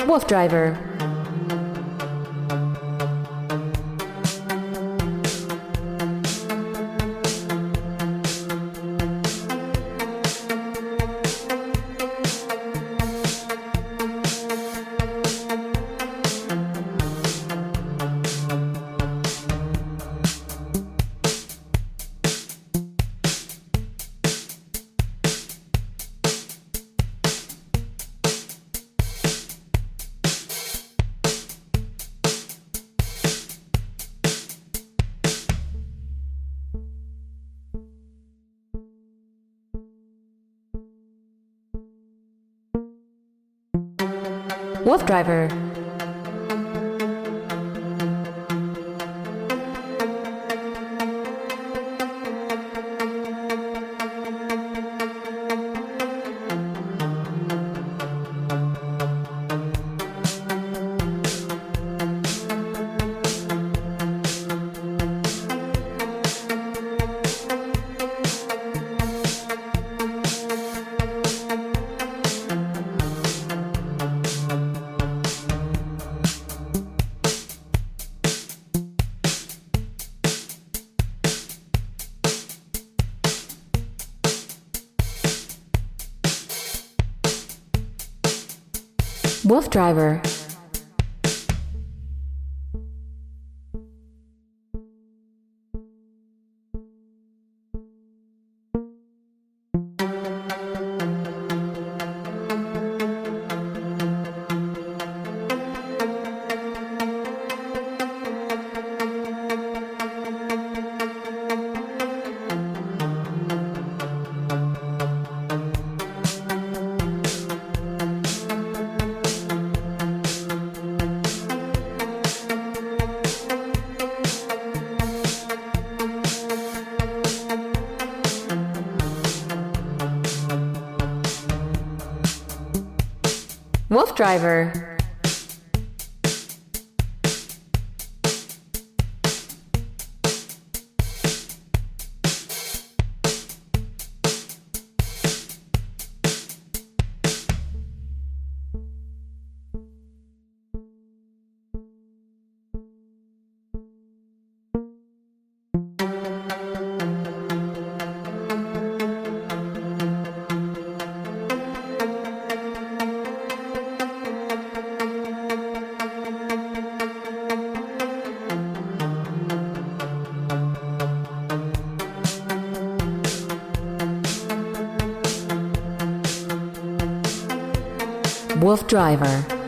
WooFDriver. WooFDriver. WooFDriver. WooFDriver. WooFDriver.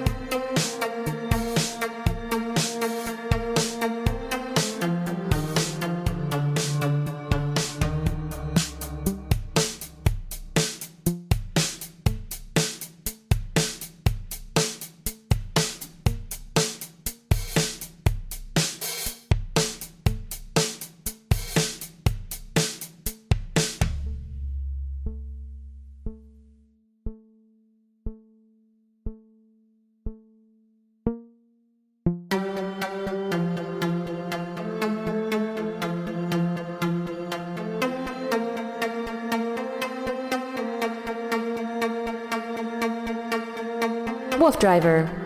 WooFDriver.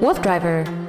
WooFDriver.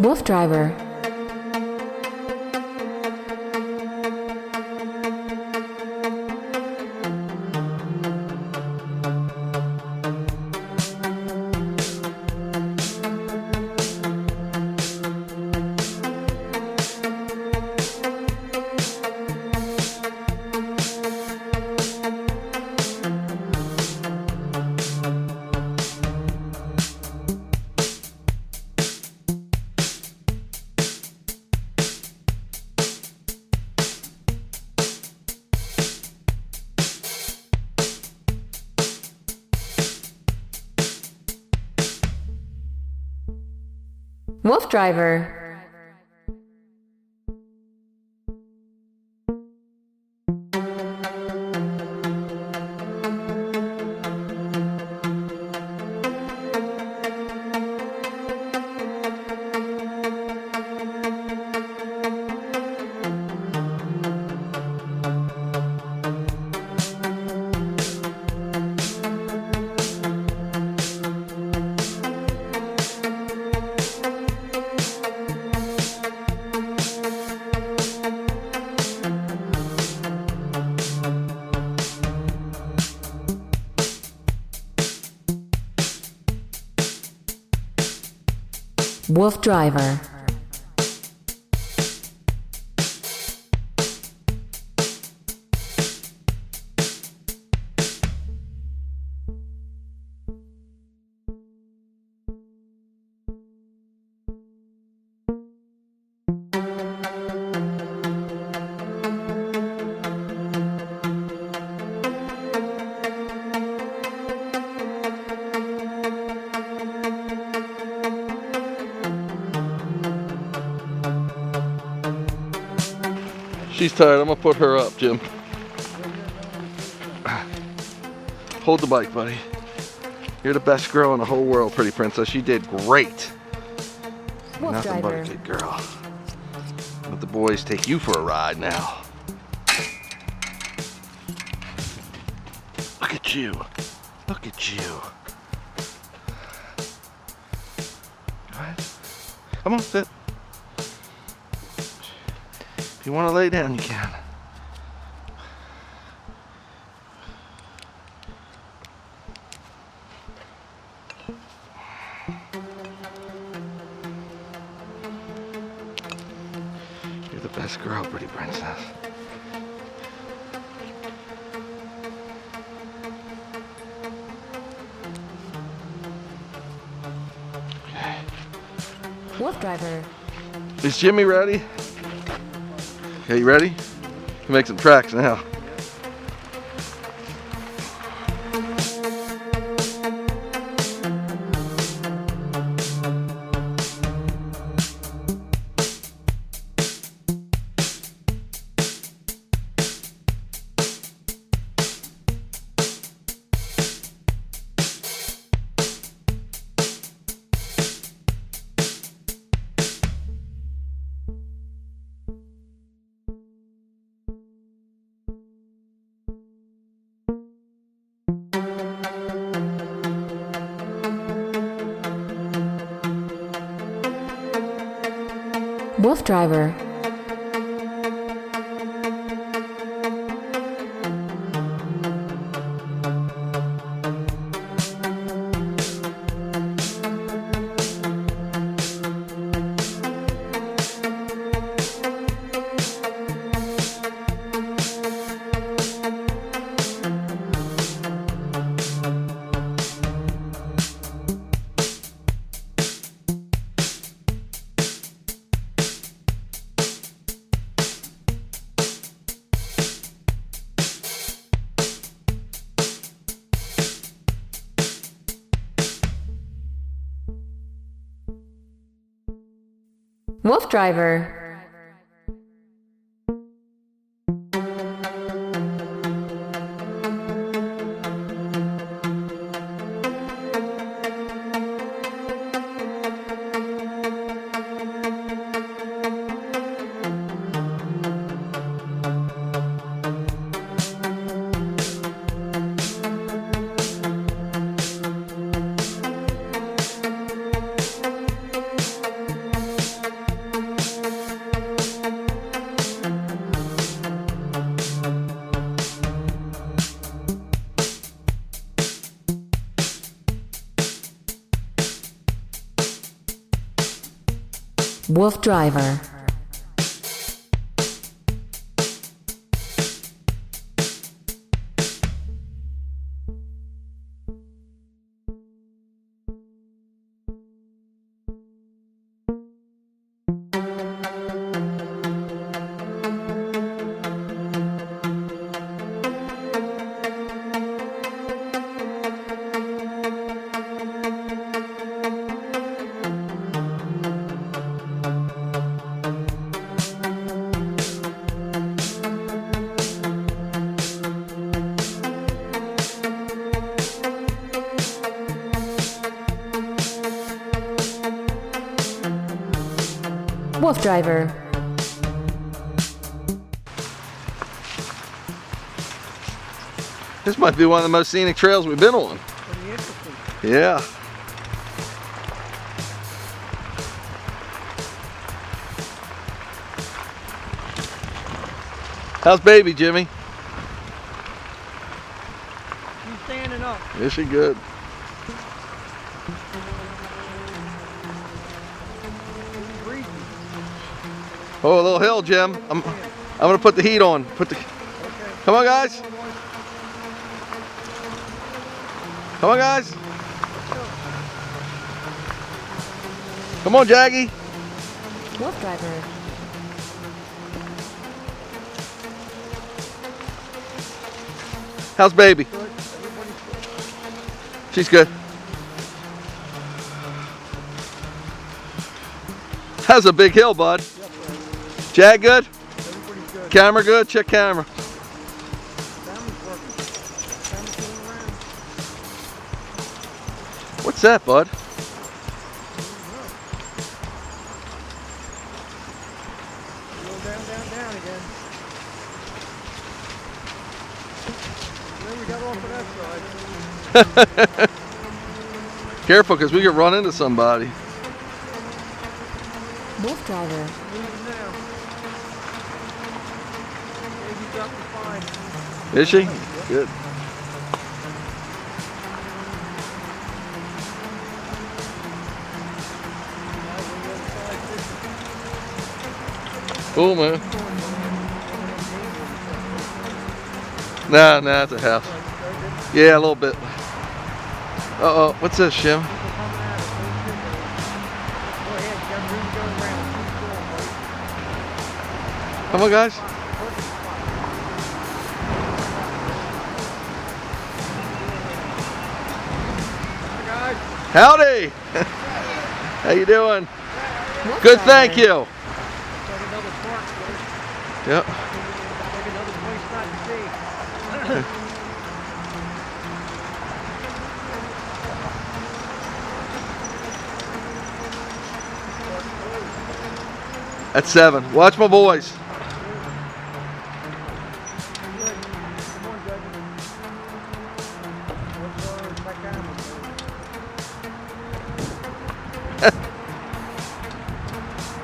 WooFDriver. WooFDriver. WooFDriver. She's tired. I'm gonna put her up, Jim. Hold the bike, buddy. You're the best girl in the whole world, pretty princess. You did great. Nothing but a good girl. Let the boys take you for a ride now. Look at you. Look at you. Go ahead. Come on, sit. If you want to lay down, you can. You're the best girl, pretty princess. Okay. WooFDriver. Is Jimmy ready? Okay, you ready? You can make some tracks now. WooFDriver. WooFDriver. WooFDriver. WooFDriver. This might be one of the most scenic trails we've been on. Pretty interesting. Yeah. How's baby, Jimmy? She's standing up. Is she good? She's breathing. Oh, a little hill, Jim. I'm gonna put the heat on. Come on, guys. Come on, guys. Come on, Jaggy. WooFDriver. How's baby? Good. Everybody's good. She's good. That's a big hill, bud. Yep, right. Jag good? Everybody's good. Camera good? Check camera. Family's working. Family's going around. What's that, bud? Go down, down, down again. Then we got off of that side. Careful, because we could run into somebody. WooFDriver. Moving now. Baby's up and fine. Is she? Good. Cool, man. Nah, it's a house. Yeah, a little bit. Uh-oh, what's this, Shim? Come on, guys. Howdy. How you doing? Good, thank you. Yep. At 7. Watch my boys.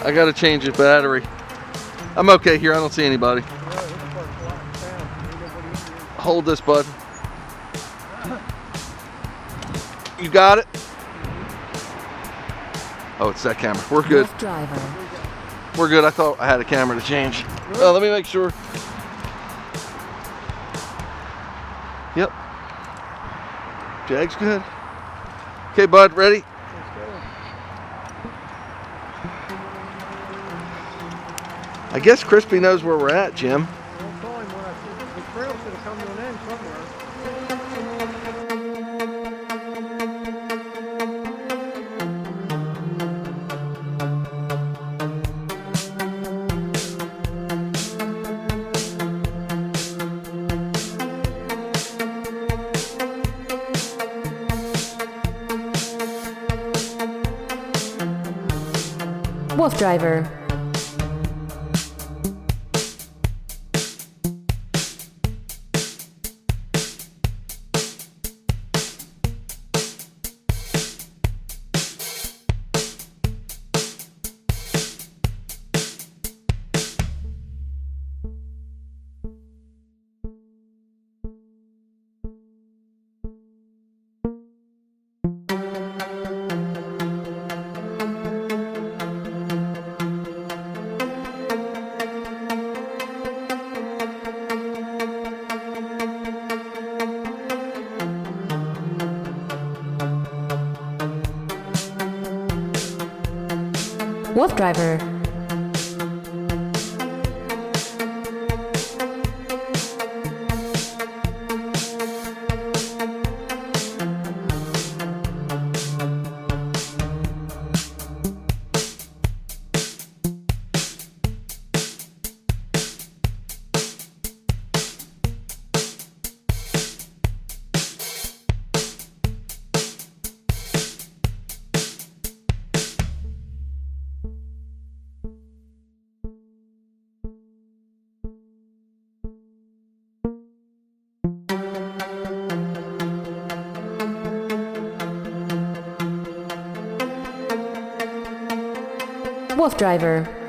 I gotta change the battery. I'm okay here. I don't see anybody. Hold this, bud. You got it? Oh, it's that camera. We're good. WooFDriver. We're good. I thought I had a camera to change. Let me make sure. Yep. Jag's good. Okay, bud, ready? I guess Crispy knows where we're at, Jim. I'll call him when the trail should have come to an end somewhere. WooFDriver. WooFDriver. WooFDriver.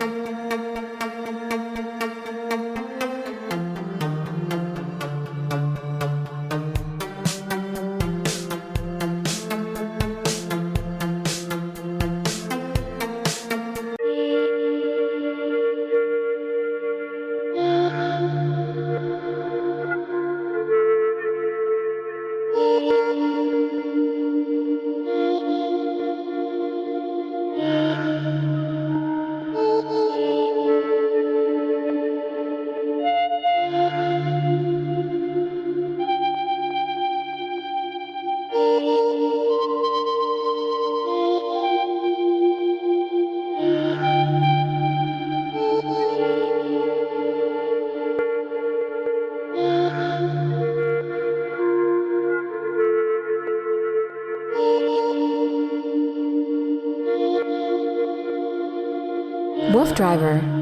WooFDriver.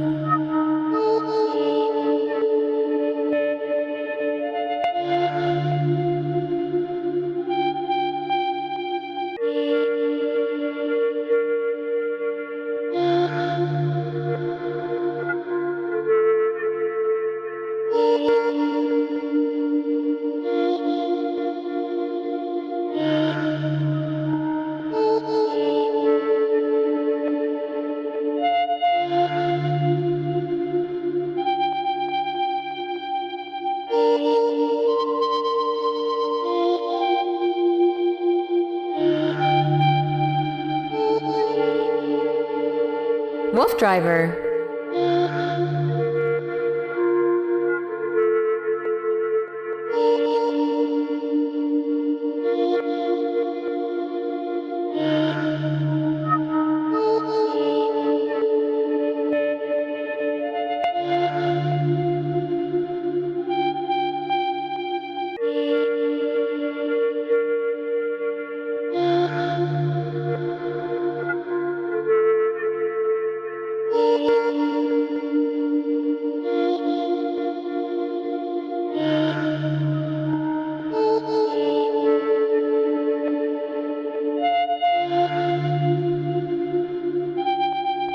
WooFDriver.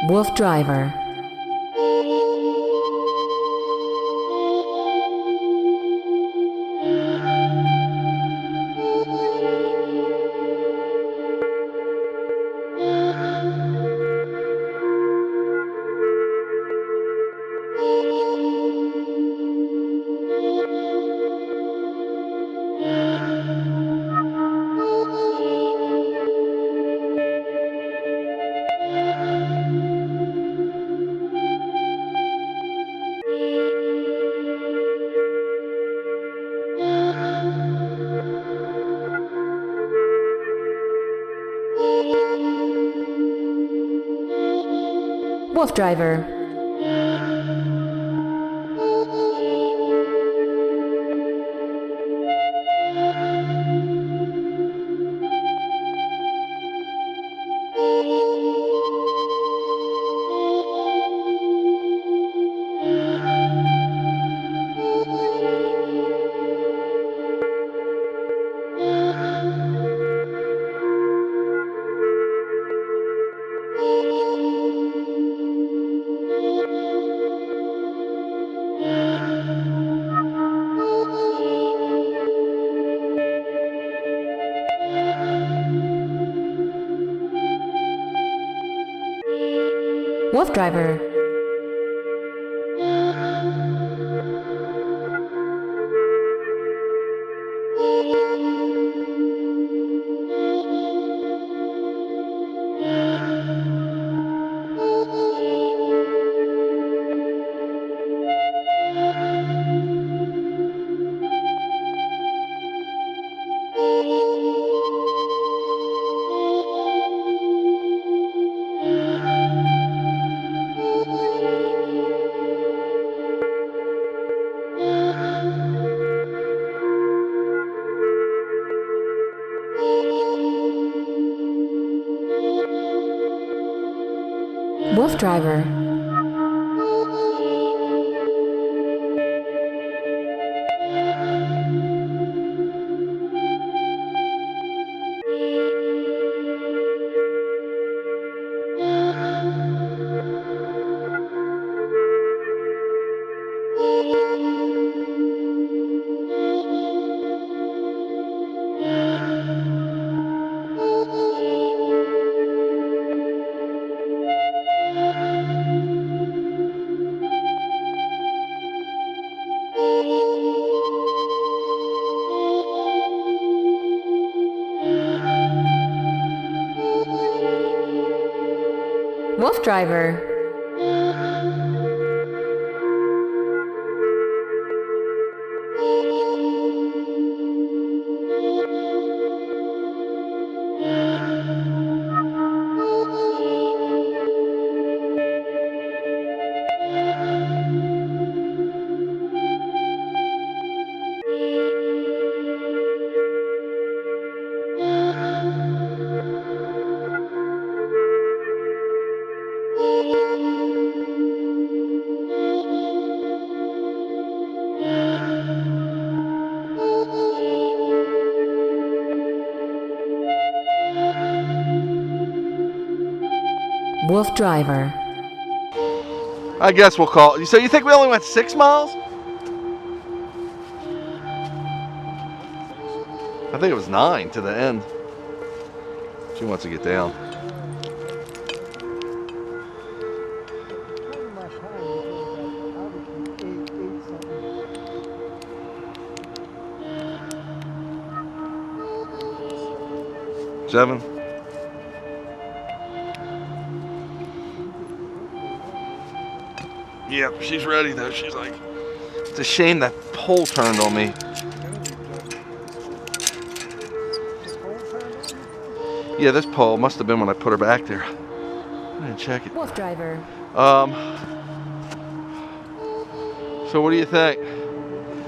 WooFDriver. WooFDriver. WooFDriver. WooFDriver. WooFDriver. WooFDriver. I guess we'll call it. So you think we only went 6 miles? I think it was 9 to the end. She wants to get down. Pretty much home because I was 8 something. 7. Yep, she's ready though. She's like, it's a shame that pole turned on me. Yeah, this pole must have been when I put her back there. I didn't check it. WooFDriver. So what do you think?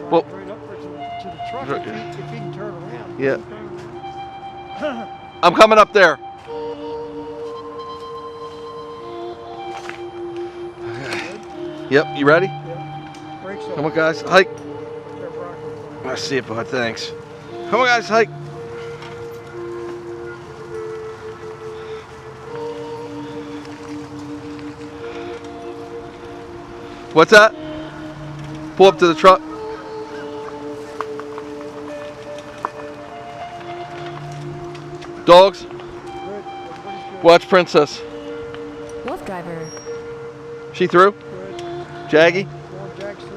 Well, Right up to the truck if he can turn around. yeah. I'm coming up there. Yep, you ready? Yeah. Brakes on. Come on, guys, hike. They're rocking. I see it, bud. Thanks. Come on, guys, hike. What's that? Pull up to the truck. Dogs? Good. Everybody's good. Watch Princess. WooFDriver. She through? Good. Jaggy? Go on, Jack's through.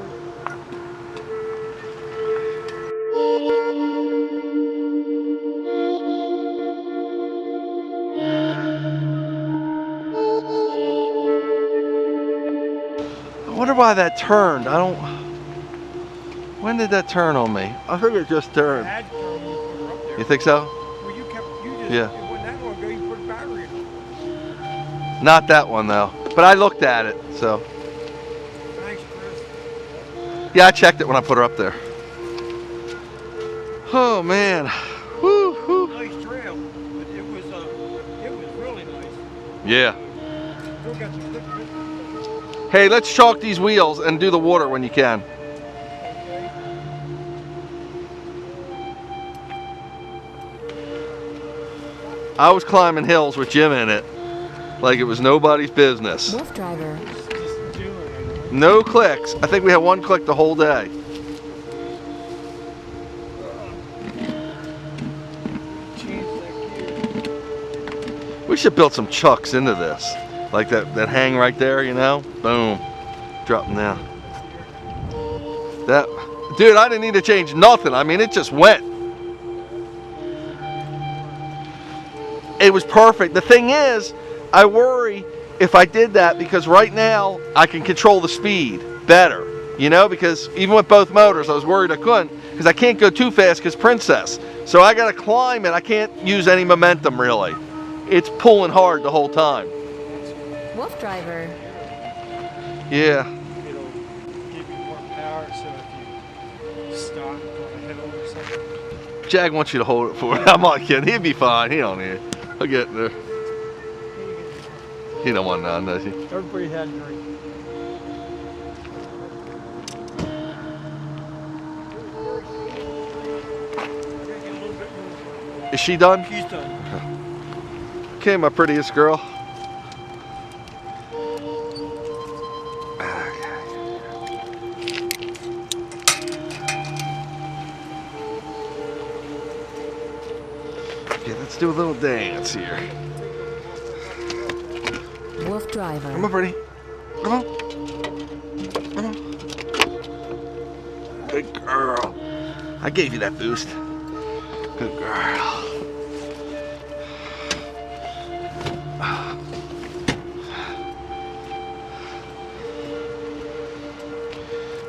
I wonder why that turned. I don't... When did that turn on me? I think it just turned. Had to turn when you put her up there. You think so? Well, you just, Yeah. it wasn't that long ago you put a battery in it. Not that one though. But I looked at it, so. Thanks, Chris. Yeah, I checked it when I put her up there. Oh man. Woo, woo. Nice trail, but it was really nice. Yeah. Still got some good bits. Hey, let's chalk these wheels and do the water when you can. Okay. I was climbing hills with Jim in it like it was nobody's business. WooFDriver. Just doing it. No clicks. I think we had one click the whole day. Change that gear. We should build some chucks into this. Like that hang right there, you know? Boom. Drop them down. That, dude, I didn't need to change nothing. I mean, it just went. It was perfect. The thing is, I worry if I did that because right now I can control the speed better, you know, because even with both motors, I was worried I couldn't because I can't go too fast because Princess. So I got to climb it. I can't use any momentum really. It's pulling hard the whole time. WooFDriver. Yeah. It'll give you more power, so if you stop on a hill or something. Jag wants you to hold it for him. I'm not kidding. He'll be fine. He don't need it. I'll get there. He don't want none, does he? Everybody had a drink. Is she done? She's done. Okay, my prettiest girl. Okay, let's do a little dance here. WooFDriver. Come on, pretty. Come on. Come on. Good girl. I gave you that boost. Good girl.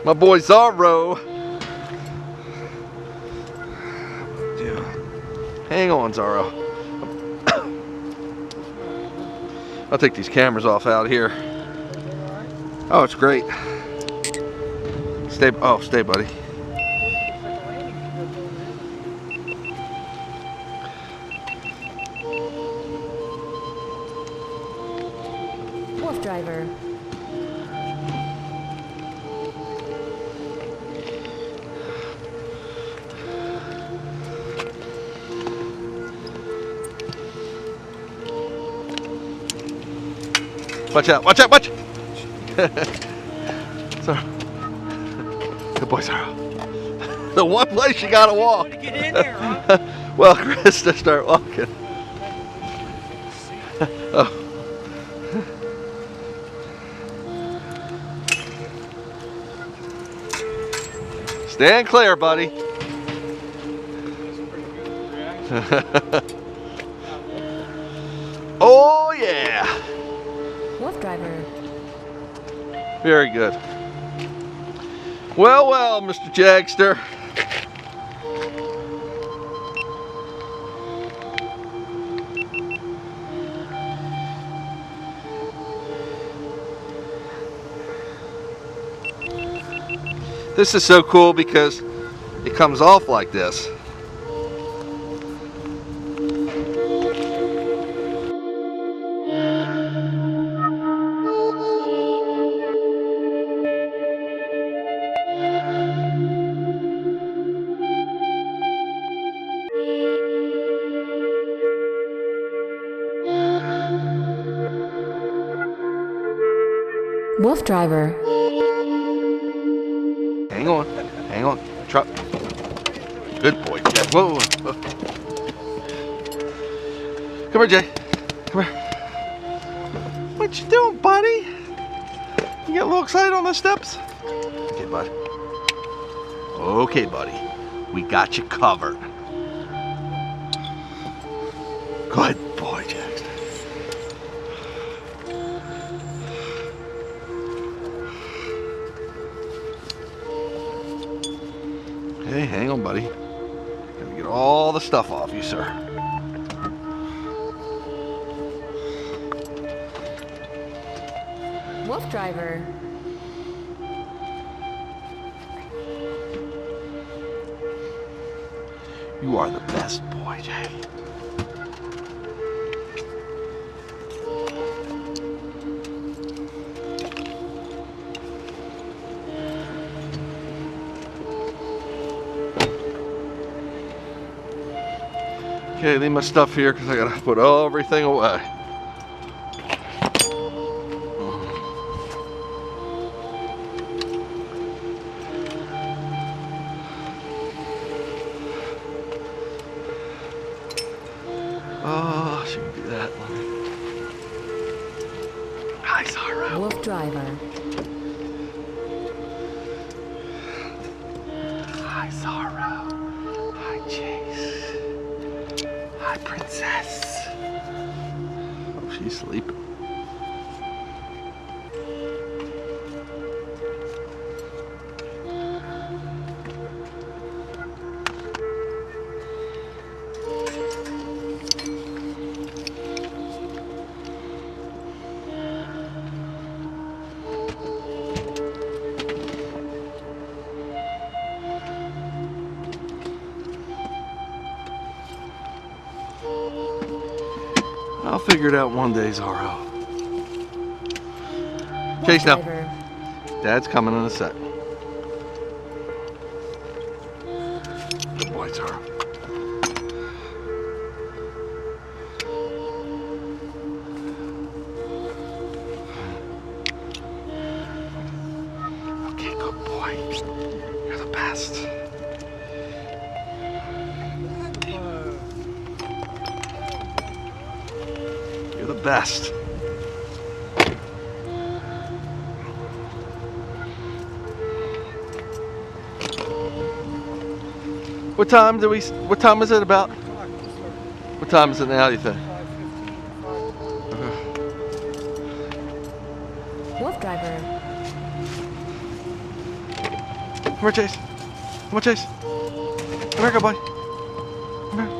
My boy Zorro. Yeah. Hang on, Zorro. I'll take these cameras off out here. Oh, it's great. Stay, stay, buddy. WooFDriver. Watch out, watch out, watch! Sorry. Good boy, Sarah. The one place you gotta walk. Want to get in there, huh? Well, Chris, to start walking. Oh. Stand clear, buddy. Oh, yeah. WooFDriver. Very good. Well, well, Mr. Jagster. This is so cool because it comes off like this. WooFDriver. Hang on. Hang on. Trot. Good boy, Jay. Whoa, whoa. Come here, Jay. Come here. What you doing, buddy? You get a little excited on the steps? Okay, bud. Okay, buddy. We got you covered. Good boy, Jackson. Hey, hang on, buddy. Gotta get all the stuff off you, sir. WooFDriver. You are the best boy, Jay. Okay, leave my stuff here because I gotta put everything away. Oh, she can do that. Hi, Zara. WooFDriver. Hi, Zara. Hi, Chase. Hi, Princess. Oh, she's sleeping. I'll figure it out one day, Zara. Chase now. WooFDriver. Dad's coming in a sec. Good boy, Zara. Okay, good boy. You're the best. You're the best. What time is it about? What time is it now, do you think? WooFDriver. Come here, Chase. Come on, Chase. Come here, good boy. Come here.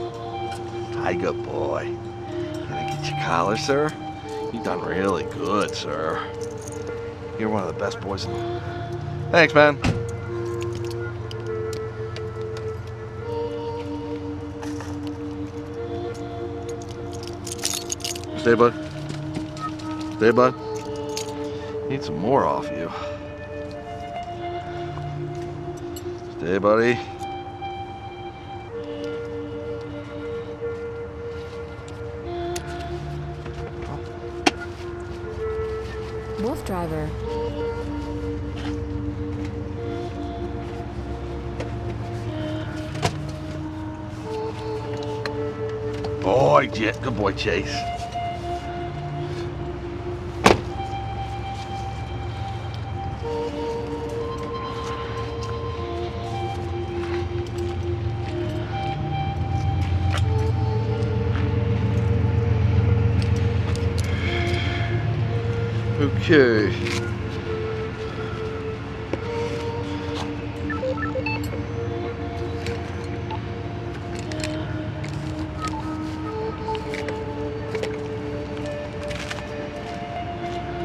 Hi, good boy. Can I get your collar, sir? You've done really good, sir. You're one of the best boys in the... Thanks, man. Stay, bud. Stay, bud. Need some more off you. Stay, buddy. WooFDriver. Boy, good boy, Chase. Okay.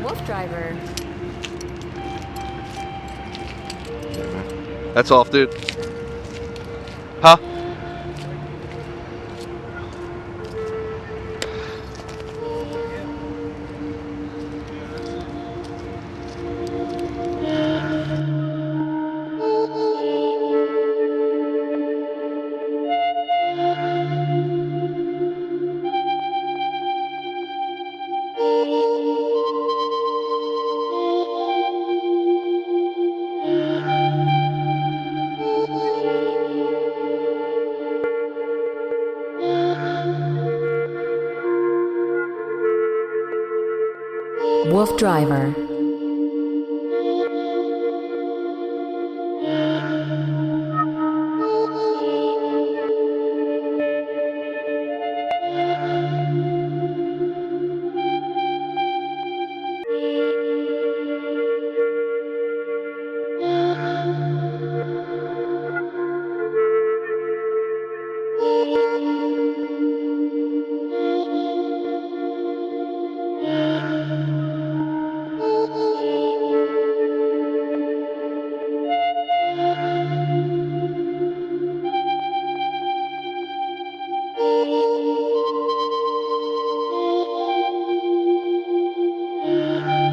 WooFDriver. That's off, dude. Huh? WooFDriver.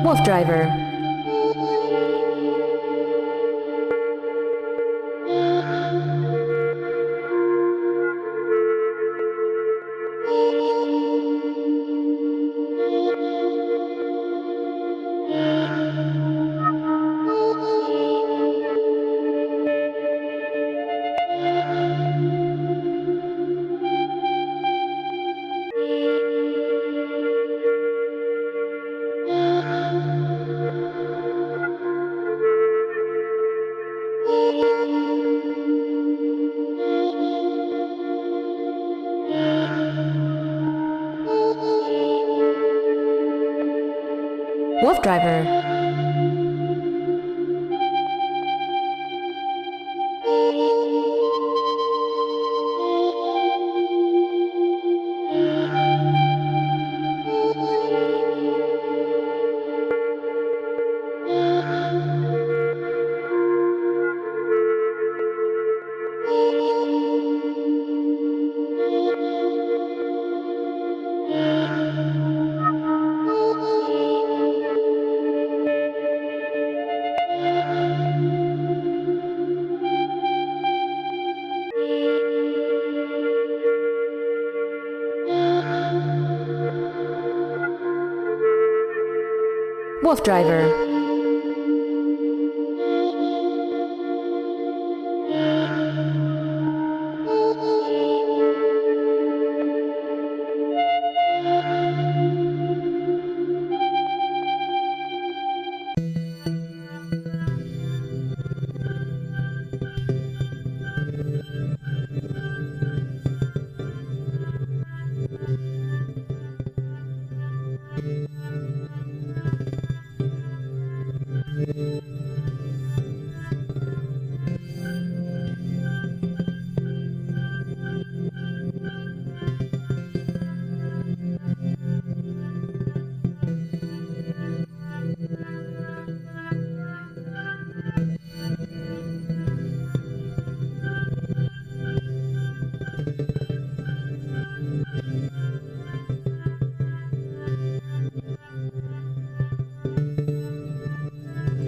WooFDriver. WooFDriver. WooFDriver.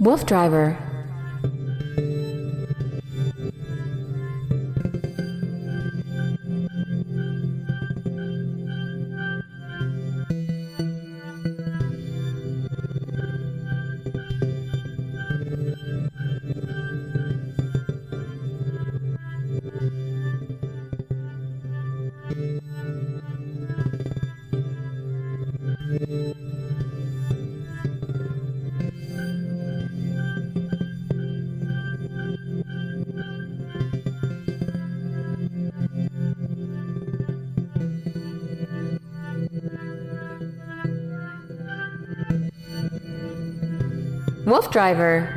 WooFDriver. WooFDriver.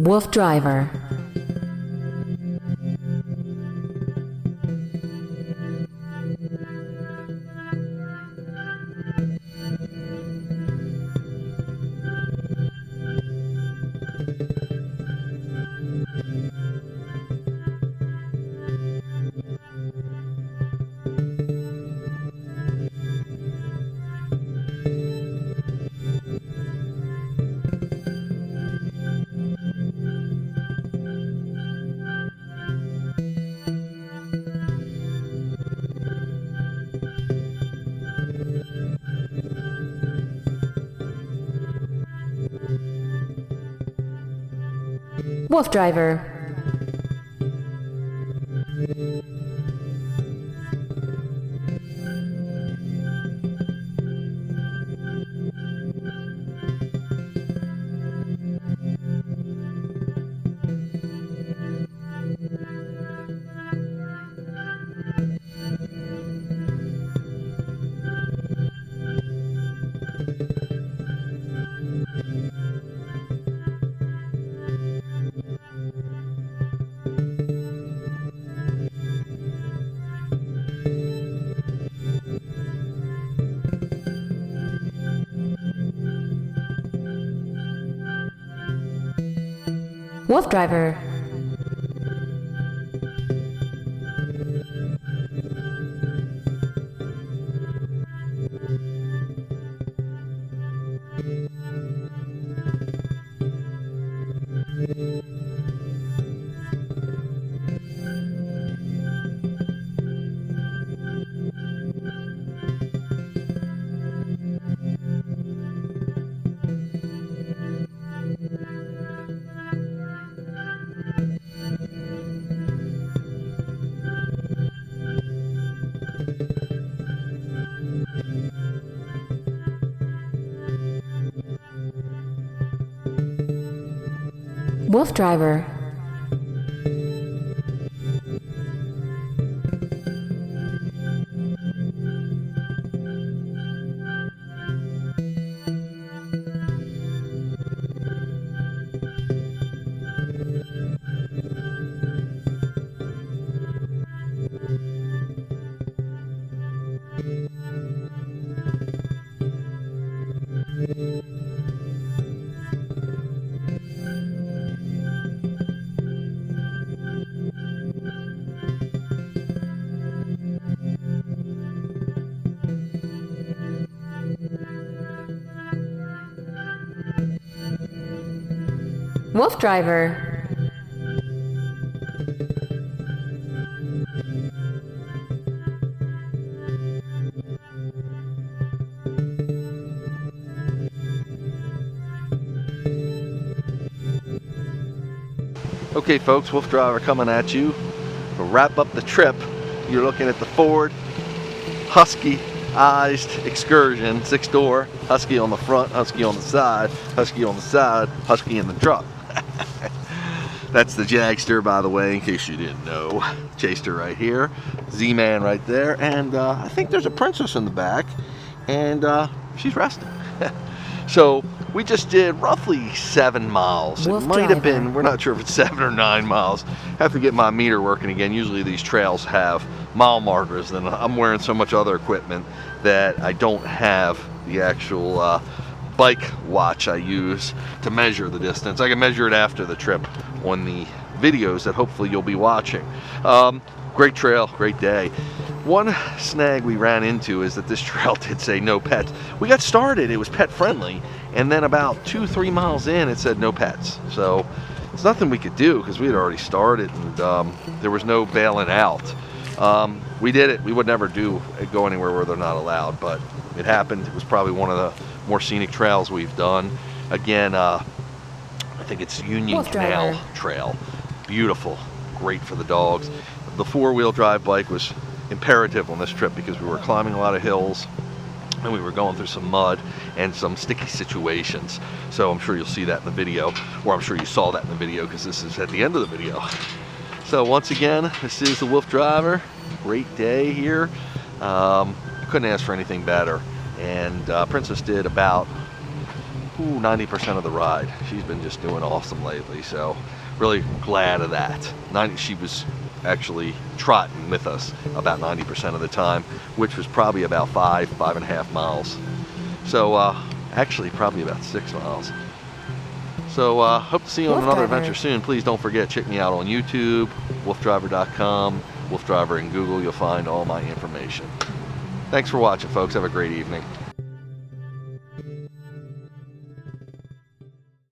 WooFDriver. WooFDriver. WooFDriver. WooFDriver. WooFDriver. Okay folks, WooFDriver coming at you to wrap up the trip. You're looking at the Ford Husky-ized Excursion, 6-door, Husky on the front, Husky on the side, Husky on the side, Husky in the truck. That's the Jagster, by the way, in case you didn't know. Chaster right here, Z-Man right there, and I think there's a princess in the back, and she's resting. So we just did roughly 7 miles. It might have been, we're not sure if it's 7 or 9 miles. Have to get my meter working again. Usually these trails have mile markers, and I'm wearing so much other equipment that I don't have the actual bike watch I use to measure the distance. I can measure it after the trip on the videos that hopefully you'll be watching. Great trail, great day. One snag we ran into is that this trail did say no pets. We got started, it was pet friendly, and then about 2-3 miles in it said no pets. So it's nothing we could do because we had already started, and there was no bailing out. We did it. We would never go anywhere where they're not allowed, but it happened. It was probably one of the more scenic trails we've done. Again, I think it's Union Canal Trail. Beautiful, great for the dogs. The 4-wheel drive bike was imperative on this trip because we were climbing a lot of hills and we were going through some mud and some sticky situations. So I'm sure you'll see that in the video, or I'm sure you saw that in the video because this is at the end of the video. So once again, this is the WooFDriver. Great day here. Couldn't ask for anything better. And Princess did about 90% of the ride. She's been just doing awesome lately, so really glad of that. She was actually trotting with us about 90% of the time, which was probably about 5.5 miles. So actually probably about 6 miles. So hope to see you on another WooFDriver. adventure soon. Please don't forget, check me out on YouTube, WooFDriver.com, WooFDriver in Google. You'll find all my information. Thanks for watching, folks. Have a great evening.